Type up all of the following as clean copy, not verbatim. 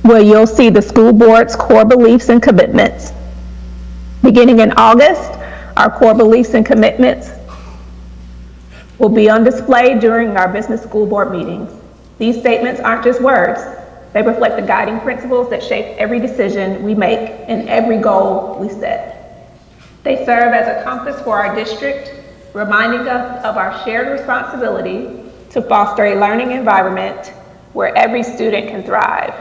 where you'll see the school board's core beliefs and commitments. Beginning in August, our core beliefs and commitments will be on display during our business school board meetings. These statements aren't just words. They reflect the guiding principles that shape every decision we make and every goal we set. They serve as a compass for our district, reminding us of our shared responsibility to foster a learning environment where every student can thrive.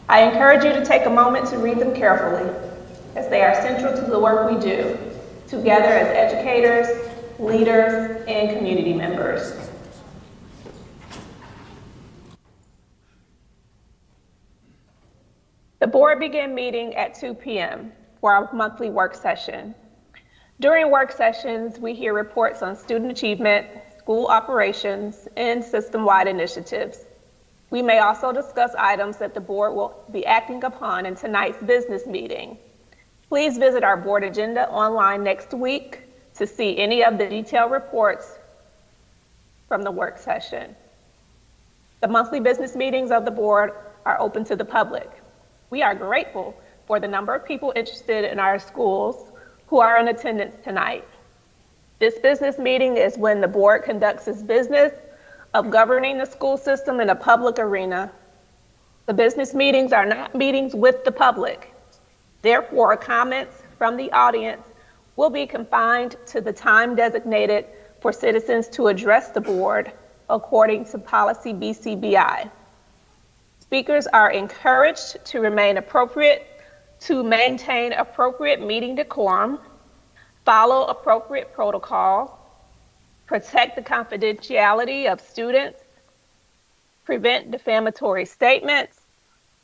I encourage you to take a moment to read them carefully, as they are central to the work we do, together as educators, leaders, and community members. The board began meeting at 2 p.m. for our monthly work session. During work sessions, we hear reports on student achievement, school operations, and system-wide initiatives. We may also discuss items that the board will be acting upon in tonight's business meeting. Please visit our board agenda online next week to see any of the detailed reports from the work session. The monthly business meetings of the board are open to the public. We are grateful for the number of people interested in our schools who are in attendance tonight. This business meeting is when the board conducts its business of governing the school system in a public arena. The business meetings are not meetings with the public. Therefore, comments from the audience will be confined to the time designated for citizens to address the board according to policy BCBI. Speakers are encouraged to maintain appropriate meeting decorum, follow appropriate protocol, protect the confidentiality of students, prevent defamatory statements,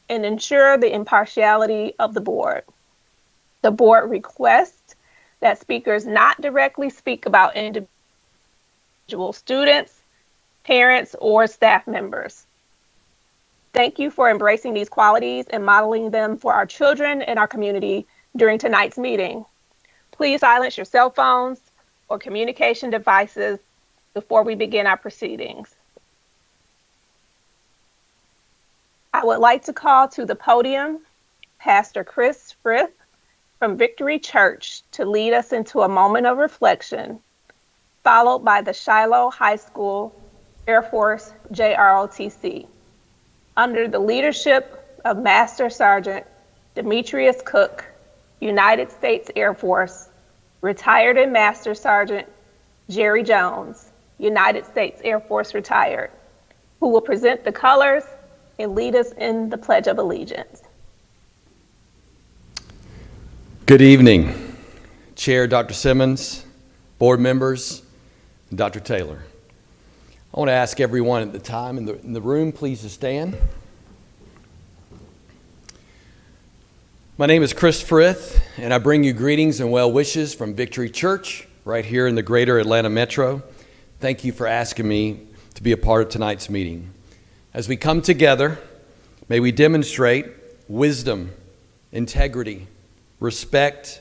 and ensure the impartiality of the board. The board requests that speakers not directly speak about individual students, parents, or staff members. Thank you for embracing these qualities and modeling them for our children and our community during tonight's meeting. Please silence your cell phones or communication devices before we begin our proceedings. I would like to call to the podium Pastor Chris Frith from Victory Church to lead us into a moment of reflection, followed by the Shiloh High School Air Force JROTC. Under the leadership of Master Sergeant Demetrius Cook, United States Air Force, retired and Master Sergeant Jerry Jones, United States Air Force retired, who will present the colors and lead us in the Pledge of Allegiance. Good evening, Chair Dr. Simmons, board members, and Dr. Taylor. I want to ask everyone at the time in the room, please to stand. My name is Chris Frith, and I bring you greetings and well wishes from Victory Church right here in the greater Atlanta Metro. Thank you for asking me to be a part of tonight's meeting. As we come together, may we demonstrate wisdom, integrity, respect,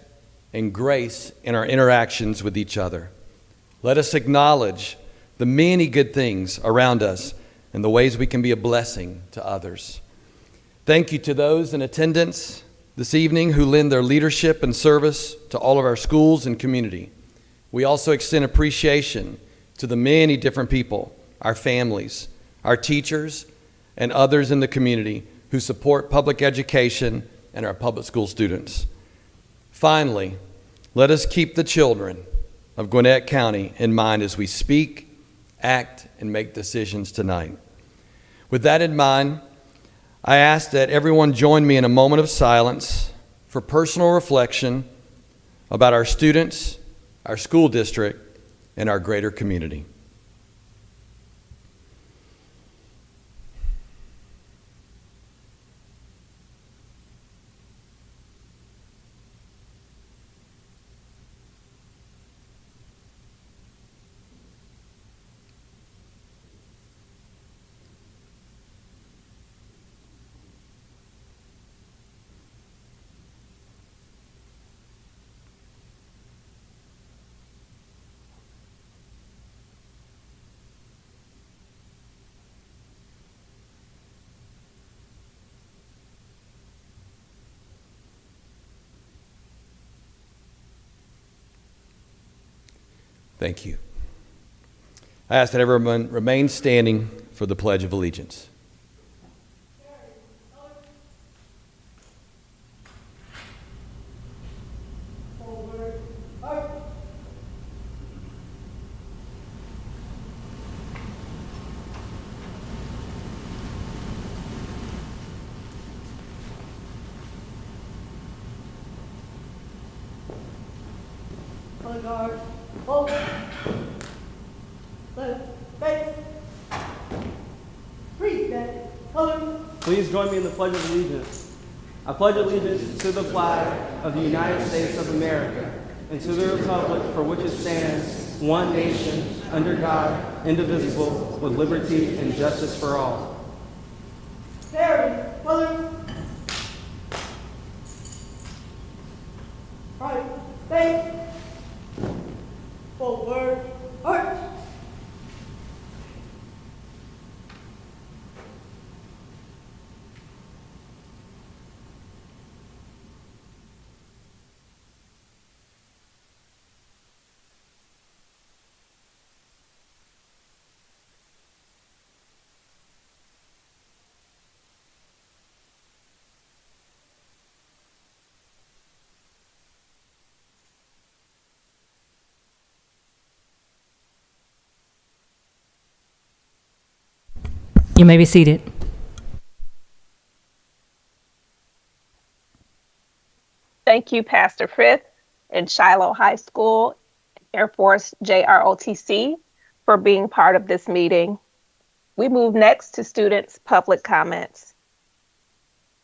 and grace in our interactions with each other. Let us acknowledge the many good things around us and the ways we can be a blessing to others. Thank you to those in attendance this evening who lend their leadership and service to all of our schools and community. We also extend appreciation to the many different people, our families, our teachers, and others in the community who support public education and our public school students. Finally, let us keep the children of Gwinnett County in mind as we speak, act, and make decisions tonight. With that in mind, I ask that everyone join me in a moment of silence for personal reflection about our students, our school district, and our greater community. Thank you. I ask that everyone remain standing for the Pledge of Allegiance. Guard, forward, left, face, reset, color. Please join me in the Pledge of Allegiance. I pledge allegiance to the flag of the United States of America and to the republic for which it stands, one nation, under God, indivisible, with liberty and justice for all. Barry, color. Right, face. Forward, arch. You may be seated. Thank you, Pastor Frith and Shiloh High School, Air Force JROTC, for being part of this meeting. We move next to students' public comments.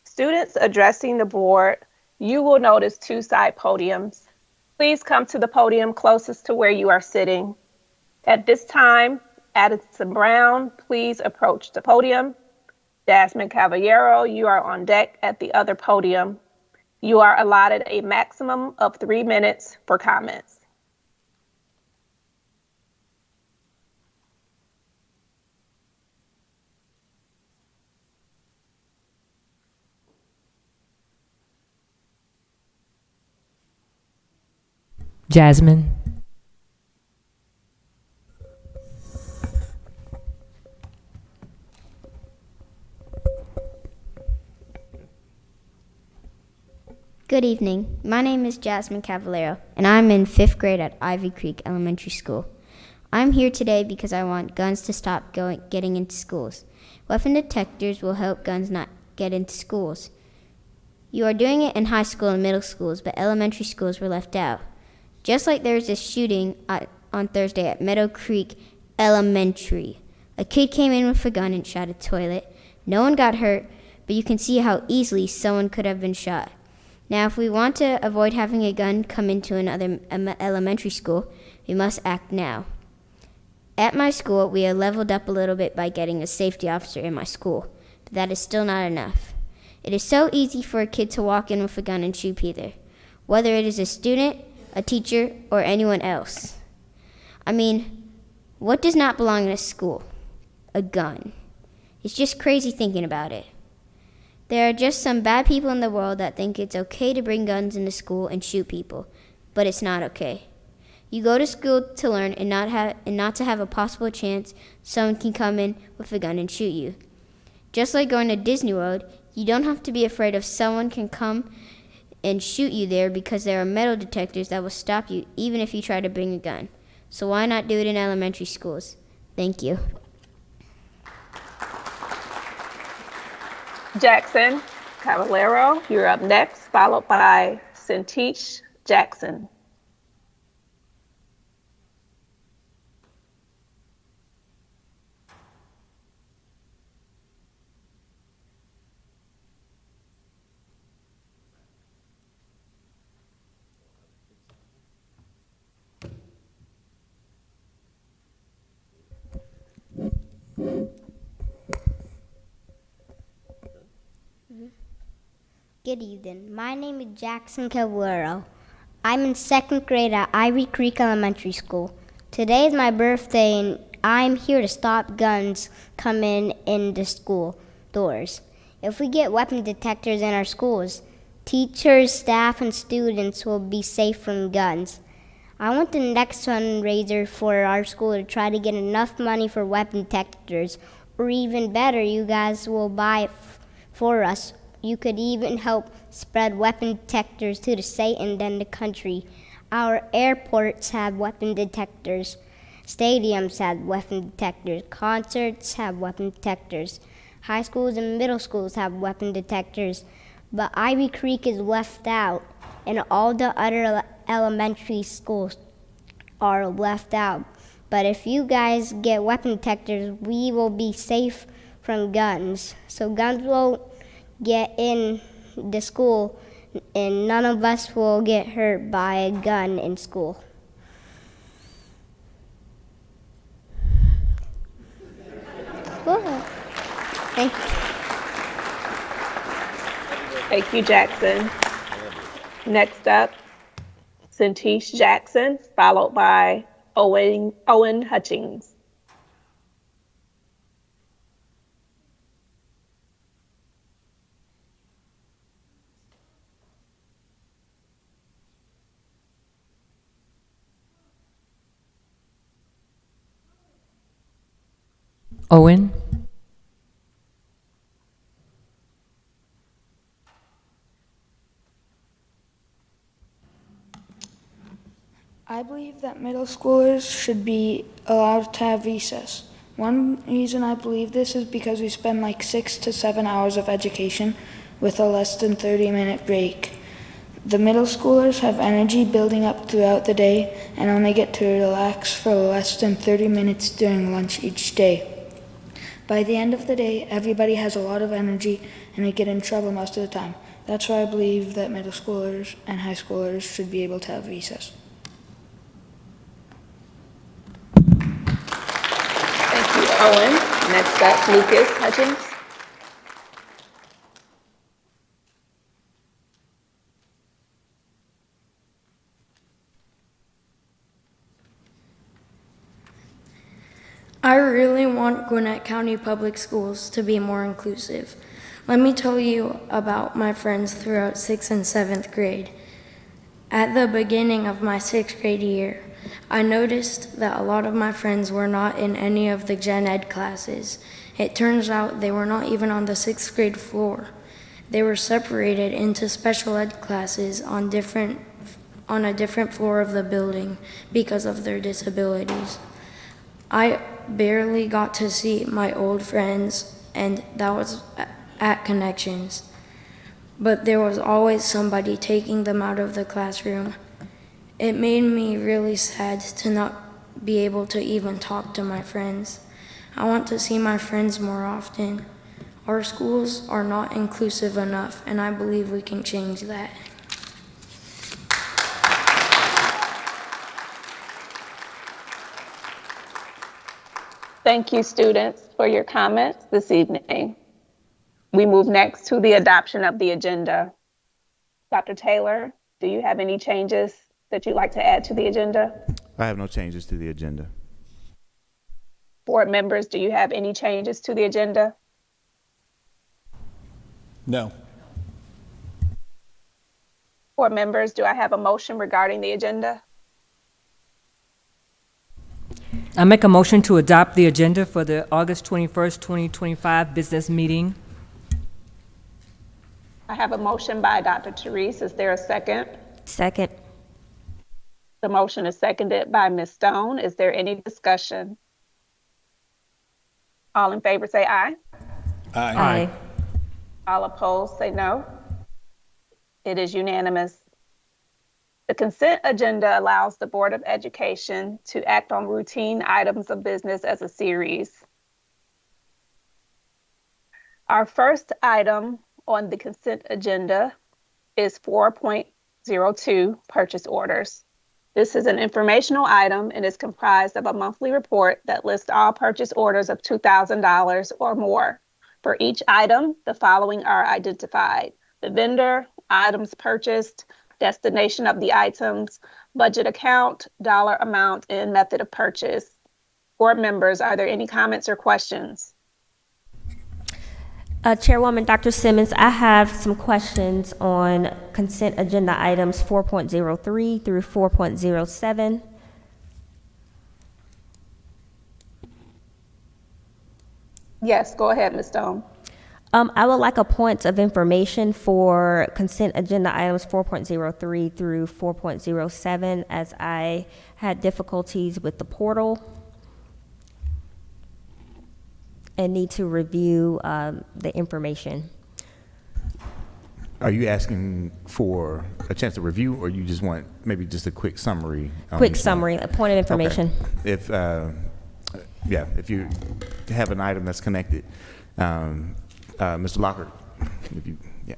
Students addressing the board, you will notice two side podiums. Please come to the podium closest to where you are sitting. At this time, Addison Brown, please approach the podium. Jasmine Caballero, you are on deck at the other podium. You are allotted a maximum of 3 minutes for comments. Jasmine. Good evening. My name is Jasmine Cavallero, and I'm in 5th grade at Ivy Creek Elementary School. I'm here today because I want guns to stop getting into schools. Weapon detectors will help guns not get into schools. You are doing it in high school and middle schools, but elementary schools were left out. Just like there was a shooting on Thursday at Meadow Creek Elementary. A kid came in with a gun and shot a toilet. No one got hurt, but you can see how easily someone could have been shot. Now, if we want to avoid having a gun come into another elementary school, we must act now. At my school, we have leveled up a little bit by getting a safety officer in my school, but that is still not enough. It is so easy for a kid to walk in with a gun and shoot Peter, whether it is a student, a teacher, or anyone else. I mean, what does not belong in a school? A gun. It's just crazy thinking about it. There are just some bad people in the world that think it's okay to bring guns into school and shoot people, but it's not okay. You go to school to learn and not to have a possible chance someone can come in with a gun and shoot you. Just like going to Disney World, you don't have to be afraid of someone can come and shoot you there because there are metal detectors that will stop you even if you try to bring a gun. So why not do it in elementary schools? Thank you. Jackson Caballero, you're up next, followed by Cintiche Jackson. Good evening. My name is Jackson Caballero. I'm in 2nd grade at Ivy Creek Elementary School. Today is my birthday, and I'm here to stop guns coming in the school doors. If we get weapon detectors in our schools, teachers, staff, and students will be safe from guns. I want the next fundraiser for our school to try to get enough money for weapon detectors, or even better, you guys will buy it for us. You could even help spread weapon detectors to the state and then the country. Our airports have weapon detectors. Stadiums have weapon detectors. Concerts have weapon detectors. High schools and middle schools have weapon detectors. But Ivy Creek is left out, and all the other elementary schools are left out. But if you guys get weapon detectors, we will be safe from guns. So guns won't get in the school, and none of us will get hurt by a gun in school. Cool. Thank you. Thank you, Jackson. Next up, Cintish Jackson, followed by Owen Hutchings. Owen, I believe that middle schoolers should be allowed to have recess. One reason I believe this is because we spend like 6 to 7 hours of education with a less than 30-minute break. The middle schoolers have energy building up throughout the day and only get to relax for less than 30 minutes during lunch each day. By the end of the day, everybody has a lot of energy and they get in trouble most of the time. That's why I believe that middle schoolers and high schoolers should be able to have recess. Thank you, Owen. Next up, Lucas Hutchings. I really want Gwinnett County Public Schools to be more inclusive. Let me tell you about my friends throughout 6th and 7th grade. At the beginning of my 6th grade year, I noticed that a lot of my friends were not in any of the gen ed classes. It turns out they were not even on the 6th grade floor. They were separated into special ed classes on a different floor of the building because of their disabilities. I barely got to see my old friends, and that was at Connections. But there was always somebody taking them out of the classroom. It made me really sad to not be able to even talk to my friends. I want to see my friends more often. Our schools are not inclusive enough, and I believe we can change that. Thank you, students, for your comments this evening. We move next to the adoption of the agenda. Dr. Taylor, do you have any changes that you'd like to add to the agenda? I have no changes to the agenda. Board members, do you have any changes to the agenda? No. Board members, do I have a motion regarding the agenda? I make a motion to adopt the agenda for the August 21st, 2025 business meeting. I have a motion by Dr. Therese. Is there a second? Second. The motion is seconded by Ms. Stone. Is there any discussion? All in favor say aye. Aye. All opposed say no. It is unanimous. The consent agenda allows the Board of Education to act on routine items of business as a series. Our first item on the consent agenda is 4.02 purchase orders. This is an informational item and is comprised of a monthly report that lists all purchase orders of $2,000 or more. For each item, the following are identified: the vendor, items purchased, destination of the items, budget account, dollar amount, and method of purchase. Board members, are there any comments or questions? Chairwoman Dr. Simmons, I have some questions on consent agenda items 4.03 through 4.07. Yes, go ahead, Ms. Stone. I would like a point of information for consent agenda items 4.03 through 4.07, as I had difficulties with the portal and need to review the information. Are you asking for a chance to review, or you just want maybe just a quick summary? Quick summary, a point of information. Okay. If you have an item that's connected, Mr. Lockhart, if you, yeah.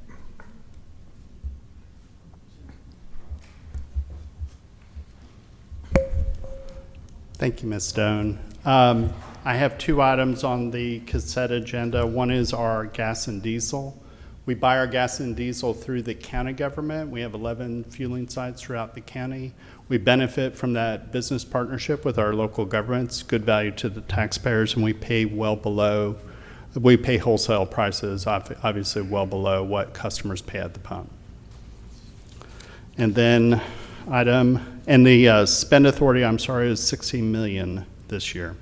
Thank you, Ms. Stone. I have two items on the consent agenda. One is our gas and diesel. We buy our gas and diesel through the county government. We have 11 fueling sites throughout the county. We benefit from that business partnership with our local governments, good value to the taxpayers, and we pay wholesale prices, obviously well below what customers pay at the pump. And then the spend authority, is 16 million this year.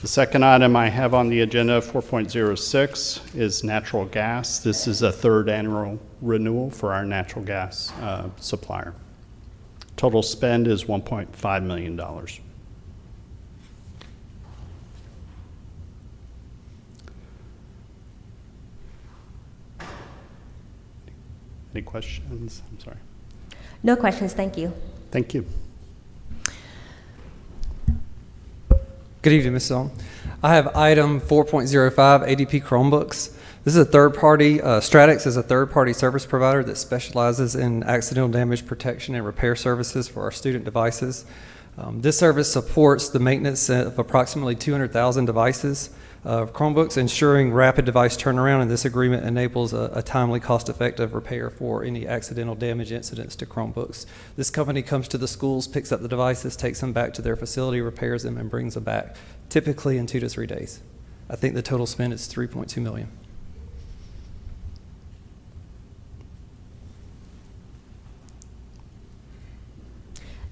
The second item I have on the agenda, 4.06, is natural gas. This is a third annual renewal for our natural gas supplier. Total spend is $1.5 million. Any questions? I'm sorry. No questions, thank you. Thank you. Good evening, Ms. Stone. I have item 4.05, ADP Chromebooks. This is a third-party, Stratix is a third-party service provider that specializes in accidental damage protection and repair services for our student devices. This service supports the maintenance of approximately 200,000 devices of Chromebooks, ensuring rapid device turnaround, and this agreement enables a timely, cost-effective repair for any accidental damage incidents to Chromebooks. This company comes to the schools, picks up the devices, takes them back to their facility, repairs them, and brings them back, typically in 2 to 3 days. I think the total spend is $3.2 million.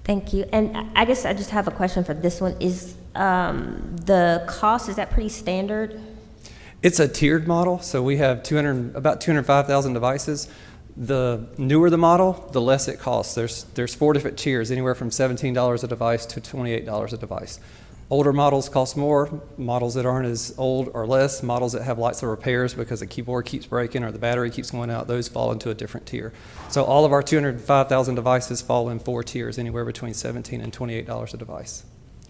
Thank you. And I guess I just have a question for this one. Is the cost, is that pretty standard? It's a tiered model, so we have about 205,000 devices. The newer the model, the less it costs. There's 4 different tiers, anywhere from $17 a device to $28 a device. Older models cost more, models that aren't as old or less, models that have lots of repairs because the keyboard keeps breaking or the battery keeps going out, those fall into a different tier. So all of our 205,000 devices fall in 4 tiers, anywhere between $17 and $28 a device.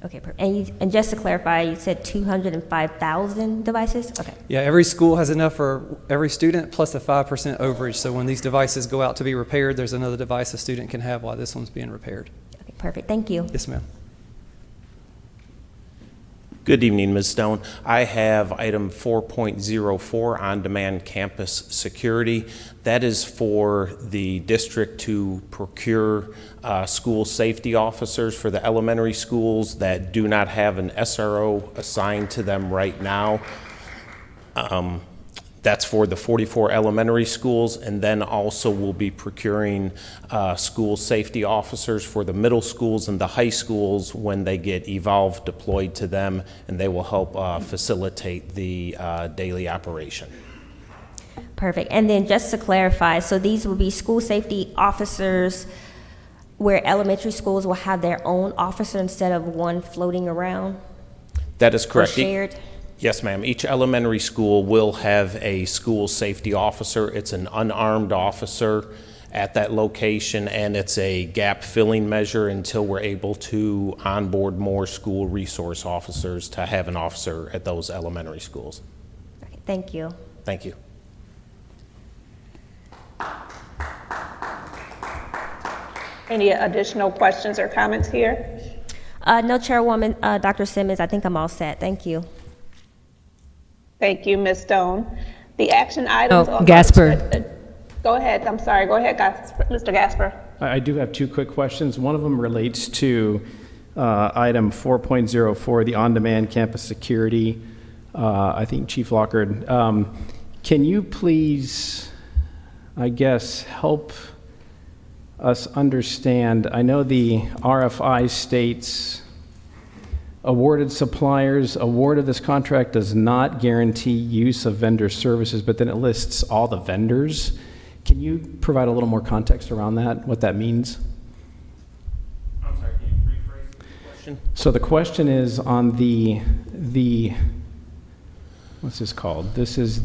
Okay, and just to clarify, you said 205,000 devices? Okay. Yeah, every school has enough for every student plus a 5% overage. So when these devices go out to be repaired, there's another device a student can have while this one's being repaired. Okay, perfect. Thank you. Yes, ma'am. Good evening, Ms. Stone. I have item 4.04, on-demand campus security. That is for the district to procure school safety officers for the elementary schools that do not have an SRO assigned to them right now. That's for the 44 elementary schools, and then also we'll be procuring school safety officers for the middle schools and the high schools when they get Evolve deployed to them, and they will help facilitate the daily operation. Perfect. And then just to clarify, so these will be school safety officers where elementary schools will have their own officer instead of one floating around? That is correct. Or shared? Yes, ma'am. Each elementary school will have a school safety officer. It's an unarmed officer at that location, and it's a gap filling measure until we're able to onboard more school resource officers to have an officer at those elementary schools. Okay, thank you. Thank you. Any additional questions or comments here? No, Chairwoman, Dr. Simmons, I think I'm all set. Thank you. Thank you, Ms. Stone. The action items. Gasper. Go ahead. I'm sorry. Go ahead, Mr. Gasper. I do have 2 quick questions. One of them relates to item 4.04, the on-demand campus security. I think Chief Lockard. Can you please, I guess, help us understand? I know the RFI states awarded suppliers, award of this contract does not guarantee use of vendor services, but then it lists all the vendors. Can you provide a little more context around that, what that means? I'm sorry, can you rephrase the question? So the question is on the what's this called? This is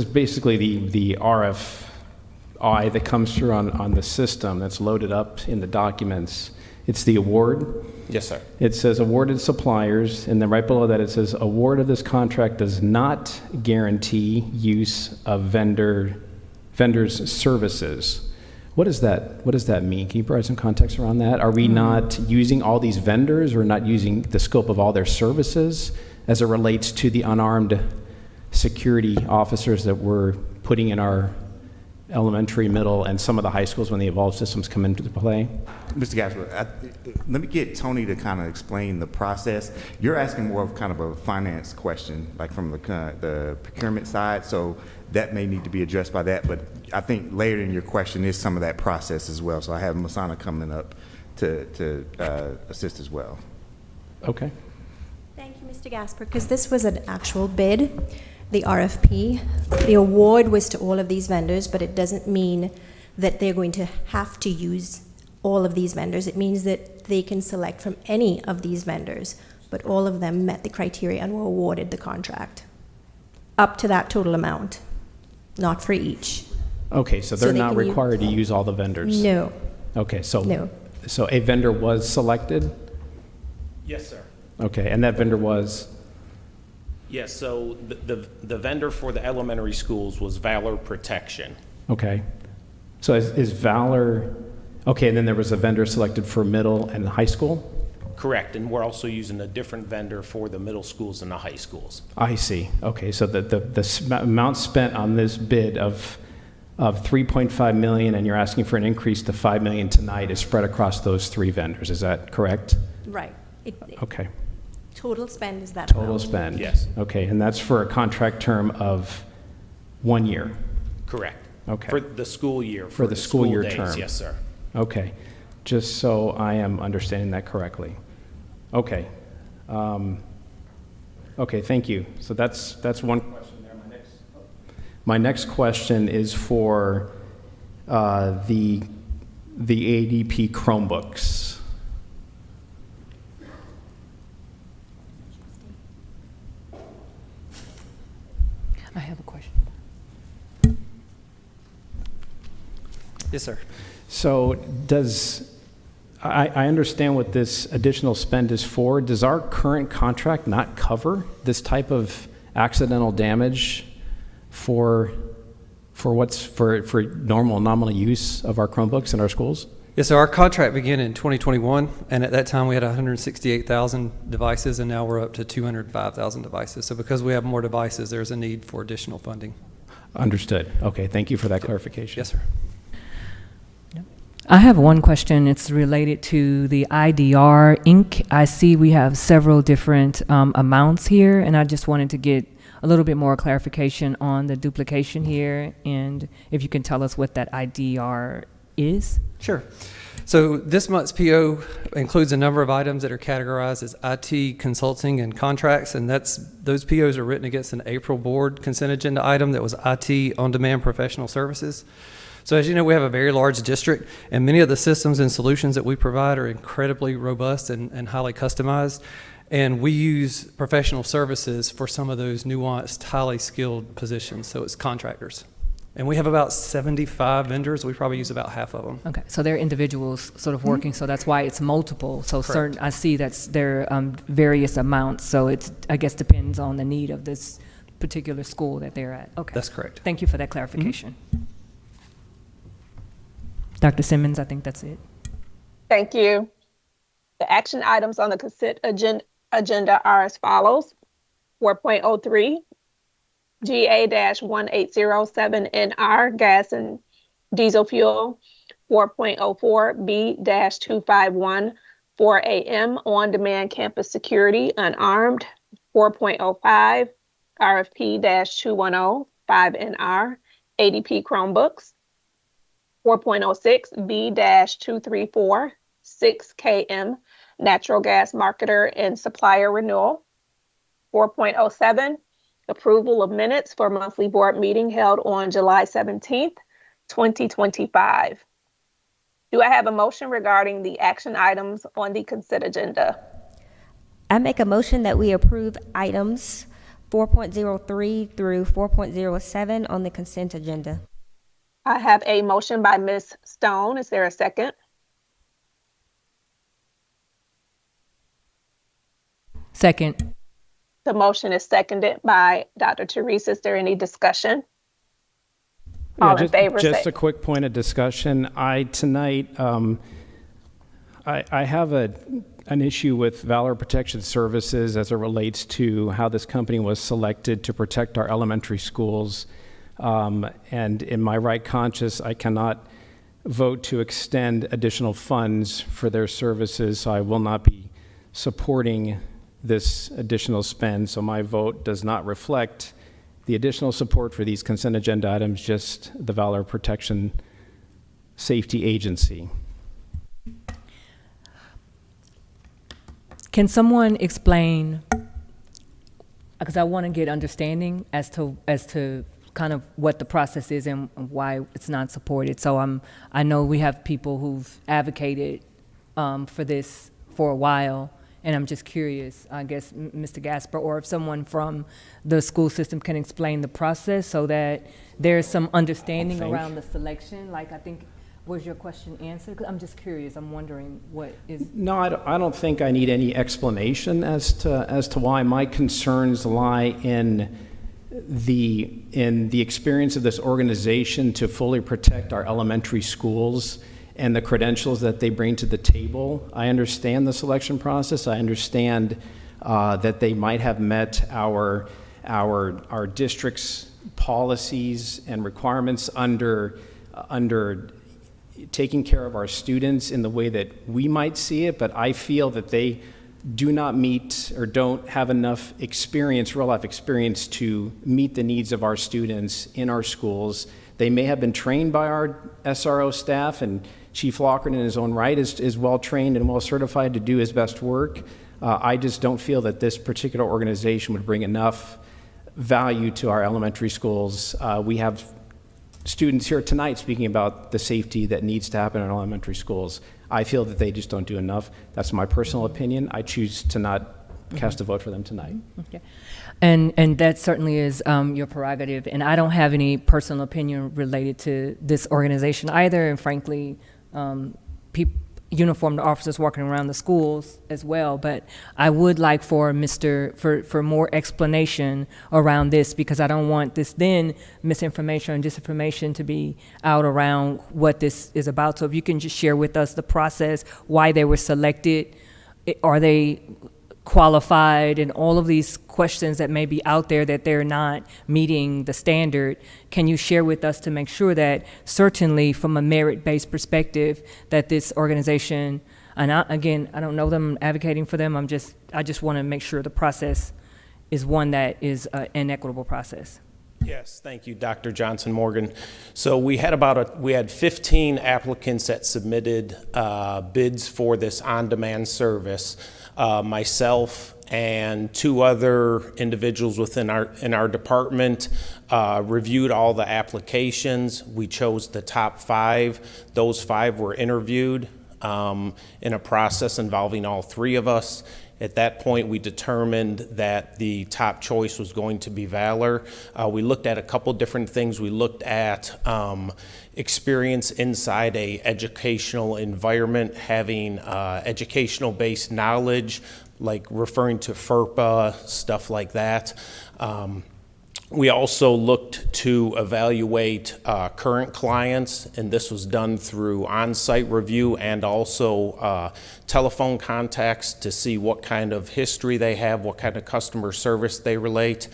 basically the RFI that comes through on the system that's loaded up in the documents. It's the award. Yes, sir. It says awarded suppliers, and then right below that it says award of this contract does not guarantee use of vendors' services. What does that mean? Can you provide some context around that? Are we not using all these vendors, or not using the scope of all their services as it relates to the unarmed security officers that we're putting in our elementary, middle, and some of the high schools when the evolved systems come into play? Mr. Gasper, let me get Tony to kind of explain the process. You're asking more of kind of a finance question, like from the procurement side, so that may need to be addressed by that, but I think later in your question is some of that process as well, so I have Masana coming up to assist as well. Okay. Thank you, Mr. Gasper, because this was an actual bid, the RFP. The award was to all of these vendors, but it doesn't mean that they're going to have to use all of these vendors. It means that they can select from any of these vendors, but all of them met the criteria and were awarded the contract up to that total amount, not for each. Okay, so they're not required to use all the vendors? No. Okay, so No. So a vendor was selected? Yes, sir. Okay, and that vendor was? Yes, so the vendor for the elementary schools was Valor Protection. Okay. So is Valor, okay, and then there was a vendor selected for middle and high school? Correct, and we're also using a different vendor for the middle schools and the high schools. I see. Okay, so the amount spent on this bid of 3.5 million, and you're asking for an increase to 5 million tonight, is spread across those three vendors. Is that correct? Right. Okay. Total spend is that Total amount. spend. Yes. Okay, and that's for a contract term of 1 year. Correct. Okay. For the school year. For the school year days, term. yes, sir. Okay, just so I am understanding that correctly. Okay. Okay, thank you. So that's one question there. My next question is for the ADP Chromebooks. I have a question. Yes, sir. So I understand what this additional spend is for. Does our current contract not cover this type of accidental damage for normal nominal use of our Chromebooks in our schools? Yes, so our contract began in 2021, and at that time we had 168,000 devices, and now we're up to 205,000 devices. So because we have more devices, there's a need for additional funding. Understood. Okay, thank you for that clarification. Yes, sir. I have one question. It's related to the IDR Inc. I see we have several different amounts here, and I just wanted to get a little bit more clarification on the duplication here, and if you can tell us what that IDR is. Sure. So this month's PO includes a number of items that are categorized as IT consulting and contracts, and those POs are written against an April board consent agenda item that was IT on-demand professional services. So as you know, we have a very large district, and many of the systems and solutions that we provide are incredibly robust and highly customized. And we use professional services for some of those nuanced, highly skilled positions. So it's contractors. And we have about 75 vendors. We probably use about half of them. Okay, so they're individuals sort of working, so that's why it's multiple. So certain, I see that's their various amounts. So it's, I guess, depends on the need of this particular school that they're at. Okay. That's correct. Thank you for that clarification. Dr. Simmons, I think that's it. Thank you. The action items on the consent agenda are as follows. 4.03, GA-1807NR, gas and diesel fuel. 4.04, B-251, 4AM, on-demand campus security, unarmed. 4.05, RFP-210-5NR, ADP Chromebooks. 4.06 B-234, 6KM, natural gas marketer and supplier renewal. 4.07, approval of minutes for monthly board meeting held on July 17th, 2025. Do I have a motion regarding the action items on the consent agenda? I make a motion that we approve items 4.03 through 4.07 on the consent agenda. I have a motion by Ms. Stone. Is there a second? Second. The motion is seconded by Dr. Teresa. Is there any discussion? All in favor, just say. a quick point of discussion. I have an issue with Valor Protection Services as it relates to how this company was selected to protect our elementary schools. And in my right conscience, I cannot vote to extend additional funds for their services, so I will not be supporting this additional spend. So my vote does not reflect the additional support for these consent agenda items, just the Valor Protection Safety Agency. Can someone explain, because I want to get understanding as to kind of what the process is and why it's not supported. So I know we have people who've advocated for this for a while, and I'm just curious, I guess, Mr. Gasper, or if someone from the school system can explain the process so that there's some understanding around the selection. Like, I think, was your question answered? 'Cause I'm just curious. I'm wondering what is. No, I don't think I need any explanation as to why. My concerns lie in the experience of this organization to fully protect our elementary schools and the credentials that they bring to the table. I understand the selection process. I understand that they might have met our district's policies and requirements under taking care of our students in the way that we might see it, but I feel that they do not meet or don't have enough experience, real life experience, to meet the needs of our students in our schools. They may have been trained by our SRO staff, and Chief Loughran in his own right is well trained and well certified to do his best work. I just don't feel that this particular organization would bring enough value to our elementary schools. We have students here tonight speaking about the safety that needs to happen in our elementary schools. I feel that they just don't do enough. That's my personal opinion. I choose to not cast a vote for them tonight. Okay. And that certainly is your prerogative. And I don't have any personal opinion related to this organization either. And frankly, uniformed officers walking around the schools as well. But I would like for for more explanation around this, because I don't want this then misinformation and disinformation to be out around what this is about. So if you can just share with us the process, why they were selected, are they qualified, and all of these questions that may be out there that they're not meeting the standard, can you share with us to make sure that certainly from a merit-based perspective that this organization, and I don't know them, advocating for them, I just want to make sure the process is one that is an equitable process. Yes, thank you, Dr. Johnson Morgan. So we had 15 applicants that submitted bids for this on-demand service. Myself and two other individuals within our department reviewed all the applications. We chose the top 5. Those 5 were interviewed in a process involving all 3 of us. At that point, we determined that the top choice was going to be Valor. We looked at a couple different things. We looked at experience inside a educational environment, having educational-based knowledge, like referring to FERPA, stuff like that. We also looked to evaluate current clients, and this was done through on-site review and also telephone contacts to see what kind of history they have, what kind of customer service they relate.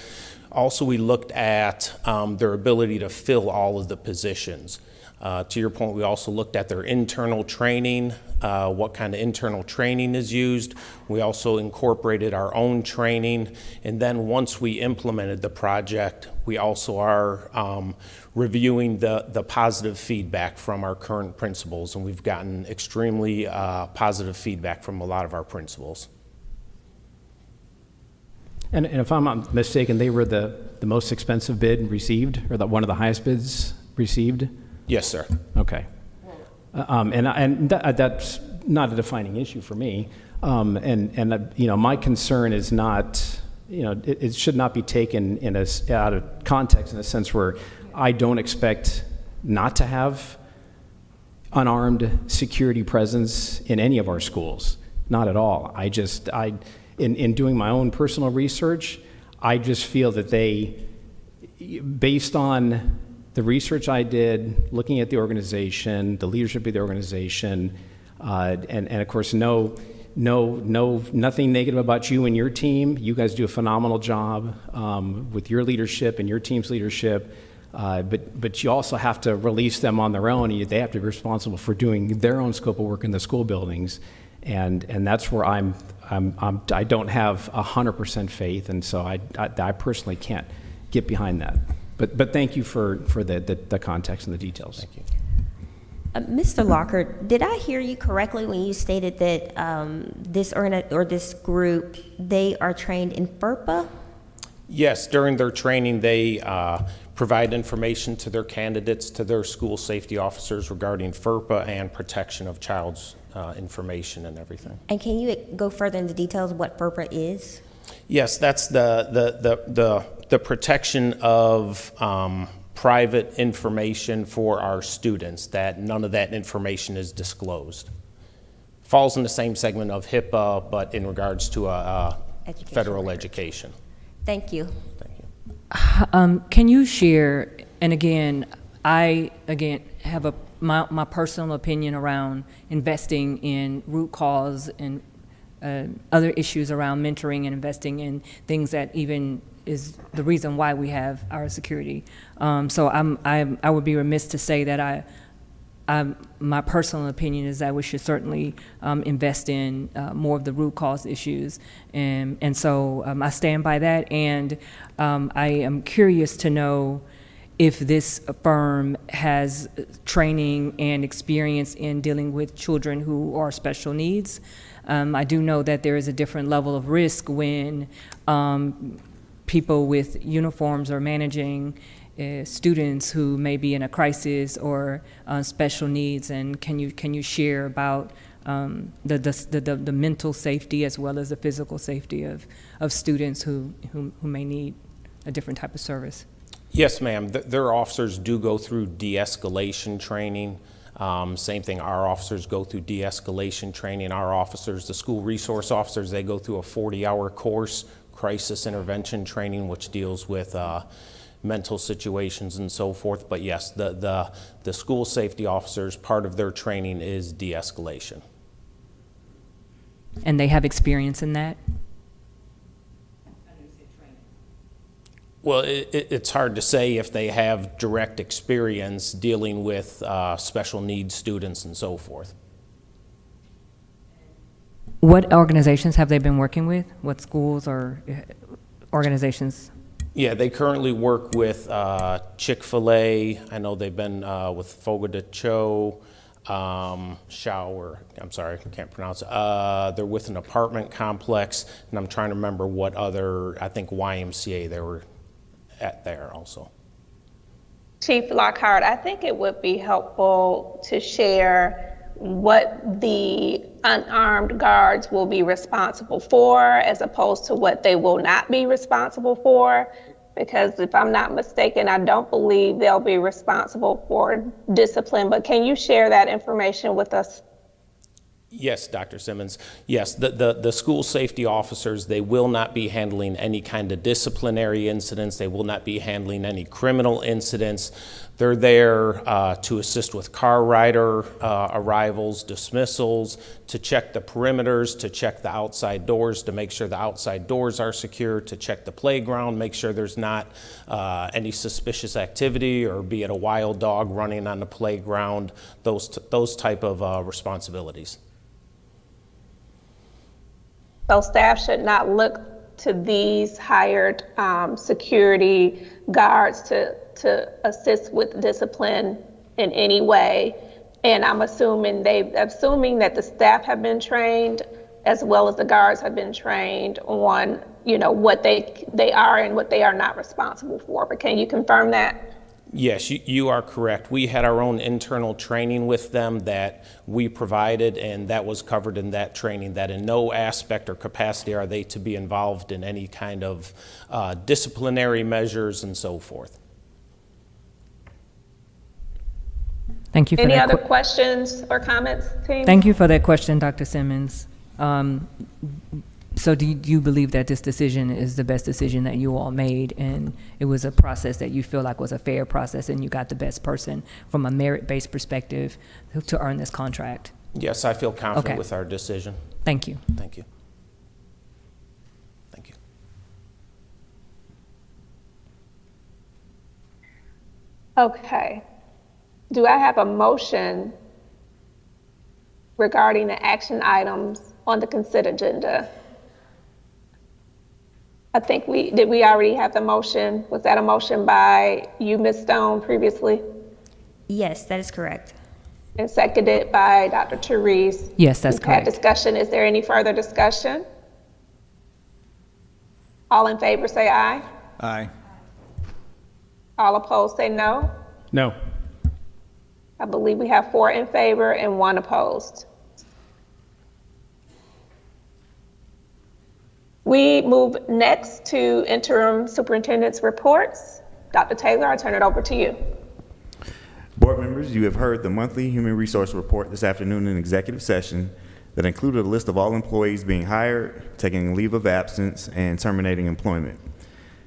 Also, we looked at their ability to fill all of the positions. To your point, we also looked at their internal training, what kind of internal training is used. We also incorporated our own training. And then once we implemented the project, we also are reviewing the positive feedback from our current principals. And we've gotten extremely positive feedback from a lot of our principals. And if I'm not mistaken, they were the most expensive bid received, or one of the highest bids received? Yes, sir. Okay. That's not a defining issue for me. My concern is not, it should not be taken out of context in a sense where I don't expect not to have unarmed security presence in any of our schools. Not at all. In doing my own personal research, I just feel that based on the research I did, looking at the organization, the leadership of the organization, and of course, nothing negative about you and your team. You guys do a phenomenal job with your leadership and your team's leadership. But you also have to release them on their own. They have to be responsible for doing their own scope of work in the school buildings, and that's where I don't have 100% faith, and so I personally can't get behind that. But thank you for the context and the details. Thank you. Mr. Lockhart, did I hear you correctly when you stated that this group, they are trained in FERPA? Yes, during their training, they provide information to their candidates, to their school safety officers regarding FERPA and protection of child's information and everything. And can you go further into details what FERPA is? Yes, that's the protection of private information for our students, that none of that information is disclosed. Falls in the same segment of HIPAA, but in regards to federal education. Thank you. Can you share, and again, I have my personal opinion around investing in root cause and other issues around mentoring and investing in things that even is the reason why we have our security. So I would be remiss to say that my personal opinion is that we should certainly invest in more of the root cause issues, and so I stand by that. And I am curious to know if this firm has training and experience in dealing with children who are special needs. I do know that there is a different level of risk when people with uniforms are managing students who may be in a crisis or special needs. And can you share about the mental safety as well as the physical safety of students who may need a different type of service? Yes, ma'am. Their officers do go through de-escalation training. Same thing, our officers go through de-escalation training. Our officers, the school resource officers, they go through a 40-hour course, crisis intervention training, which deals with mental situations and so forth. But yes, the school safety officers, part of their training is de-escalation. And they have experience in that? Well, it's hard to say if they have direct experience dealing with special needs students and so forth. What organizations have they been working with? What schools or organizations? Yeah, they currently work with Chick-fil-A. I know they've been with Fogo de Chao, I'm sorry, I can't pronounce it. They're with an apartment complex, and I'm trying to remember what other, I think YMCA they were at there also. Chief Lockhart, I think it would be helpful to share what the unarmed guards will be responsible for as opposed to what they will not be responsible for. Because if I'm not mistaken, I don't believe they'll be responsible for discipline, but can you share that information with us? Yes, Dr. Simmons. Yes, the school safety officers, they will not be handling any kind of disciplinary incidents. They will not be handling any criminal incidents. They're there to assist with car rider arrivals, dismissals, to check the perimeters, to check the outside doors, to make sure the outside doors are secure, to check the playground, make sure there's not any suspicious activity, or be it a wild dog running on the playground, those type of responsibilities. So staff should not look to these hired security guards to assist with discipline in any way. And I'm assuming that the staff have been trained as well as the guards have been trained on, what they are and what they are not responsible for. But can you confirm that? Yes, you are correct. We had our own internal training with them that we provided, and that was covered in that training, that in no aspect or capacity are they to be involved in any kind of disciplinary measures and so forth. Thank you for Any that. other questions or comments, team? Thank you for that question, Dr. Simmons. So do you believe that this decision is the best decision that you all made, and it was a process that you feel like was a fair process, and you got the best person from a merit-based perspective to earn this contract? Yes, I feel confident Okay. with our decision. Thank you. Thank you. Thank you. Okay. Do I have a motion regarding the action items on the consent agenda? I think did we already have the motion? Was that a motion by you, Ms. Stone, previously? Yes, that is correct. And seconded by Dr. Therese? Yes, that's We've had correct. discussion. Is there any further discussion? All in favor say aye. Aye. All opposed say no. No. I believe we have 4 in favor and 1 opposed. We move next to interim superintendent's reports. Dr. Taylor, I turn it over to you. Board members, you have heard the monthly human resource report this afternoon in executive session that included a list of all employees being hired, taking leave of absence, and terminating employment.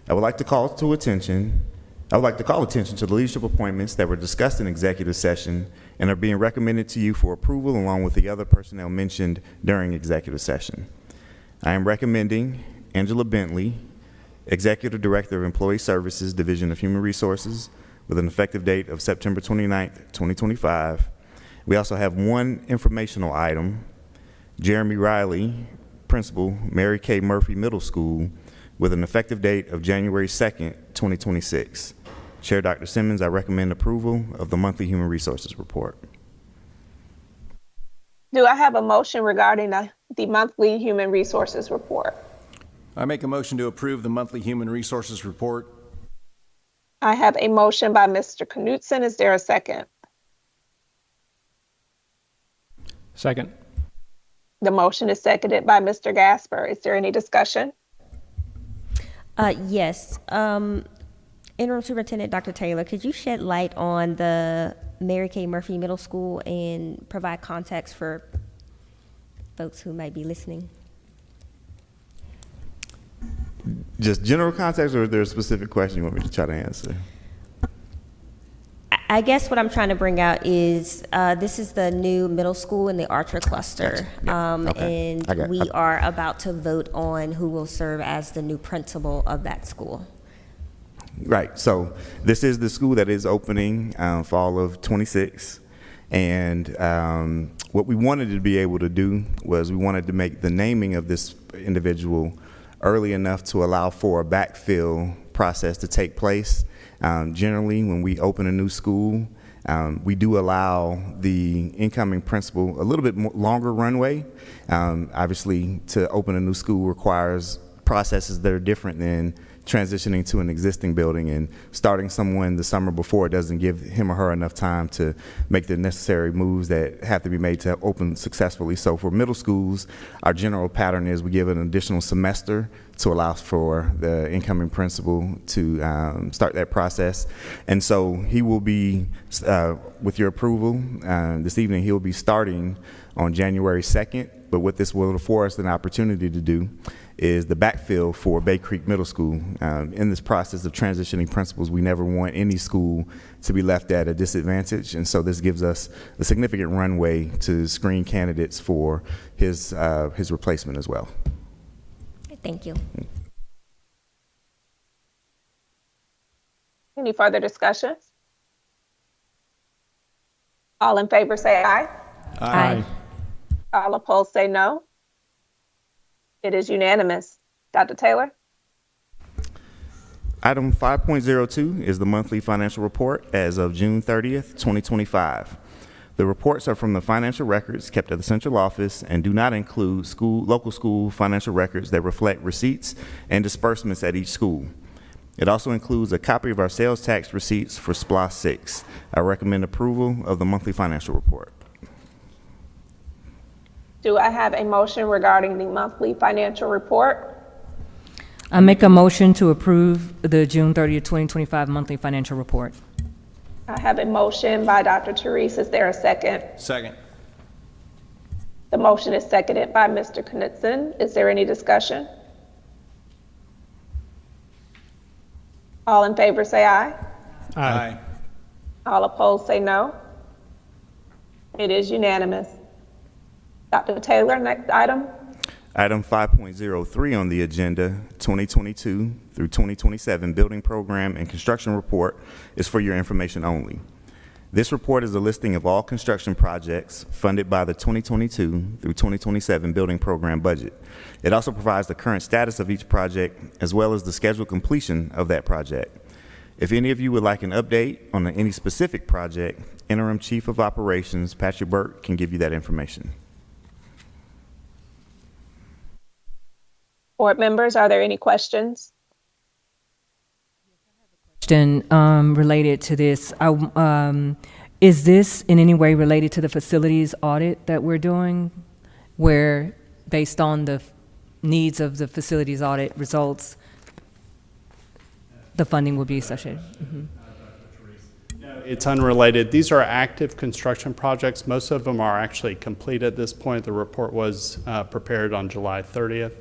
I would like to call attention to the leadership appointments that were discussed in executive session and are being recommended to you for approval along with the other personnel mentioned during executive session. I am recommending Angela Bentley, Executive Director of Employee Services, Division of Human Resources, with an effective date of September 29th, 2025. We also have one informational item, Jeremy Riley, Principal, Mary K. Murphy Middle School, with an effective date of January 2nd, 2026. Chair Dr. Simmons, I recommend approval of the monthly human resources report. Do I have a motion regarding the monthly human resources report? I make a motion to approve the monthly human resources report. I have a motion by Mr. Knutson. Is there a second? Second. The motion is seconded by Mr. Gasper. Is there any discussion? Yes. Interim Superintendent Dr. Taylor, could you shed light on the Mary K. Murphy Middle School and provide context for folks who might be listening? Just general context, or is there a specific question you want me to try to answer? I guess what I'm trying to bring out is this is the new middle school in the Archer cluster. Gotcha. Yeah. Okay. And we are about to vote on who will serve as the new principal of that school. Right. So this is the school that is opening fall of 26. And what we wanted to be able to do was we wanted to make the naming of this individual early enough to allow for a backfill process to take place. Generally, when we open a new school, we do allow the incoming principal a little bit longer runway. Obviously, to open a new school requires processes that are different than transitioning to an existing building, and starting someone the summer before doesn't give him or her enough time to make the necessary moves that have to be made to open successfully. So for middle schools, our general pattern is we give an additional semester to allow for the incoming principal to start that process. And so he will be, with your approval, this evening, he will be starting on January 2nd. But what this will afford us an opportunity to do is the backfill for Bay Creek Middle School. In this process of transitioning principals, we never want any school to be left at a disadvantage, and so this gives us a significant runway to screen candidates for his replacement as well. Thank you. Any further discussions? All in favor say aye. Aye. All opposed say no. It is unanimous. Dr. Taylor? Item 5.02 is the monthly financial report as of June 30th, 2025. The reports are from the financial records kept at the central office and do not include local school financial records that reflect receipts and disbursements at each school. It also includes a copy of our sales tax receipts for SPLOS 6. I recommend approval of the monthly financial report. Do I have a motion regarding the monthly financial report? I make a motion to approve the June 30th, 2025 monthly financial report. I have a motion by Dr. Therese. Is there a second? Second. The motion is seconded by Mr. Knudsen. Is there any discussion? All in favor say aye. Aye. All opposed say no. It is unanimous. Dr. Taylor, next item. Item 5.03 on the agenda, 2022 through 2027 Building Program and Construction Report, is for your information only. This report is a listing of all construction projects funded by the 2022 through 2027 Building Program budget. It also provides the current status of each project as well as the scheduled completion of that project. If any of you would like an update on any specific project, Interim Chief of Operations Patrick Burke can give you that information. Board members, are there any questions? Question related to this. Is this in any way related to the facilities audit that we're doing, where based on the needs of the facilities audit results, the funding will be associated? Mm-hmm. It's unrelated. These are active construction projects. Most of them are actually complete at this point. The report was prepared on July 30th.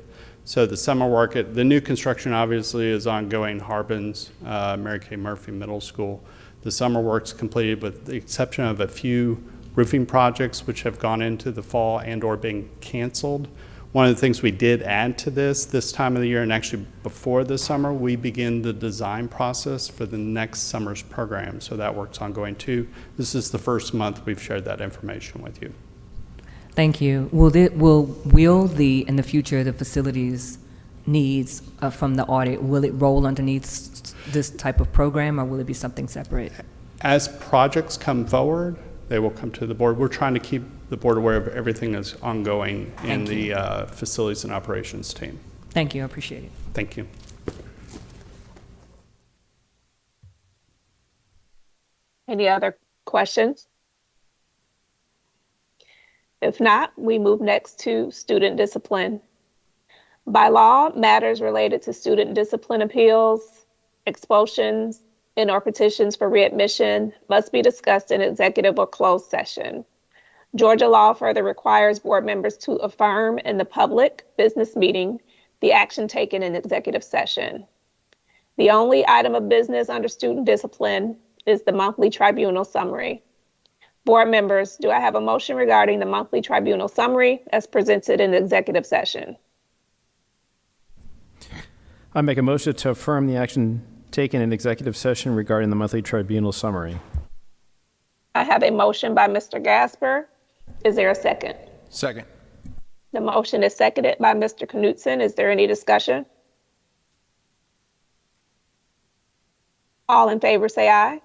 So the summer work, the new construction obviously is ongoing, Harbin's, Mary Kay Murphy Middle School. The summer work's completed with the exception of a few roofing projects which have gone into the fall and or being canceled. One of the things we did add to this time of the year, and actually before the summer, we begin the design process for the next summer's program. So that work's ongoing too. This is the first month we've shared that information with you. Thank you. Will in the future, the facilities needs from the audit, will it roll underneath this type of program, or will it be something separate? As projects come forward, they will come to the board. We're trying to keep the board aware of everything that's ongoing in the facilities and operations team. Thank you. I appreciate it. Thank you. Any other questions? If not, we move next to student discipline. By law, matters related to student discipline appeals, expulsions, and/or petitions for readmission must be discussed in executive or closed session. Georgia law further requires board members to affirm in the public business meeting the action taken in executive session. The only item of business under student discipline is the monthly tribunal summary. Board members, do I have a motion regarding the monthly tribunal summary as presented in the executive session? I make a motion to affirm the action taken in executive session regarding the monthly tribunal summary. I have a motion by Mr. Gasper. Is there a second? Second. The motion is seconded by Mr. Knudsen. Is there any discussion? All in favor say aye.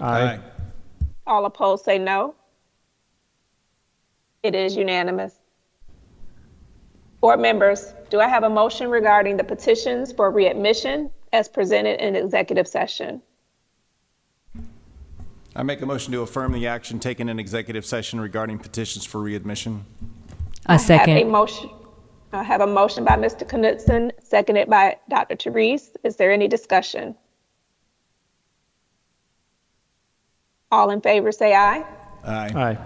Aye. All opposed say no. It is unanimous. Board members, do I have a motion regarding the petitions for readmission as presented in executive session? I make a motion to affirm the action taken in executive session regarding petitions for readmission. I second. I have a motion by Mr. Knudsen, seconded by Dr. Therese. Is there any discussion? All in favor say aye. Aye. Aye.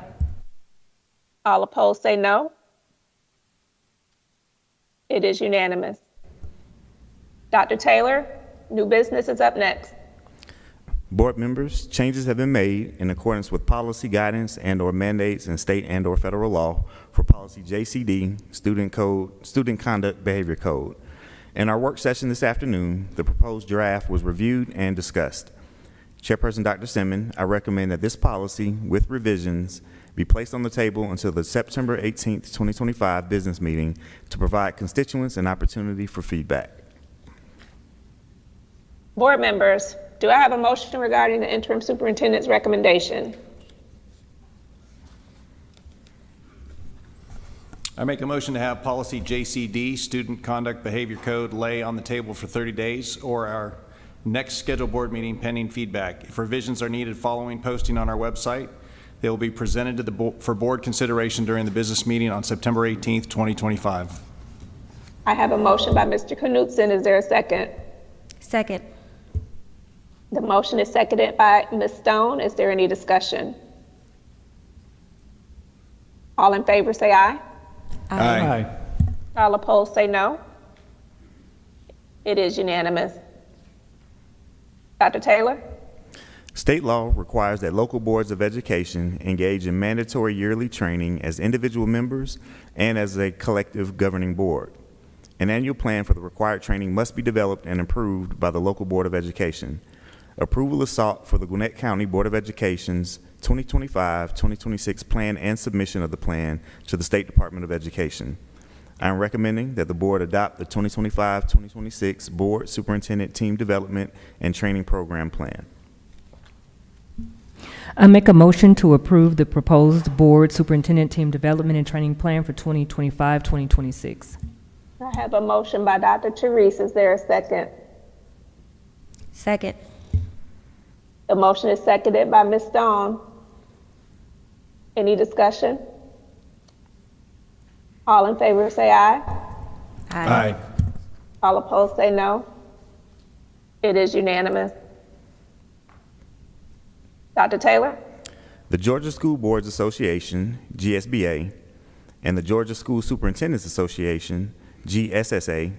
All opposed say no. It is unanimous. Dr. Taylor, new business is up next. Board members, changes have been made in accordance with policy guidance and/or mandates in state and/or federal law for policy JCD, Student Conduct Behavior Code. In our work session this afternoon, the proposed draft was reviewed and discussed. Chairperson Dr. Simmons, I recommend that this policy, with revisions, be placed on the table until the September 18th, 2025 business meeting to provide constituents an opportunity for feedback. Board members, do I have a motion regarding the interim superintendent's recommendation? I make a motion to have policy JCD, Student Conduct Behavior Code, lay on the table for 30 days or our next scheduled board meeting pending feedback. If revisions are needed following posting on our website, they will be presented to the for board consideration during the business meeting on September 18th, 2025. I have a motion by Mr. Knutson. Is there a second? Second. The motion is seconded by Ms. Stone. Is there any discussion? All in favor say aye. Aye. All opposed say no. It is unanimous. Dr. Taylor? State law requires that local boards of education engage in mandatory yearly training as individual members and as a collective governing board. An annual plan for the required training must be developed and approved by the local board of education. Approval is sought for the Gwinnett County Board of Education's 2025-2026 plan and submission of the plan to the State Department of Education. I am recommending that the board adopt the 2025-2026 Board Superintendent Team Development and Training Program Plan. I make a motion to approve the proposed Board Superintendent Team Development and Training Plan for 2025-2026. I have a motion by Dr. Therese. Is there a second? Second. The motion is seconded by Ms. Stone. Any discussion? All in favor say aye. Aye. All opposed say no. It is unanimous. Dr. Taylor? The Georgia School Boards Association, GSBA, and the Georgia School Superintendents Association, GSSA,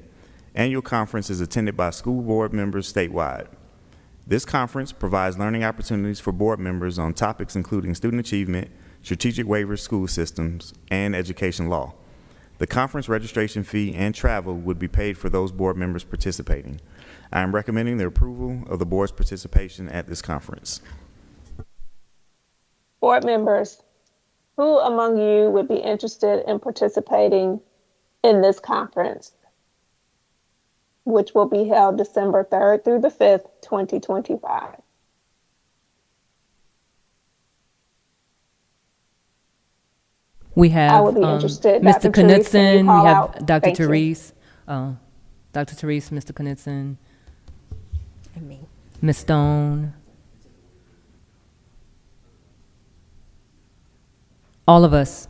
annual conference is attended by school board members statewide. This conference provides learning opportunities for board members on topics including student achievement, strategic waivers, school systems, and education law. The conference registration fee and travel would be paid for those board members participating. I am recommending the approval of the board's participation at this conference. Board members, who among you would be interested in participating in this conference, which will be held December 3rd through the 5th, 2025? We have I would be interested. Mr. Dr. Therese, can you Knudsen, call we have out? Dr. Thank you. Therese, Dr. Therese, Mr. Knudsen, And me. Ms. Stone. All of us.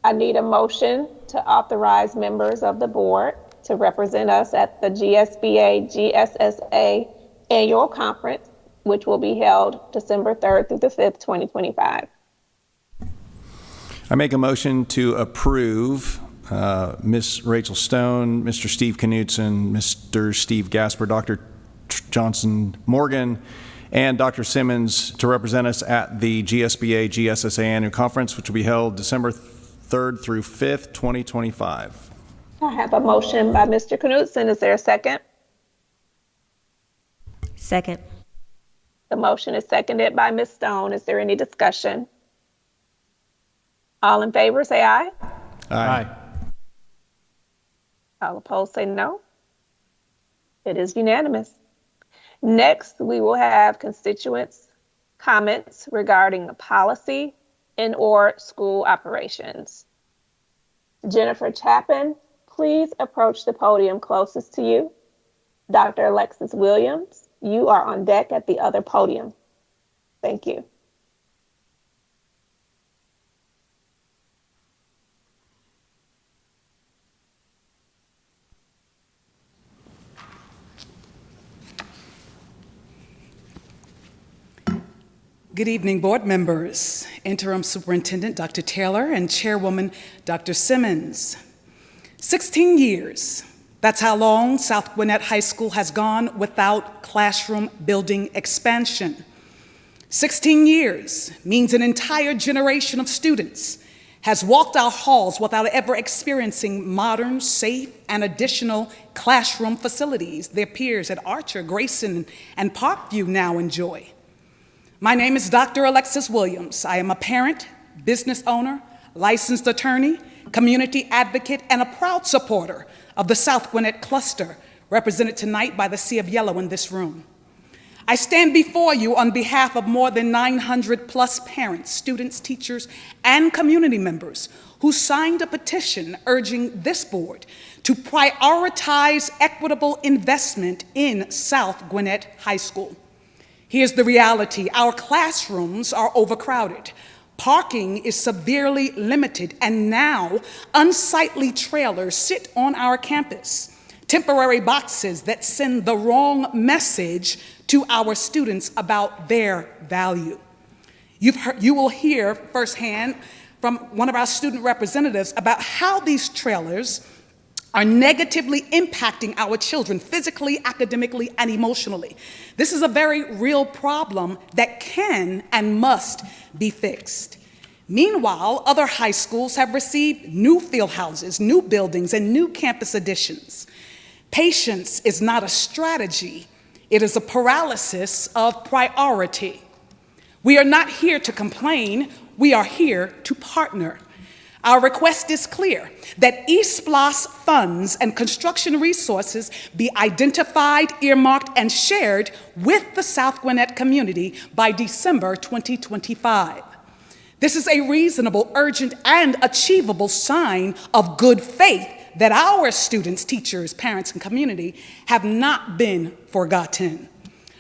I need a motion to authorize members of the board to represent us at the GSBA GSSA annual conference, which will be held December 3rd through the 5th, 2025. I make a motion to approve Ms. Rachel Stone, Mr. Steve Knudsen, Mr. Steve Gasper, Dr. Johnson Morgan, and Dr. Simmons to represent us at the GSBA GSSA annual conference, which will be held December 3rd through 5th, 2025. I have a motion by Mr. Knudsen. Is there a second? Second. The motion is seconded by Ms. Stone. Is there any discussion? All in favor say aye. Aye. All opposed say no. It is unanimous. Next, we will have constituents' comments regarding policy and/or school operations. Jennifer Chapin, please approach the podium closest to you. Dr. Alexis Williams, you are on deck at the other podium. Thank you. Good evening, board members, Interim Superintendent Dr. Taylor, and Chairwoman Dr. Simmons. 16 years, that's how long South Gwinnett High School has gone without classroom building expansion. 16 years means an entire generation of students has walked our halls without ever experiencing modern, safe, and additional classroom facilities their peers at Archer, Grayson, and Parkview now enjoy. My name is Dr. Alexis Williams. I am a parent, business owner, licensed attorney, community advocate, and a proud supporter of the South Gwinnett cluster, represented tonight by the Sea of Yellow in this room. I stand before you on behalf of more than 900 plus parents, students, teachers, and community members who signed a petition urging this board to prioritize equitable investment in South Gwinnett High School. Here's the reality: our classrooms are overcrowded. Parking is severely limited, and now unsightly trailers sit on our campus. Temporary boxes that send the wrong message to our students about their value. You will hear firsthand from one of our student representatives about how these trailers are negatively impacting our children physically, academically, and emotionally. This is a very real problem that can and must be fixed. Meanwhile, other high schools have received new field houses, new buildings, and new campus additions. Patience is not a strategy, it is a paralysis of priority. We are not here to complain, we are here to partner. Our request is clear, that eSPLOS funds and construction resources be identified, earmarked, and shared with the South Gwinnett community by December 2025. This is a reasonable, urgent, and achievable sign of good faith that our students, teachers, parents, and community have not been forgotten.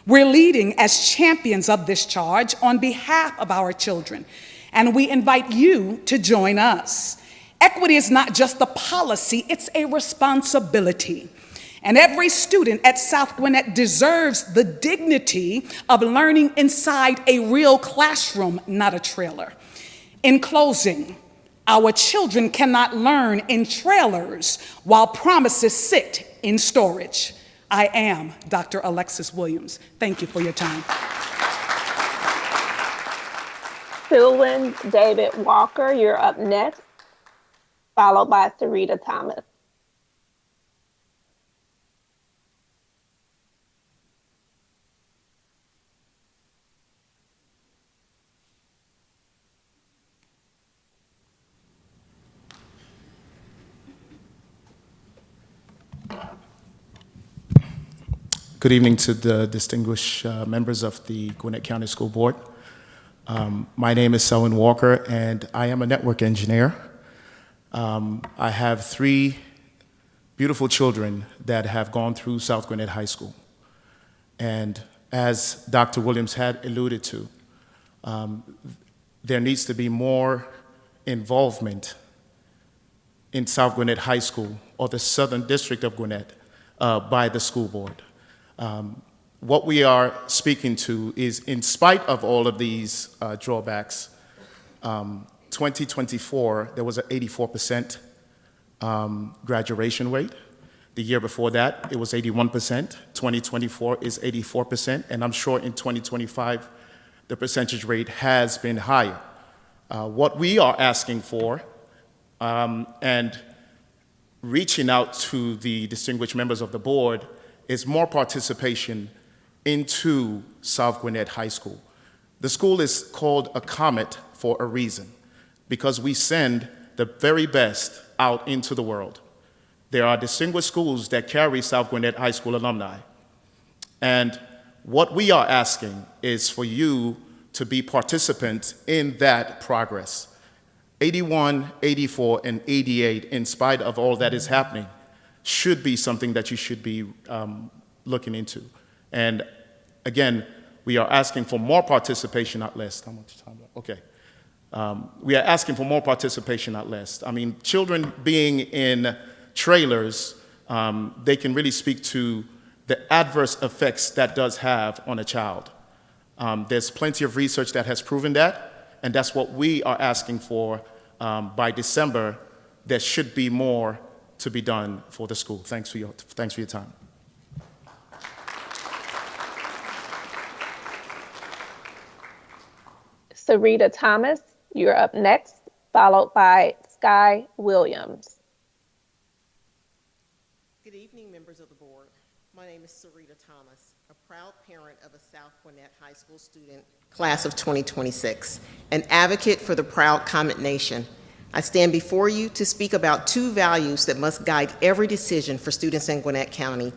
We're leading as champions of this charge on behalf of our children, and we invite you to join us. Equity is not just a policy, it's a responsibility. And every student at South Gwinnett deserves the dignity of learning inside a real classroom, not a trailer. In closing, our children cannot learn in trailers while promises sit in storage. I am Dr. Alexis Williams. Thank you for your time. Sylvan David Walker, you're up next, followed by Sarita Thomas. Good evening to the distinguished members of the Gwinnett County School Board. My name is Selwyn Walker, and I am a network engineer. I have 3 beautiful children that have gone through South Gwinnett High School. And as Dr. Williams had alluded to, there needs to be more involvement in South Gwinnett High School, or the Southern District of Gwinnett, by the school board. What we are speaking to is, in spite of all of these drawbacks, 2024, there was an 84% graduation rate. The year before that, it was 81%. 2024 is 84%, and I'm sure in 2025, the percentage rate has been higher. What we are asking for, and reaching out to the distinguished members of the board, is more participation into South Gwinnett High School. The school is called a comet for a reason, because we send the very best out into the world. There are distinguished schools that carry South Gwinnett High School alumni. And what we are asking is for you to be participants in that progress. 81, 84, and 88, in spite of all that is happening, should be something that you should be looking into. And again, we are asking for more participation, not less. How much time? Okay. We are asking for more participation, not less. I mean, children being in trailers, they can really speak to the adverse effects that does have on a child. There's plenty of research that has proven that, and that's what we are asking for by December. There should be more to be done for the school. Thanks for your time. Sarita Thomas, you're up next, followed by Sky Williams. Good evening, members of the board. My name is Sarita Thomas, a proud parent of a South Gwinnett High School student, class of 2026, an advocate for the proud Comet Nation. I stand before you to speak about two values that must guide every decision for students in Gwinnett County: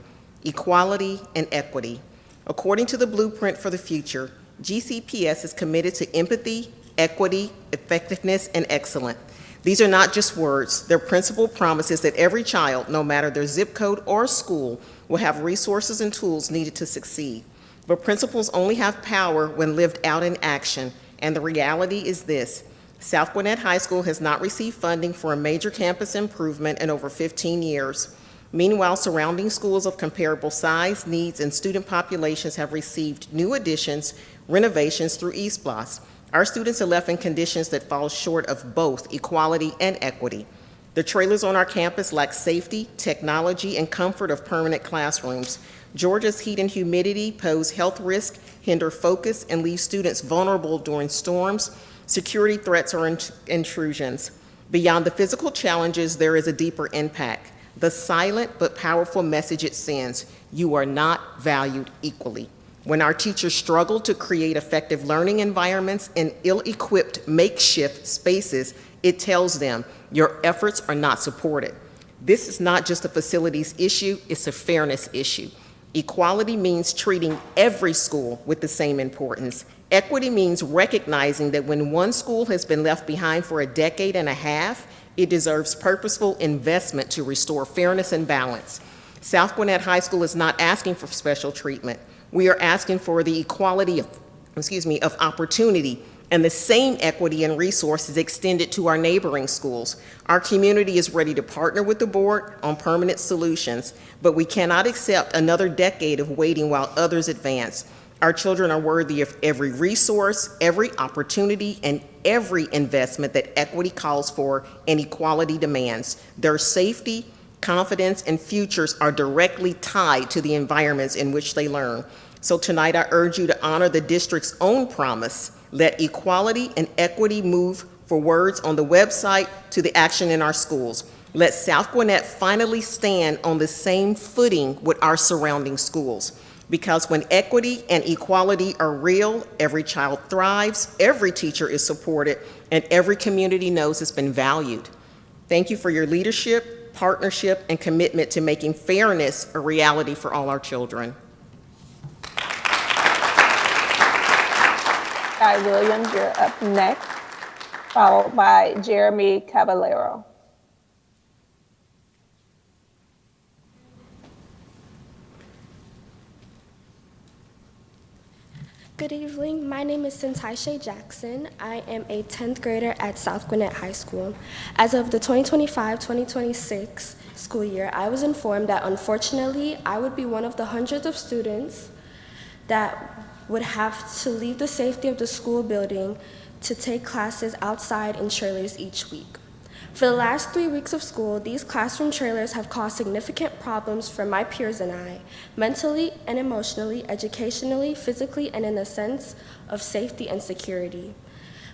equality and equity. According to the Blueprint for the Future, GCPS is committed to empathy, equity, effectiveness, and excellence. These are not just words. They're principal promises that every child, no matter their zip code or school, will have resources and tools needed to succeed. But principles only have power when lived out in action, and the reality is this: South Gwinnett High School has not received funding for a major campus improvement in over 15 years. Meanwhile, surrounding schools of comparable size, needs, and student populations have received new additions, renovations through East Blos. Our students are left in conditions that fall short of both equality and equity. The trailers on our campus lack safety, technology, and comfort of permanent classrooms. Georgia's heat and humidity pose health risks, hinder focus, and leave students vulnerable during storms, security threats, or intrusions. Beyond the physical challenges, there is a deeper impact: the silent but powerful message it sends: you are not valued equally. When our teachers struggle to create effective learning environments in ill-equipped makeshift spaces, it tells them your efforts are not supported. This is not just a facilities issue, it's a fairness issue. Equality means treating every school with the same importance. Equity means recognizing that when one school has been left behind for a decade and a half, it deserves purposeful investment to restore fairness and balance. South Gwinnett High School is not asking for special treatment. We are asking for the equality of opportunity and the same equity and resources extended to our neighboring schools. Our community is ready to partner with the board on permanent solutions, but we cannot accept another decade of waiting while others advance. Our children are worthy of every resource, every opportunity, and every investment that equity calls for and equality demands. Their safety, confidence, and futures are directly tied to the environments in which they learn. So tonight I urge you to honor the district's own promise. Let equality and equity move for words on the website to the action in our schools. Let South Gwinnett finally stand on the same footing with our surrounding schools. Because when equity and equality are real, every child thrives, every teacher is supported, and every community knows it's been valued. Thank you for your leadership, partnership, and commitment to making fairness a reality for all our children. Sky Williams, you're up next, followed by Jeremy Caballero. Good evening. My name is Sintai Jackson. I am a 10th grader at South Gwinnett High School. As of the 2025-2026 school year, I was informed that unfortunately I would be one of the hundreds of students that would have to leave the safety of the school building to take classes outside in trailers each week. For the last 3 weeks of school, these classroom trailers have caused significant problems for my peers and I, mentally and emotionally, educationally, physically, and in a sense of safety and security.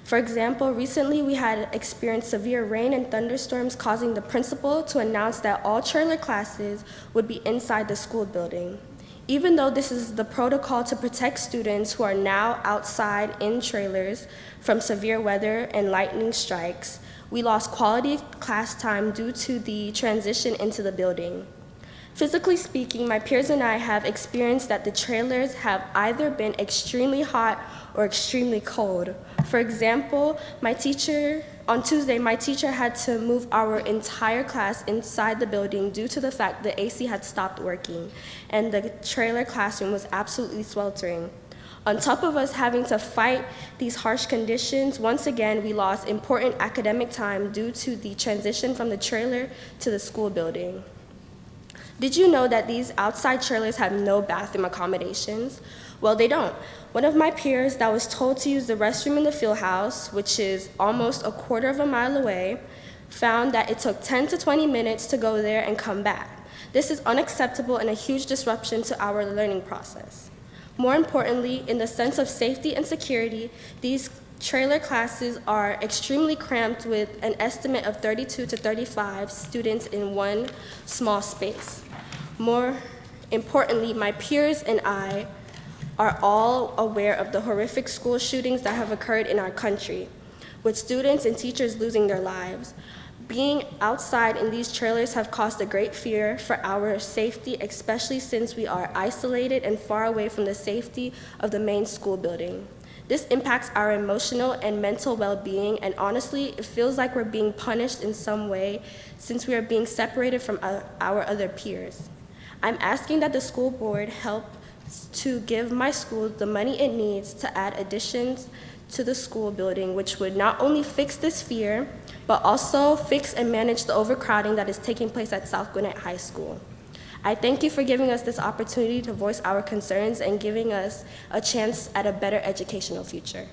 For example, recently we had experienced severe rain and thunderstorms, causing the principal to announce that all trailer classes would be inside the school building. Even though this is the protocol to protect students who are now outside in trailers from severe weather and lightning strikes, we lost quality class time due to the transition into the building. Physically speaking, my peers and I have experienced that the trailers have either been extremely hot or extremely cold. For example, on Tuesday, my teacher had to move our entire class inside the building due to the fact the AC had stopped working, and the trailer classroom was absolutely sweltering. On top of us having to fight these harsh conditions, once again, we lost important academic time due to the transition from the trailer to the school building. Did you know that these outside trailers have no bathroom accommodations? Well, they don't. One of my peers that was told to use the restroom in the field house, which is almost a quarter of a mile away, found that it took 10 to 20 minutes to go there and come back. This is unacceptable and a huge disruption to our learning process. More importantly, in the sense of safety and security, these trailer classes are extremely cramped with an estimate of 32 to 35 students in one small space. More importantly, my peers and I are all aware of the horrific school shootings that have occurred in our country, with students and teachers losing their lives. Being outside in these trailers have caused a great fear for our safety, especially since we are isolated and far away from the safety of the main school building. This impacts our emotional and mental well-being, and honestly, it feels like we're being punished in some way since we are being separated from our other peers. I'm asking that the school board help to give my school the money it needs to add additions to the school building, which would not only fix this fear, but also fix and manage the overcrowding that is taking place at South Gwinnett High School. I thank you for giving us this opportunity to voice our concerns and giving us a chance at a better educational future.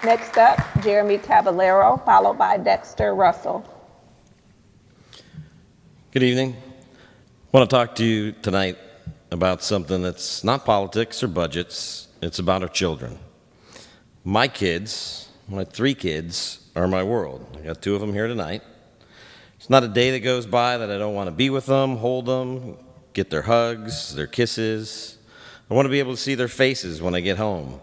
Next up, Jeremy Cavallero, followed by Dexter Russell. Good evening. I want to talk to you tonight about something that's not politics or budgets. It's about our children. My kids, my 3 kids, are my world. I got 2 of them here tonight. It's not a day that goes by that I don't want to be with them, hold them, get their hugs, their kisses. I want to be able to see their faces when I get home.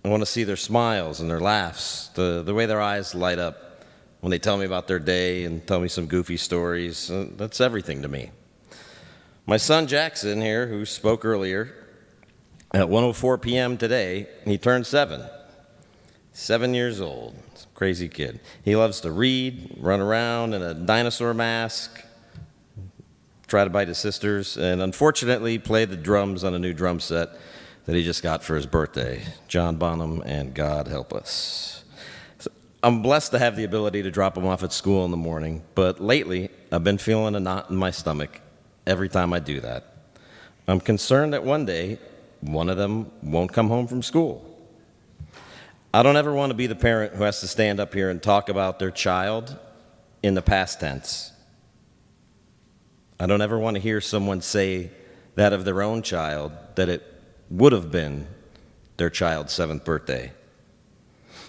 I want to see their smiles and their laughs, the way their eyes light up when they tell me about their day and tell me some goofy stories. That's everything to me. My son Jackson here, who spoke earlier, at 1:04 p.m. today, he turned 7. 7 years old. It's a crazy kid. He loves to read, run around in a dinosaur mask, try to bite his sisters, and unfortunately play the drums on a new drum set that he just got for his birthday. John Bonham and God Help Us. So I'm blessed to have the ability to drop him off at school in the morning, but lately I've been feeling a knot in my stomach every time I do that. I'm concerned that one day one of them won't come home from school. I don't ever want to be the parent who has to stand up here and talk about their child in the past tense. I don't ever want to hear someone say that of their own child, that it would have been their child's 7th birthday.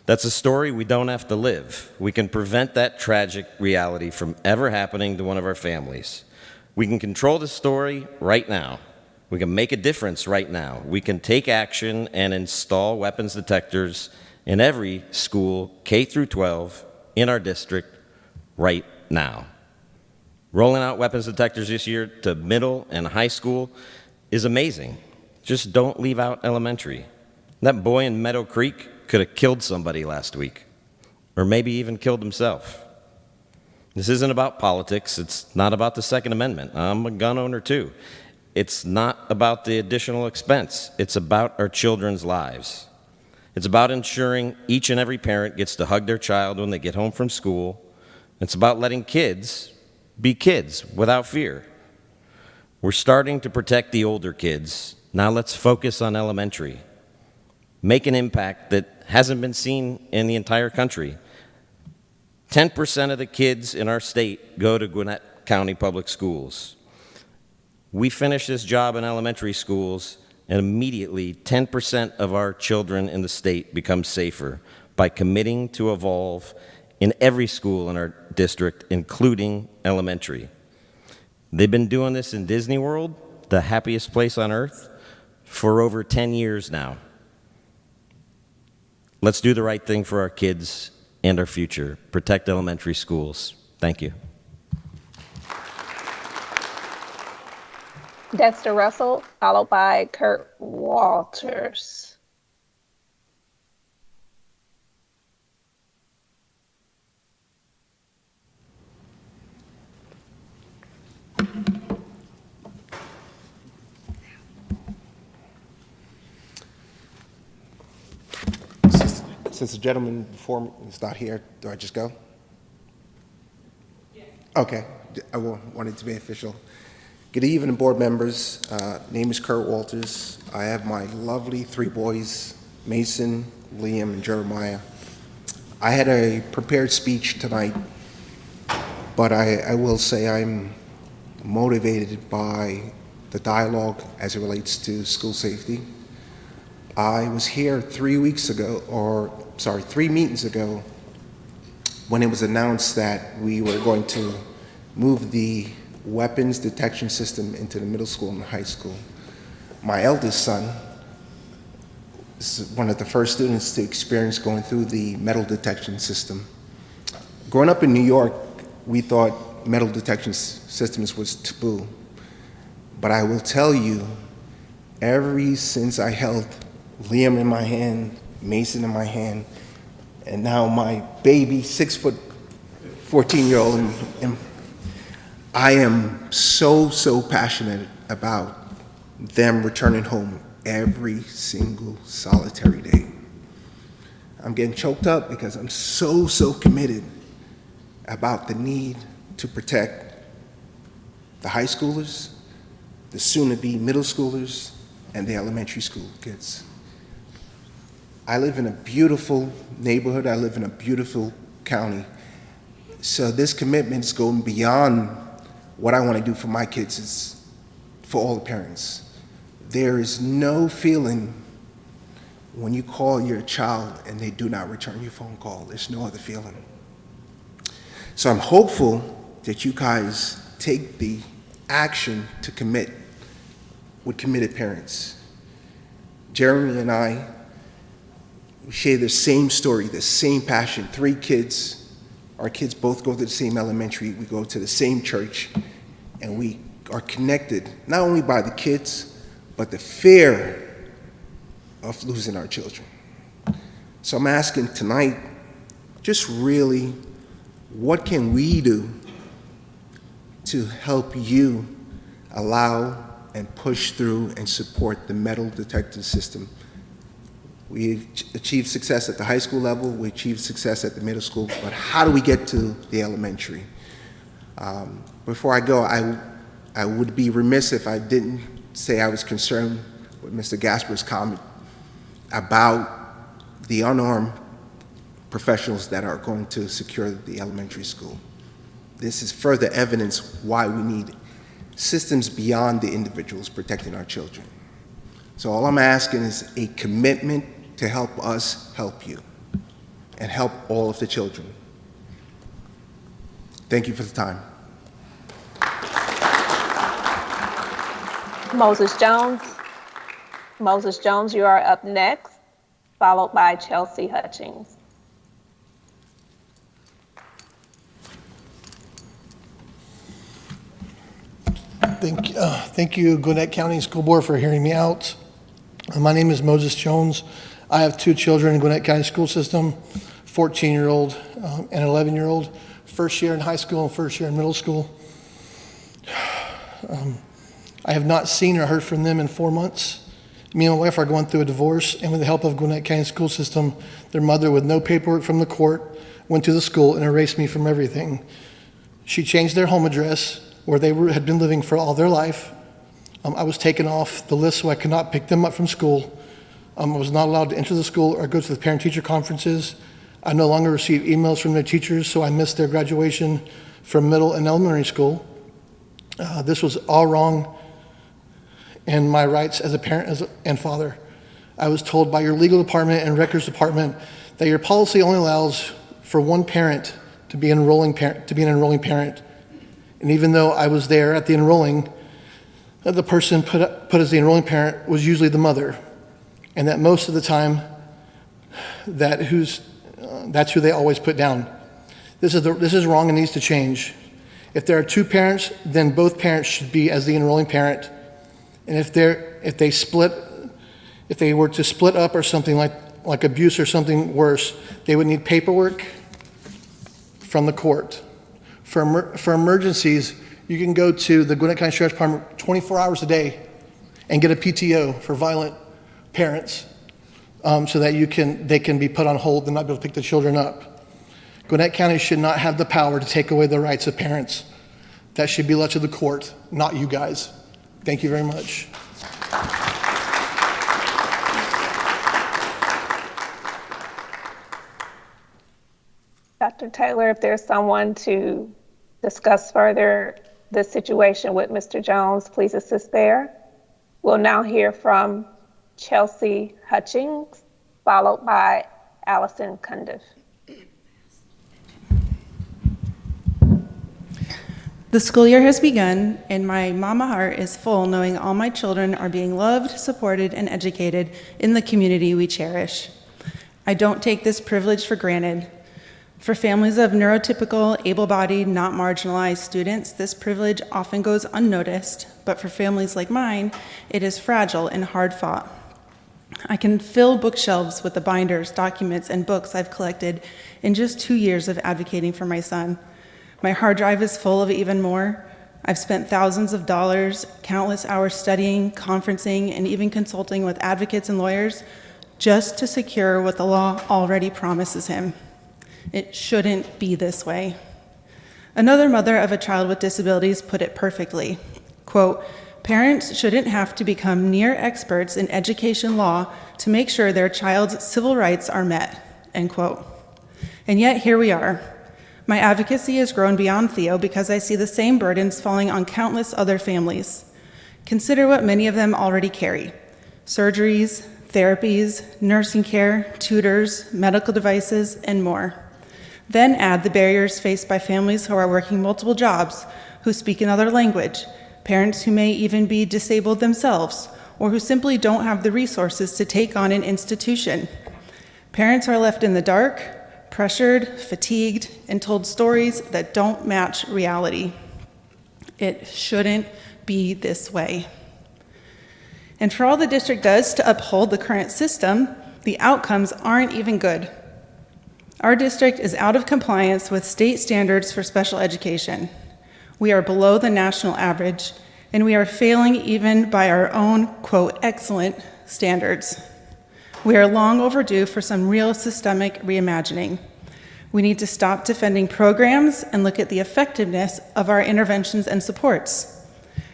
That's a story we don't have to live. We can prevent that tragic reality from ever happening to one of our families. We can control the story right now. We can make a difference right now. We can take action and install weapons detectors in every school, K through 12, in our district right now. Rolling out weapons detectors this year to middle and high school is amazing. Just don't leave out elementary. That boy in Meadow Creek could have killed somebody last week, or maybe even killed himself. This isn't about politics. It's not about the Second Amendment. I'm a gun owner too. It's not about the additional expense. It's about our children's lives. It's about ensuring each and every parent gets to hug their child when they get home from school. It's about letting kids be kids without fear. We're starting to protect the older kids. Now let's focus on elementary. Make an impact that hasn't been seen in the entire country. 10% of the kids in our state go to Gwinnett County Public Schools. We finish this job in elementary schools, and immediately 10% of our children in the state become safer by committing to evolve in every school in our district, including elementary. They've been doing this in Disney World, the happiest place on earth, for over 10 years now. Let's do the right thing for our kids and our future. Protect elementary schools. Thank you. Dexter Russell, followed by Kurt Walters. Since the gentleman before me is not here, do I just go? Okay, I want it to be official. Good evening, board members. Name is Kurt Walters. I have my lovely 3 boys, Mason, Liam, and Jeremiah. I had a prepared speech tonight, but I will say I'm motivated by the dialogue as it relates to school safety. I was here 3 meetings ago, when it was announced that we were going to move the weapons detection system into the middle school and high school. My eldest son is one of the first students to experience going through the metal detection system. Growing up in New York, we thought metal detection systems was taboo. But I will tell you, ever since I held Liam in my hand, Mason in my hand, and now my baby, 6 foot, 14-year-old, and I am so passionate about them returning home every single solitary day. I'm getting choked up because I'm so committed about the need to protect the high schoolers, the soon-to-be middle schoolers, and the elementary school kids. I live in a beautiful neighborhood. I live in a beautiful county. So this commitment is going beyond what I want to do for my kids. Is for all the parents. There is no feeling when you call your child and they do not return your phone call. There's no other feeling. So I'm hopeful that you guys take the action to commit with committed parents. Jeremy and I, we share the same story, the same passion. 3 kids. Our kids both go to the same elementary. We go to the same church. And we are connected, not only by the kids, but the fear of losing our children. So I'm asking tonight, just really, what can we do to help you allow and push through and support the metal detector system? We've achieved success at the high school level, we achieved success at the middle school, but how do we get to the elementary? Before I go, I would be remiss if I didn't say I was concerned with Mr. Gasper's comment about the unarmed professionals that are going to secure the elementary school. This is further evidence why we need systems beyond the individuals protecting our children. So all I'm asking is a commitment to help us help you and help all of the children. Thank you for the time. Moses Jones. Moses Jones, you are up next, followed by Chelsea Hutchings. Thank you, Gwinnett County School Board, for hearing me out. My name is Moses Jones. I have 2 children in Gwinnett County School System, 14-year-old and 11-year-old, first year in high school and first year in middle school. I have not seen or heard from them in 4 months. Me and my wife are going through a divorce, and with the help of Gwinnett County School System, their mother, with no paperwork from the court, went to the school and erased me from everything. She changed their home address, where they had been living for all their life. I was taken off the list so I could not pick them up from school. I was not allowed to enter the school or go to the parent-teacher conferences. I no longer receive emails from their teachers, so I missed their graduation from middle and elementary school. This was all wrong, and my rights as a parent and father. I was told by your legal department and records department that your policy only allows for one parent to be an enrolling parent. And even though I was there at the enrolling, the person put as the enrolling parent was usually the mother, and that most of the time, that's who they always put down. This is wrong and needs to change. If there are 2 parents, then both parents should be as the enrolling parent. And if they were to split up or something like abuse or something worse, they would need paperwork from the court. For emergencies, you can go to the Gwinnett County Sheriff's Department 24 hours a day and get a PTO for violent parents, so that they can be put on hold and not be able to pick the children up. Gwinnett County should not have the power to take away the rights of parents. That should be left to the court, not you guys. Thank you very much. Dr. Taylor, if there's someone to discuss further the situation with Mr. Jones, please assist there. We'll now hear from Chelsea Hutchings, followed by Allison Cundiff. The school year has begun, and my mama heart is full knowing all my children are being loved, supported, and educated in the community we cherish. I don't take this privilege for granted. For families of neurotypical, able-bodied, not marginalized students, this privilege often goes unnoticed, but for families like mine, it is fragile and hard-fought. I can fill bookshelves with the binders, documents, and books I've collected in just 2 years of advocating for my son. My hard drive is full of even more. I've spent thousands of dollars, countless hours studying, conferencing, and even consulting with advocates and lawyers just to secure what the law already promises him. It shouldn't be this way. Another mother of a child with disabilities put it perfectly. Quote, "Parents shouldn't have to become near experts in education law to make sure their child's civil rights are met," end quote. And yet here we are. My advocacy has grown beyond Theo because I see the same burdens falling on countless other families. Consider what many of them already carry: surgeries, therapies, nursing care, tutors, medical devices, and more. Then add the barriers faced by families who are working multiple jobs, who speak another language, parents who may even be disabled themselves, or who simply don't have the resources to take on an institution. Parents are left in the dark, pressured, fatigued, and told stories that don't match reality. It shouldn't be this way. And for all the district does to uphold the current system, the outcomes aren't even good. Our district is out of compliance with state standards for special education. We are below the national average, and we are failing even by our own, quote, excellent standards. We are long overdue for some real systemic reimagining. We need to stop defending programs and look at the effectiveness of our interventions and supports.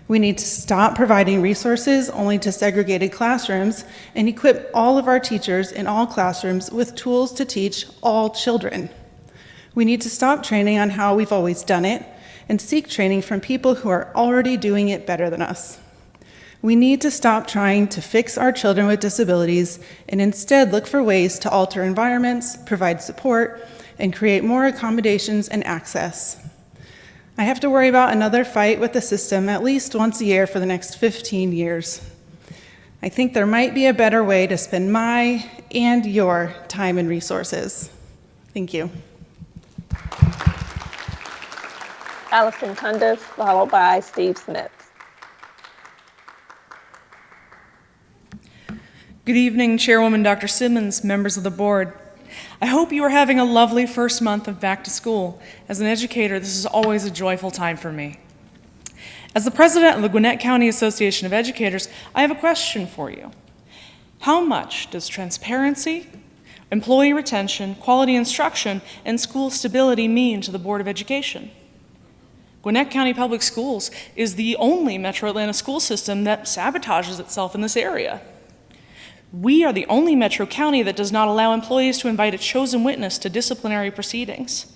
We need to stop providing resources only to segregated classrooms and equip all of our teachers in all classrooms with tools to teach all children. We need to stop training on how we've always done it and seek training from people who are already doing it better than us. We need to stop trying to fix our children with disabilities and instead look for ways to alter environments, provide support, and create more accommodations and access. I have to worry about another fight with the system at least once a year for the next 15 years. I think there might be a better way to spend my and your time and resources. Thank you. Allison Cundiff, followed by Steve Smith. Good evening, Chairwoman Dr. Simmons, members of the board. I hope you are having a lovely first month of back to school. As an educator, this is always a joyful time for me. As the president of the Gwinnett County Association of Educators, I have a question for you. How much does transparency, employee retention, quality instruction, and school stability mean to the Board of Education? Gwinnett County Public Schools is the only Metro Atlanta school system that sabotages itself in this area. We are the only metro county that does not allow employees to invite a chosen witness to disciplinary proceedings.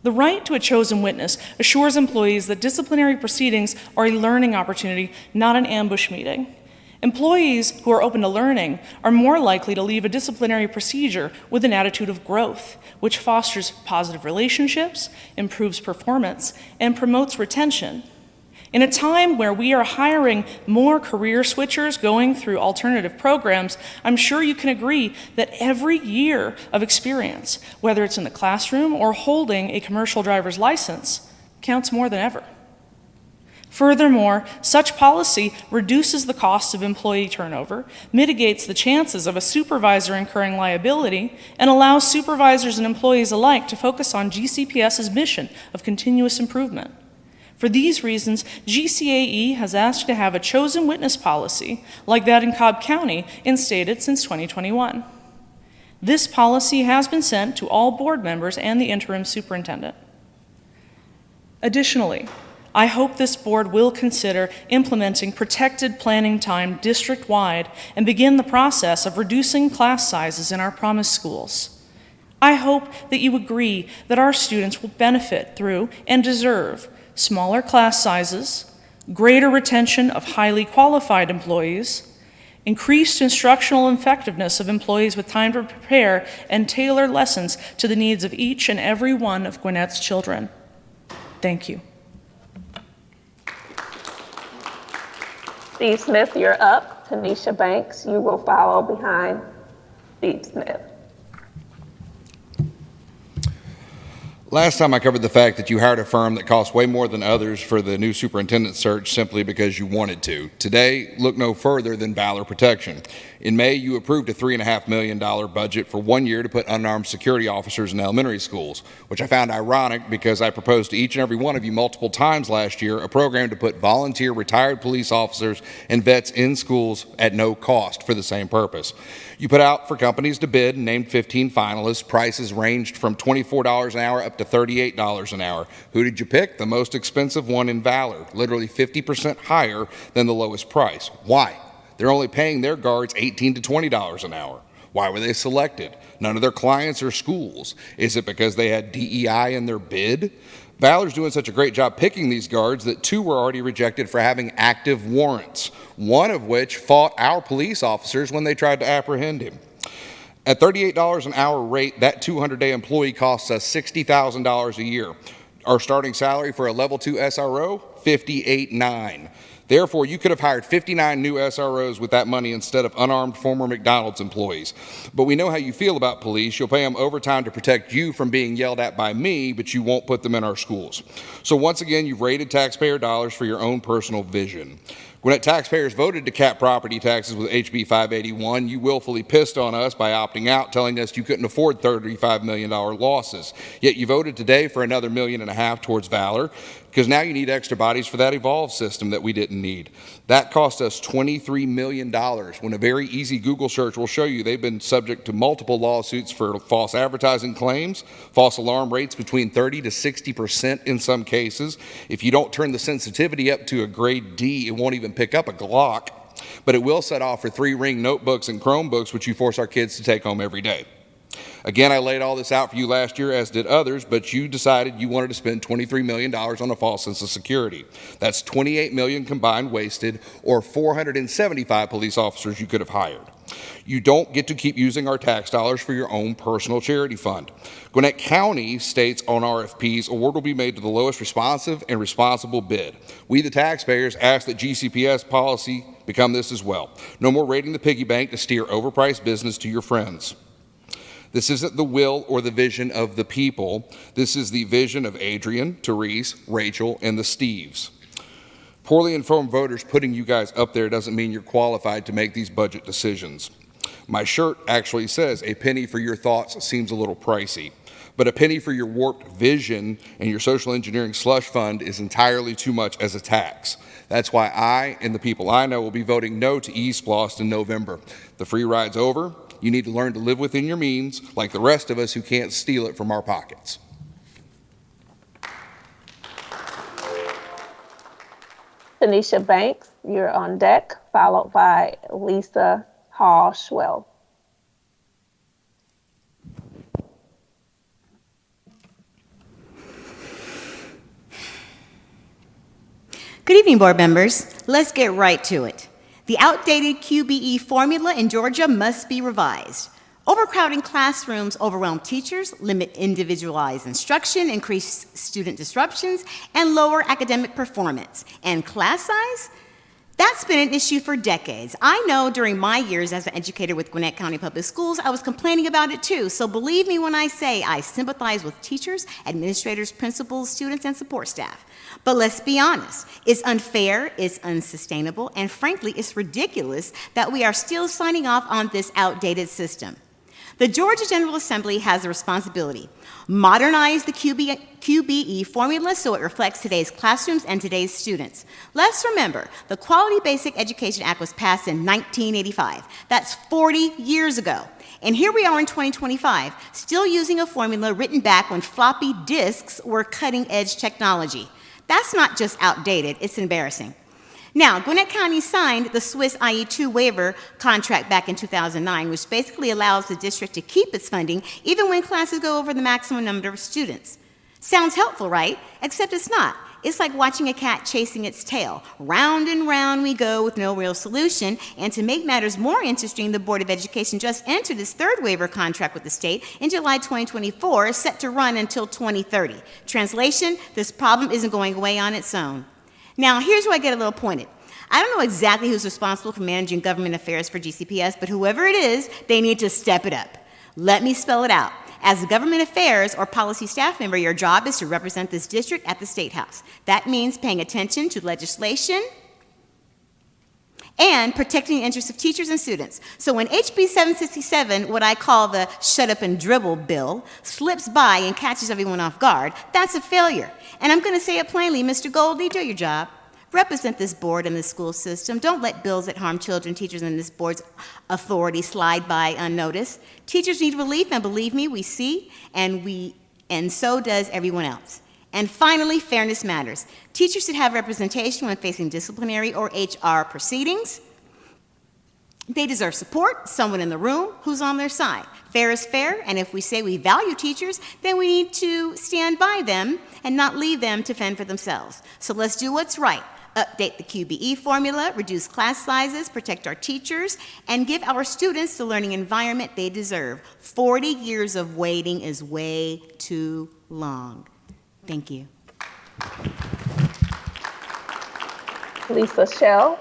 The right to a chosen witness assures employees that disciplinary proceedings are a learning opportunity, not an ambush meeting. Employees who are open to learning are more likely to leave a disciplinary procedure with an attitude of growth, which fosters positive relationships, improves performance, and promotes retention. In a time where we are hiring more career switchers going through alternative programs, I'm sure you can agree that every year of experience, whether it's in the classroom or holding a commercial driver's license, counts more than ever. Furthermore, such policy reduces the cost of employee turnover, mitigates the chances of a supervisor incurring liability, and allows supervisors and employees alike to focus on GCPS's mission of continuous improvement. For these reasons, GCAE has asked to have a chosen witness policy like that in Cobb County instated since 2021. This policy has been sent to all board members and the interim superintendent. Additionally, I hope this board will consider implementing protected planning time district-wide and begin the process of reducing class sizes in our promise schools. I hope that you agree that our students will benefit through and deserve smaller class sizes, greater retention of highly qualified employees, increased instructional effectiveness of employees with time to prepare and tailor lessons to the needs of each and every one of Gwinnett's children. Thank you. Steve Smith, you're up. Tanisha Banks, you will follow behind Steve Smith. Last time I covered the fact that you hired a firm that cost way more than others for the new superintendent search simply because you wanted to. Today, look no further than Valor Protection. In May, you approved a $3.5 million budget for 1 year to put unarmed security officers in elementary schools, which I found ironic because I proposed to each and every one of you multiple times last year a program to put volunteer retired police officers and vets in schools at no cost for the same purpose. You put out for companies to bid and named 15 finalists. Prices ranged from $24 an hour up to $38 an hour. Who did you pick? The most expensive one in Valor, literally 50% higher than the lowest price. Why? They're only paying their guards $18 to $20 an hour. Why were they selected? None of their clients are schools. Is it because they had DEI in their bid? Valor's doing such a great job picking these guards that 2 were already rejected for having active warrants, one of which fought our police officers when they tried to apprehend him. At $38 an hour rate, that 200-day employee costs us $60,000 a year. Our starting salary for a level 2 SRO, $58,900. Therefore, you could have hired 59 new SROs with that money instead of unarmed former McDonald's employees. But we know how you feel about police. You'll pay them overtime to protect you from being yelled at by me, but you won't put them in our schools. So once again, you've raided taxpayer dollars for your own personal vision. Gwinnett taxpayers voted to cap property taxes with HB 581. You willfully pissed on us by opting out, telling us you couldn't afford $35 million losses. Yet you voted today for another $1.5 million towards Valor, because now you need extra bodies for that Evolve system that we didn't need. That cost us $23 million, when a very easy Google search will show you they've been subject to multiple lawsuits for false advertising claims, false alarm rates between 30 to 60% in some cases. If you don't turn the sensitivity up to a grade D, it won't even pick up a Glock, but it will set off for 3-ring notebooks and Chromebooks, which you force our kids to take home every day. Again, I laid all this out for you last year, as did others, but you decided you wanted to spend $23 million on a false sense of security. That's $28 million combined wasted, or 475 police officers you could have hired. You don't get to keep using our tax dollars for your own personal charity fund. Gwinnett County states on RFPs, award will be made to the lowest responsive and responsible bid. We, the taxpayers, ask that GCPS policy become this as well. No more raiding the piggy bank to steer overpriced business to your friends. This isn't the will or the vision of the people. This is the vision of Adrian, Therese, Rachel, and the Steves. Poorly informed voters putting you guys up there doesn't mean you're qualified to make these budget decisions. My shirt actually says, "A penny for your thoughts seems a little pricey," but a penny for your warped vision and your social engineering slush fund is entirely too much as a tax. That's why I and the people I know will be voting no to eSplost in November. The free ride's over. You need to learn to live within your means, like the rest of us who can't steal it from our pockets. Tanisha Banks, you're on deck, followed by Lisa Hall-Schwell. Good evening, board members. Let's get right to it. The outdated QBE formula in Georgia must be revised. Overcrowding classrooms overwhelm teachers, limit individualized instruction, increase student disruptions, and lower academic performance. And class size? That's been an issue for decades. I know during my years as an educator with Gwinnett County Public Schools, I was complaining about it too. So believe me when I say I sympathize with teachers, administrators, principals, students, and support staff. But let's be honest, it's unfair, it's unsustainable, and frankly, it's ridiculous that we are still signing off on this outdated system. The Georgia General Assembly has a responsibility. Modernize the QBE formula so it reflects today's classrooms and today's students. Let's remember, the Quality Basic Education Act was passed in 1985. That's 40 years ago. And here we are in 2025, still using a formula written back when floppy disks were cutting-edge technology. That's not just outdated, it's embarrassing. Now, Gwinnett County signed the Swiss IE2 waiver contract back in 2009, which basically allows the district to keep its funding even when classes go over the maximum number of students. Sounds helpful, right? Except it's not. It's like watching a cat chasing its tail. Round and round we go with no real solution. And to make matters more interesting, the Board of Education just entered its third waiver contract with the state in July 2024, set to run until 2030. Translation, this problem isn't going away on its own. Now, here's where I get a little pointed. I don't know exactly who's responsible for managing government affairs for GCPS, but whoever it is, they need to step it up. Let me spell it out. As a government affairs or policy staff member, your job is to represent this district at the State House. That means paying attention to legislation and protecting the interests of teachers and students. So when HB 767, what I call the shut up and dribble bill, slips by and catches everyone off guard, that's a failure. And I'm going to say it plainly, Mr. Goldie, do your job. Represent this board and the school system. Don't let bills that harm children, teachers, and this board's authority slide by unnoticed. Teachers need relief, and believe me, we see, and so does everyone else. And finally, fairness matters. Teachers should have representation when facing disciplinary or HR proceedings. They deserve support, someone in the room who's on their side. Fair is fair, and if we say we value teachers, then we need to stand by them and not leave them to fend for themselves. So let's do what's right. Update the QBE formula, reduce class sizes, protect our teachers, and give our students the learning environment they deserve. 40 years of waiting is way too long. Thank you. Lisa Shell,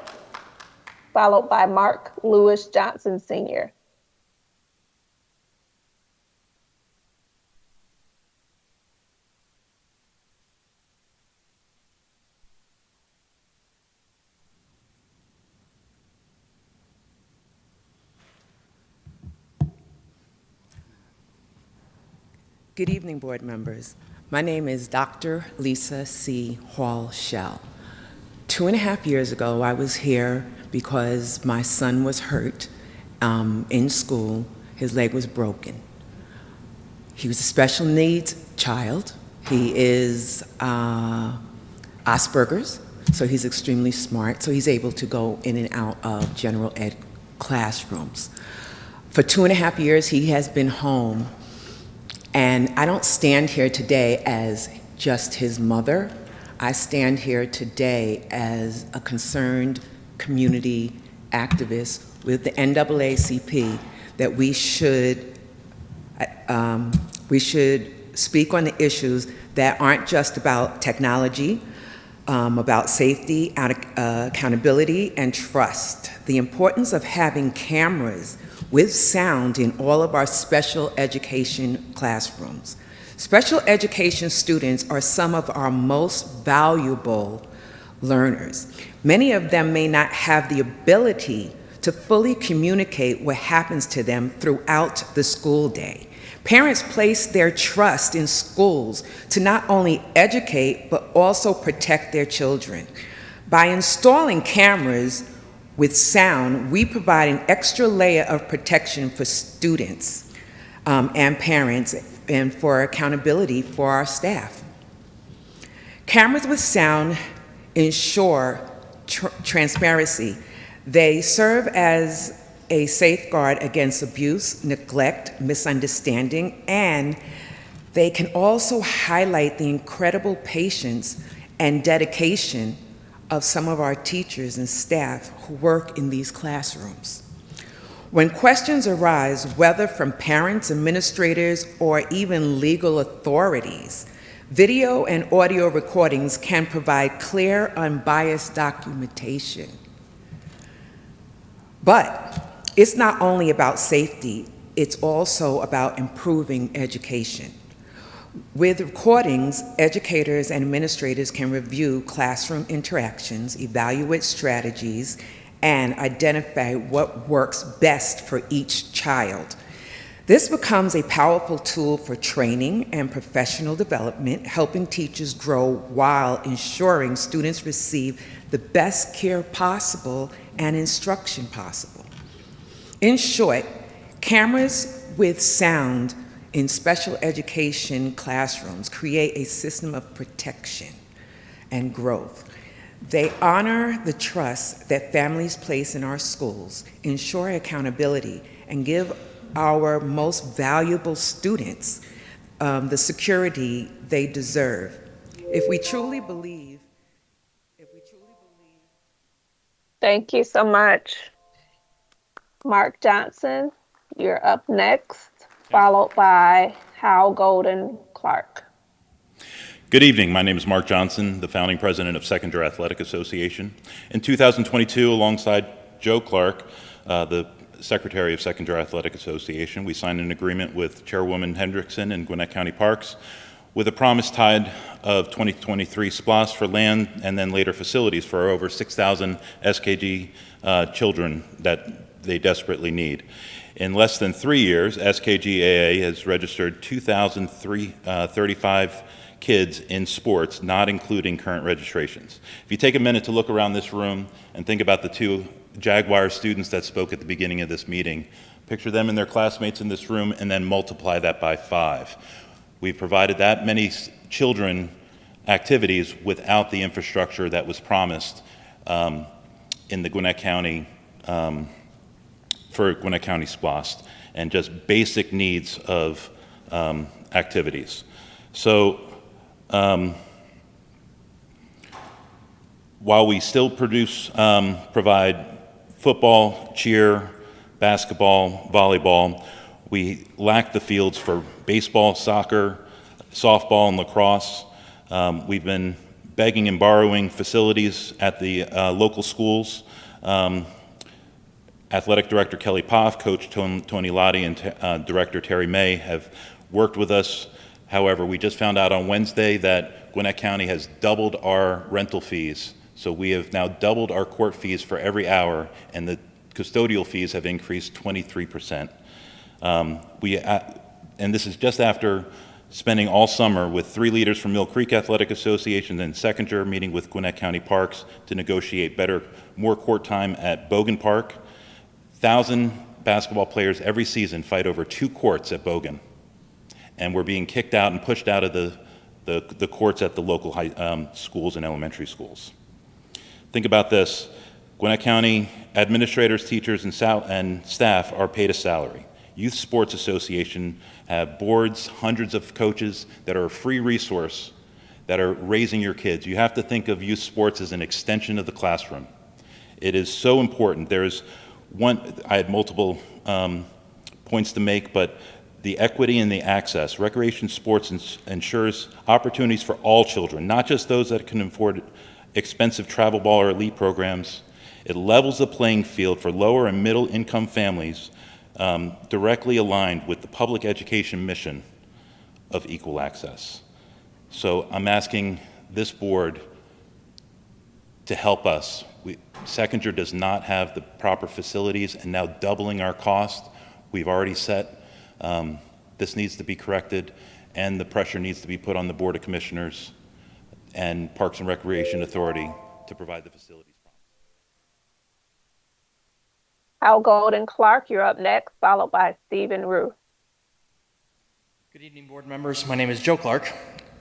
followed by Mark Lewis Johnson Sr. Good evening, board members. My name is Dr. Lisa C. Hall Shell. 2.5 years ago, I was here because my son was hurt in school. His leg was broken. He was a special needs child. He is Asperger's, so he's extremely smart, so he's able to go in and out of general ed classrooms. For 2.5 years, he has been home. And I don't stand here today as just his mother. I stand here today as a concerned community activist with the NAACP that we should speak on the issues that aren't just about technology, about safety, accountability, and trust. The importance of having cameras with sound in all of our special education classrooms. Special education students are some of our most valuable learners. Many of them may not have the ability to fully communicate what happens to them throughout the school day. Parents place their trust in schools to not only educate, but also protect their children. By installing cameras with sound, we provide an extra layer of protection for students and parents and for accountability for our staff. Cameras with sound ensure transparency. They serve as a safeguard against abuse, neglect, misunderstanding, and they can also highlight the incredible patience and dedication of some of our teachers and staff who work in these classrooms. When questions arise, whether from parents, administrators, or even legal authorities, video and audio recordings can provide clear, unbiased documentation. But it's not only about safety, it's also about improving education. With recordings, educators and administrators can review classroom interactions, evaluate strategies, and identify what works best for each child. This becomes a powerful tool for training and professional development, helping teachers grow while ensuring students receive the best care possible and instruction possible. In short, cameras with sound in special education classrooms create a system of protection and growth. They honor the trust that families place in our schools, ensure accountability, and give our most valuable students the security they deserve. If we truly believe. Thank you so much. Mark Johnson, you're up next, followed by Hal Golden Clark. Good evening. My name is Mark Johnson, the founding president of Seconder Athletic Association. In 2022, alongside Joe Clark, the secretary of Seconder Athletic Association, we signed an agreement with Chairwoman Hendrickson and Gwinnett County Parks with a promised tide of 2023 SPLOST for land and then later facilities for over 6,000 SKG children that they desperately need. In less than 3 years, SKGAA has registered 2,035 kids in sports, not including current registrations. If you take a minute to look around this room and think about the two Jaguar students that spoke at the beginning of this meeting, picture them and their classmates in this room and then multiply that by 5. We've provided that many children activities without the infrastructure that was promised in the Gwinnett County, for Gwinnett County SPLOST, and just basic needs of activities. So while we still provide football, cheer, basketball, volleyball, we lack the fields for baseball, soccer, softball, and lacrosse. We've been begging and borrowing facilities at the local schools. Athletic Director Kelly Poff, Coach Tony Lottie, and Director Terry May have worked with us. However, we just found out on Wednesday that Gwinnett County has doubled our rental fees. So we have now doubled our court fees for every hour, and the custodial fees have increased 23%. And this is just after spending all summer with 3 leaders from Mill Creek Athletic Association and Seconder meeting with Gwinnett County Parks to negotiate more court time at Bogan Park. 1,000 basketball players every season fight over 2 courts at Bogan, and we're being kicked out and pushed out of the courts at the local schools and elementary schools. Think about this. Gwinnett County administrators, teachers, and staff are paid a salary. Youth Sports Association have boards, hundreds of coaches that are a free resource that are raising your kids. You have to think of youth sports as an extension of the classroom. It is so important. I had multiple points to make, but the equity and the access. Recreation sports ensures opportunities for all children, not just those that can afford expensive travel ball or elite programs. It levels the playing field for lower and middle income families, directly aligned with the public education mission of equal access. So I'm asking this board to help us. Seconder does not have the proper facilities, and now doubling our cost. We've already set. This needs to be corrected, and the pressure needs to be put on the Board of Commissioners and Parks and Recreation Authority to provide the facilities. Hal Golden Clark, you're up next, followed by Stephen Rue. Good evening, board members. My name is Joe Clark.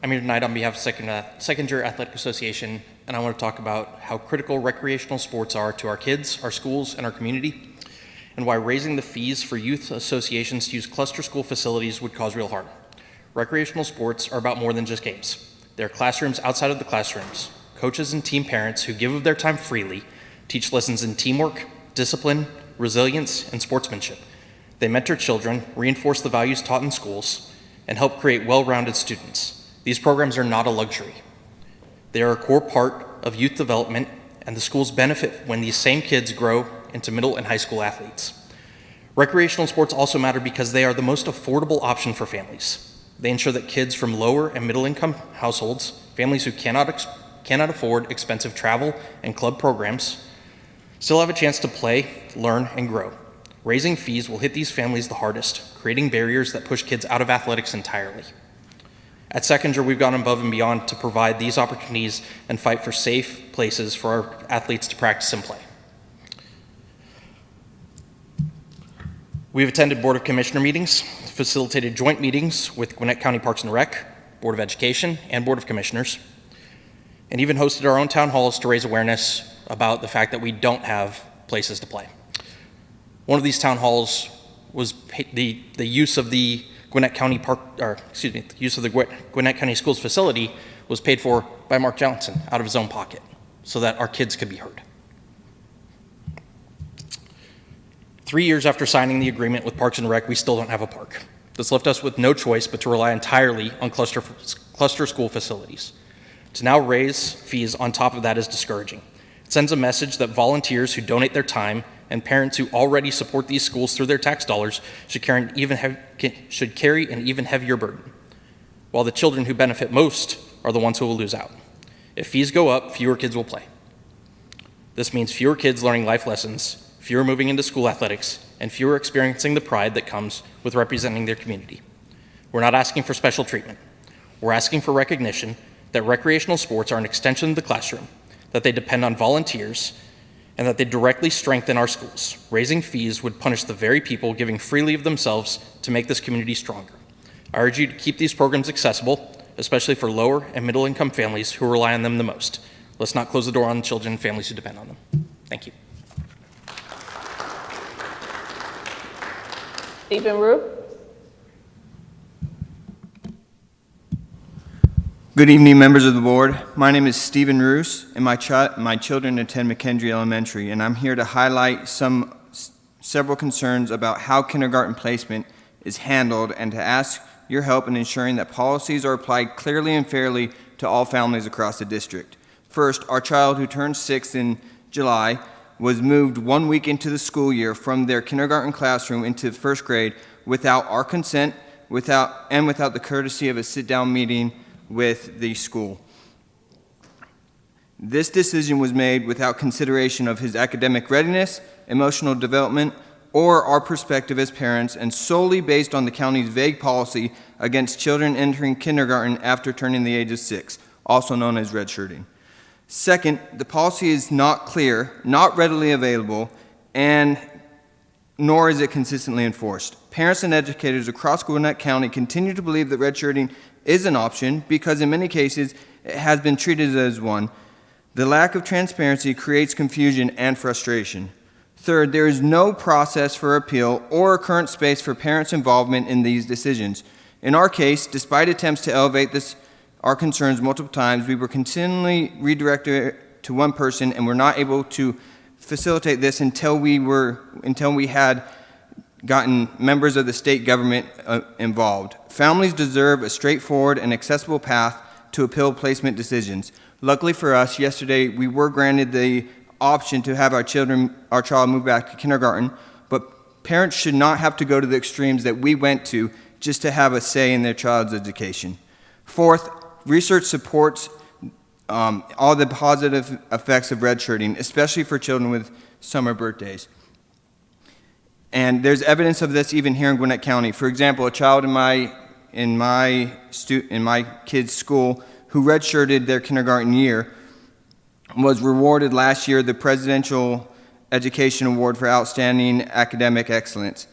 I'm here tonight on behalf of Seconder Athletic Association, and I want to talk about how critical recreational sports are to our kids, our schools, and our community, and why raising the fees for youth associations to use cluster school facilities would cause real harm. Recreational sports are about more than just games. They're classrooms outside of the classrooms, coaches and team parents who give of their time freely, teach lessons in teamwork, discipline, resilience, and sportsmanship. They mentor children, reinforce the values taught in schools, and help create well-rounded students. These programs are not a luxury. They are a core part of youth development, and the schools benefit when these same kids grow into middle and high school athletes. Recreational sports also matter because they are the most affordable option for families. They ensure that kids from lower and middle income households, families who cannot afford expensive travel and club programs, still have a chance to play, learn, and grow. Raising fees will hit these families the hardest, creating barriers that push kids out of athletics entirely. At Seconder, we've gone above and beyond to provide these opportunities and fight for safe places for our athletes to practice and play. We've attended Board of Commissioner meetings, facilitated joint meetings with Gwinnett County Parks and Rec, Board of Education, and Board of Commissioners, and even hosted our own town halls to raise awareness about the fact that we don't have places to play. One of these town halls was the use of the Gwinnett County Gwinnett County Schools facility was paid for by Mark Johnson out of his own pocket so that our kids could be heard. 3 years after signing the agreement with Parks and Rec, we still don't have a park. This left us with no choice but to rely entirely on cluster school facilities. To now raise fees on top of that is discouraging. It sends a message that volunteers who donate their time and parents who already support these schools through their tax dollars should carry an even heavier burden, while the children who benefit most are the ones who will lose out. If fees go up, fewer kids will play. This means fewer kids learning life lessons, fewer moving into school athletics, and fewer experiencing the pride that comes with representing their community. We're not asking for special treatment. We're asking for recognition that recreational sports are an extension of the classroom, that they depend on volunteers, and that they directly strengthen our schools. Raising fees would punish the very people giving freely of themselves to make this community stronger. I urge you to keep these programs accessible, especially for lower and middle income families who rely on them the most. Let's not close the door on the children and families who depend on them. Thank you. Stephen Rue. Good evening, members of the board. My name is Stephen Roos, and my children attend McKendree Elementary, and I'm here to highlight several concerns about how kindergarten placement is handled and to ask your help in ensuring that policies are applied clearly and fairly to all families across the district. First, our child who turned 6 in July was moved 1 week into the school year from their kindergarten classroom into first grade without our consent, without the courtesy of a sit-down meeting with the school. This decision was made without consideration of his academic readiness, emotional development, or our perspective as parents, and solely based on the county's vague policy against children entering kindergarten after turning the age of 6, also known as redshirting. Second, the policy is not clear, not readily available, and nor is it consistently enforced. Parents and educators across Gwinnett County continue to believe that redshirting is an option because in many cases it has been treated as one. The lack of transparency creates confusion and frustration. Third, there is no process for appeal or a current space for parents' involvement in these decisions. In our case, despite attempts to elevate our concerns multiple times, we were continually redirected to one person and were not able to facilitate this until we had gotten members of the state government involved. Families deserve a straightforward and accessible path to appeal placement decisions. Luckily for us, yesterday we were granted the option to have our child move back to kindergarten, but parents should not have to go to the extremes that we went to just to have a say in their child's education. Fourth, research supports all the positive effects of redshirting, especially for children with summer birthdays. And there's evidence of this even here in Gwinnett County. For example, a child in my kid's school who redshirted their kindergarten year was rewarded last year the Presidential Education Award for Outstanding Academic Excellence.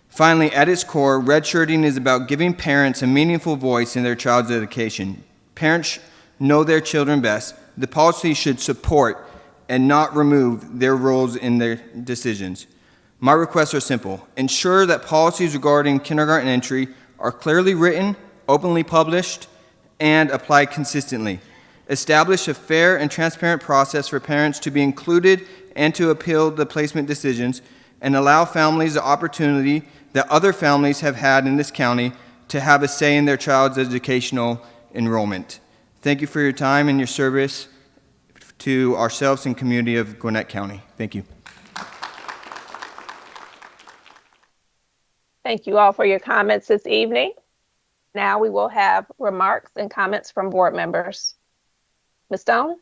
Finally, at its core, redshirting is about giving parents a meaningful voice in their child's education. Parents know their children best. The policy should support and not remove their roles in their decisions. My requests are simple. Ensure that policies regarding kindergarten entry are clearly written, openly published, and applied consistently. Establish a fair and transparent process for parents to be included and to appeal the placement decisions, and allow families the opportunity that other families have had in this county to have a say in their child's educational enrollment. Thank you for your time and your service to ourselves and community of Gwinnett County. Thank you. Thank you all for your comments this evening. Now we will have remarks and comments from board members. Ms. Stone?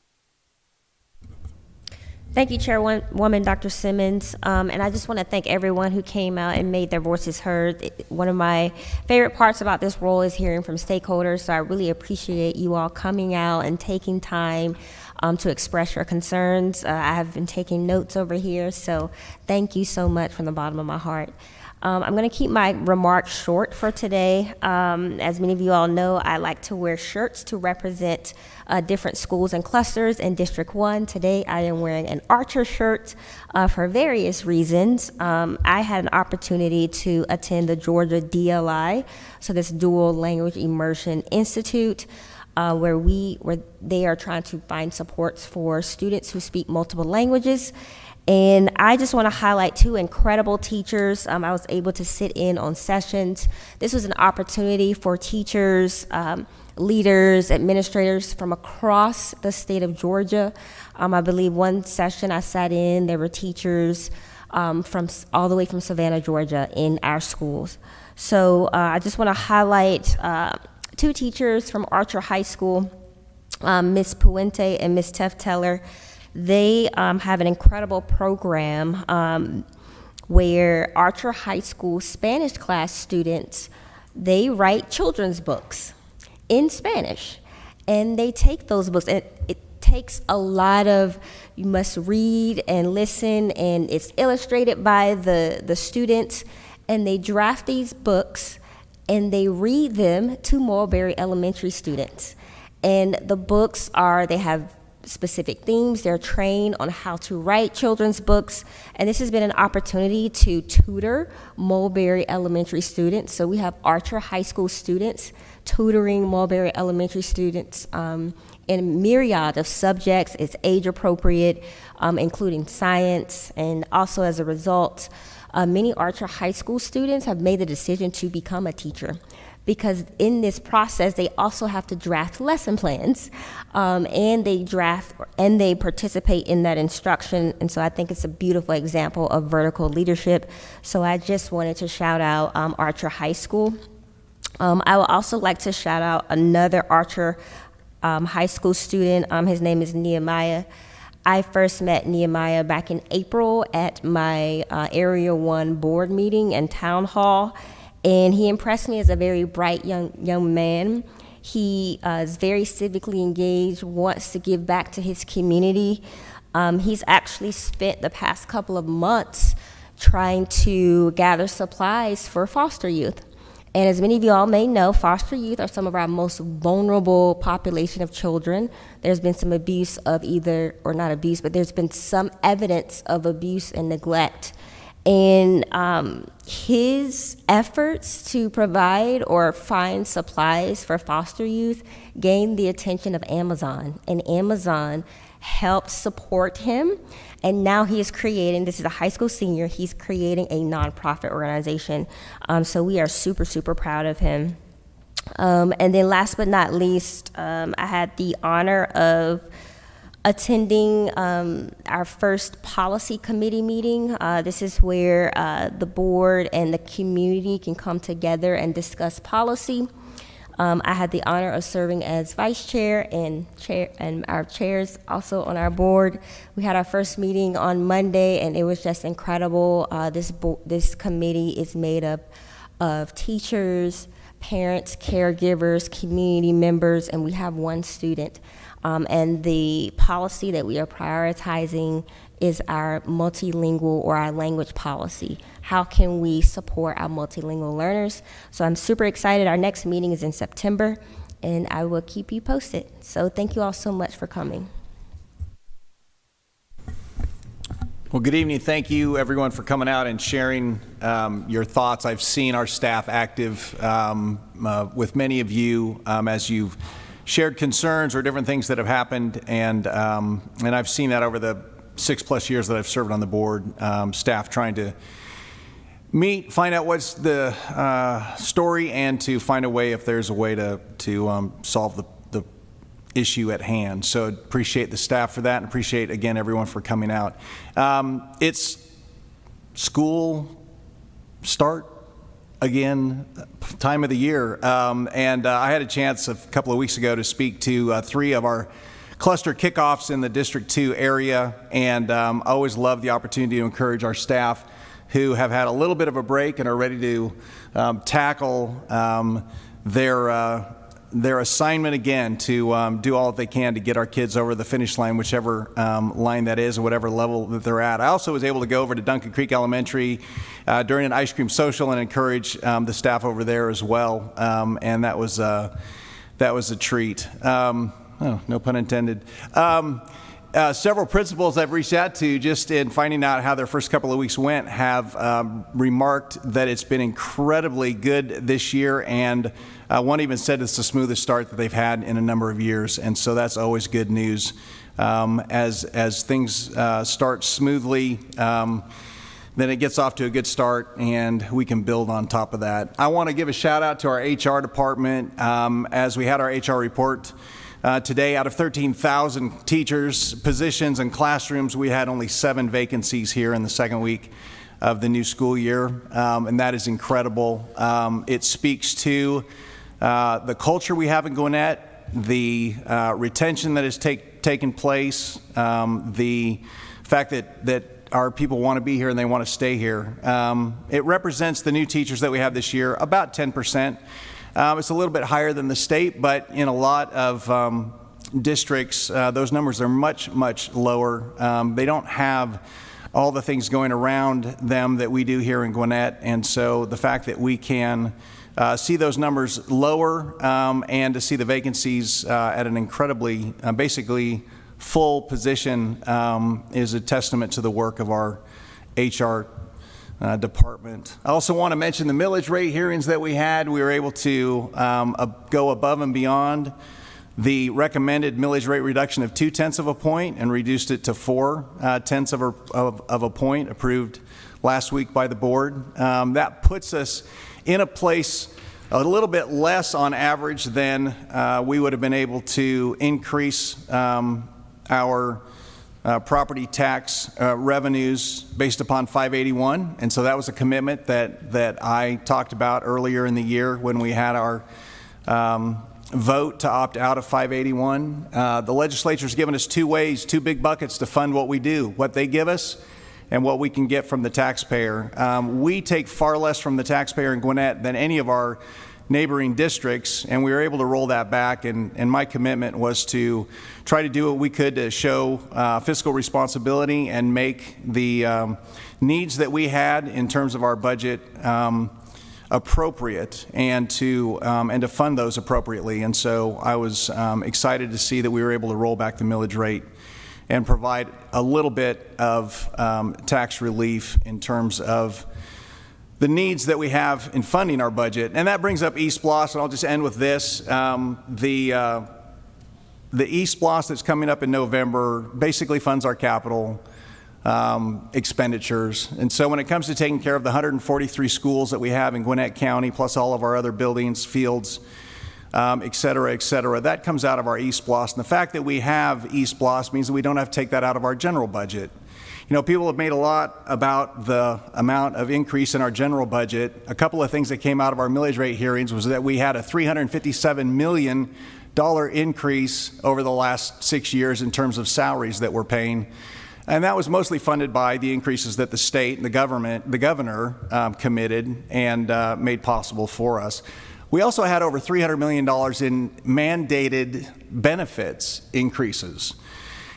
Thank you, Chairwoman Dr. Simmons. And I just want to thank everyone who came out and made their voices heard. One of my favorite parts about this role is hearing from stakeholders, so I really appreciate you all coming out and taking time to express your concerns. I have been taking notes over here, so thank you so much from the bottom of my heart. I'm going to keep my remarks short for today. As many of you all know, I like to wear shirts to represent different schools and clusters in District 1. Today, I am wearing an Archer shirt for various reasons. I had an opportunity to attend the Georgia DLI, so this Dual Language Immersion Institute, where they are trying to find supports for students who speak multiple languages. And I just want to highlight two incredible teachers. I was able to sit in on sessions. This was an opportunity for teachers, leaders, administrators from across the state of Georgia. I believe one session I sat in, there were teachers from all the way from Savannah, Georgia, in our schools. So I just want to highlight two teachers from Archer High School, Ms. Puente and Ms. Tefteller. They have an incredible program where Archer High School Spanish class students, they write children's books in Spanish. And they take those books, and it takes a lot of, you must read and listen, and it's illustrated by the students, and they draft these books, and they read them to Mulberry Elementary students. And the books they have specific themes. They're trained on how to write children's books, and this has been an opportunity to tutor Mulberry Elementary students. So we have Archer High School students tutoring Mulberry Elementary students in a myriad of subjects. It's age appropriate, including science, and also as a result, many Archer High School students have made the decision to become a teacher, because in this process, they also have to draft lesson plans, and they participate in that instruction. And so I think it's a beautiful example of vertical leadership. So I just wanted to shout out Archer High School. I would also like to shout out another Archer High School student. His name is Nehemiah. I first met Nehemiah back in April at my Area 1 board meeting and town hall. And he impressed me as a very bright young man. He is very civically engaged, wants to give back to his community. He's actually spent the past couple of months trying to gather supplies for foster youth. And as many of you all may know, foster youth are some of our most vulnerable population of children. There's been some abuse of not abuse, but there's been some evidence of abuse and neglect. And his efforts to provide or find supplies for foster youth gained the attention of Amazon, and Amazon helped support him. And now he is creating, this is a high school senior, he's creating a nonprofit organization. So we are super, super proud of him. And then last but not least, I had the honor of attending our first policy committee meeting. This is where the board and the community can come together and discuss policy. I had the honor of serving as vice chair and our chairs also on our board. We had our first meeting on Monday, and it was just incredible. This committee is made up of teachers, parents, caregivers, community members, and we have one student. And the policy that we are prioritizing is our multilingual or our language policy. How can we support our multilingual learners? So I'm super excited. Our next meeting is in September, and I will keep you posted. So thank you all so much for coming. Well, good evening. Thank you, everyone, for coming out and sharing your thoughts. I've seen our staff active with many of you as you've shared concerns or different things that have happened, and I've seen that over the 6+ years that I've served on the board, staff trying to meet, find out what's the story, and to find a way, if there's a way to solve the issue at hand. So appreciate the staff for that, and appreciate, again, everyone for coming out. It's school start again, time of the year, and I had a chance a couple of weeks ago to speak to 3 of our cluster kickoffs in the District 2 area, and I always love the opportunity to encourage our staff who have had a little bit of a break and are ready to tackle their assignment again to do all that they can to get our kids over the finish line, whichever line that is or whatever level that they're at. I also was able to go over to Duncan Creek Elementary during an ice cream social and encourage the staff over there as well, and that was a treat. Oh, no pun intended. Several principals I've reached out to just in finding out how their first couple of weeks went have remarked that it's been incredibly good this year, and one even said it's the smoothest start that they've had in a number of years, and so that's always good news. As things start smoothly, then it gets off to a good start, and we can build on top of that. I want to give a shout out to our HR department. As we had our HR report today, out of 13,000 teachers, positions, and classrooms, we had only 7 vacancies here in the second week of the new school year, and that is incredible. It speaks to the culture we have in Gwinnett, the retention that has taken place, the fact that our people want to be here and they want to stay here. It represents the new teachers that we have this year, about 10%. It's a little bit higher than the state, but in a lot of districts, those numbers are much, much lower. They don't have all the things going around them that we do here in Gwinnett, and so the fact that we can see those numbers lower and to see the vacancies at an incredibly, basically full position is a testament to the work of our HR department. I also want to mention the millage rate hearings that we had. We were able to go above and beyond the recommended millage rate reduction of 0.2 of a point and reduced it to 0.4 of a point, approved last week by the board. That puts us in a place a little bit less on average than we would have been able to increase our property tax revenues based upon 581, and so that was a commitment that I talked about earlier in the year when we had our vote to opt out of 581. The legislature's given us 2 ways, 2 big buckets to fund what we do, what they give us and what we can get from the taxpayer. We take far less from the taxpayer in Gwinnett than any of our neighboring districts, and we were able to roll that back, and my commitment was to try to do what we could to show fiscal responsibility and make the needs that we had in terms of our budget appropriate and to fund those appropriately. And so I was excited to see that we were able to roll back the millage rate and provide a little bit of tax relief in terms of the needs that we have in funding our budget. And that brings up East Bloss, and I'll just end with this. The East Bloss that's coming up in November basically funds our capital expenditures. And so when it comes to taking care of the 143 schools that we have in Gwinnett County, plus all of our other buildings, fields, et cetera, that comes out of our East Bloss. And the fact that we have East Bloss means that we don't have to take that out of our general budget. You know, people have made a lot about the amount of increase in our general budget. A couple of things that came out of our millage rate hearings was that we had a $357 million increase over the last 6 years in terms of salaries that we're paying. And that was mostly funded by the increases that the state and the governor committed and made possible for us. We also had over $300 million in mandated benefits increases.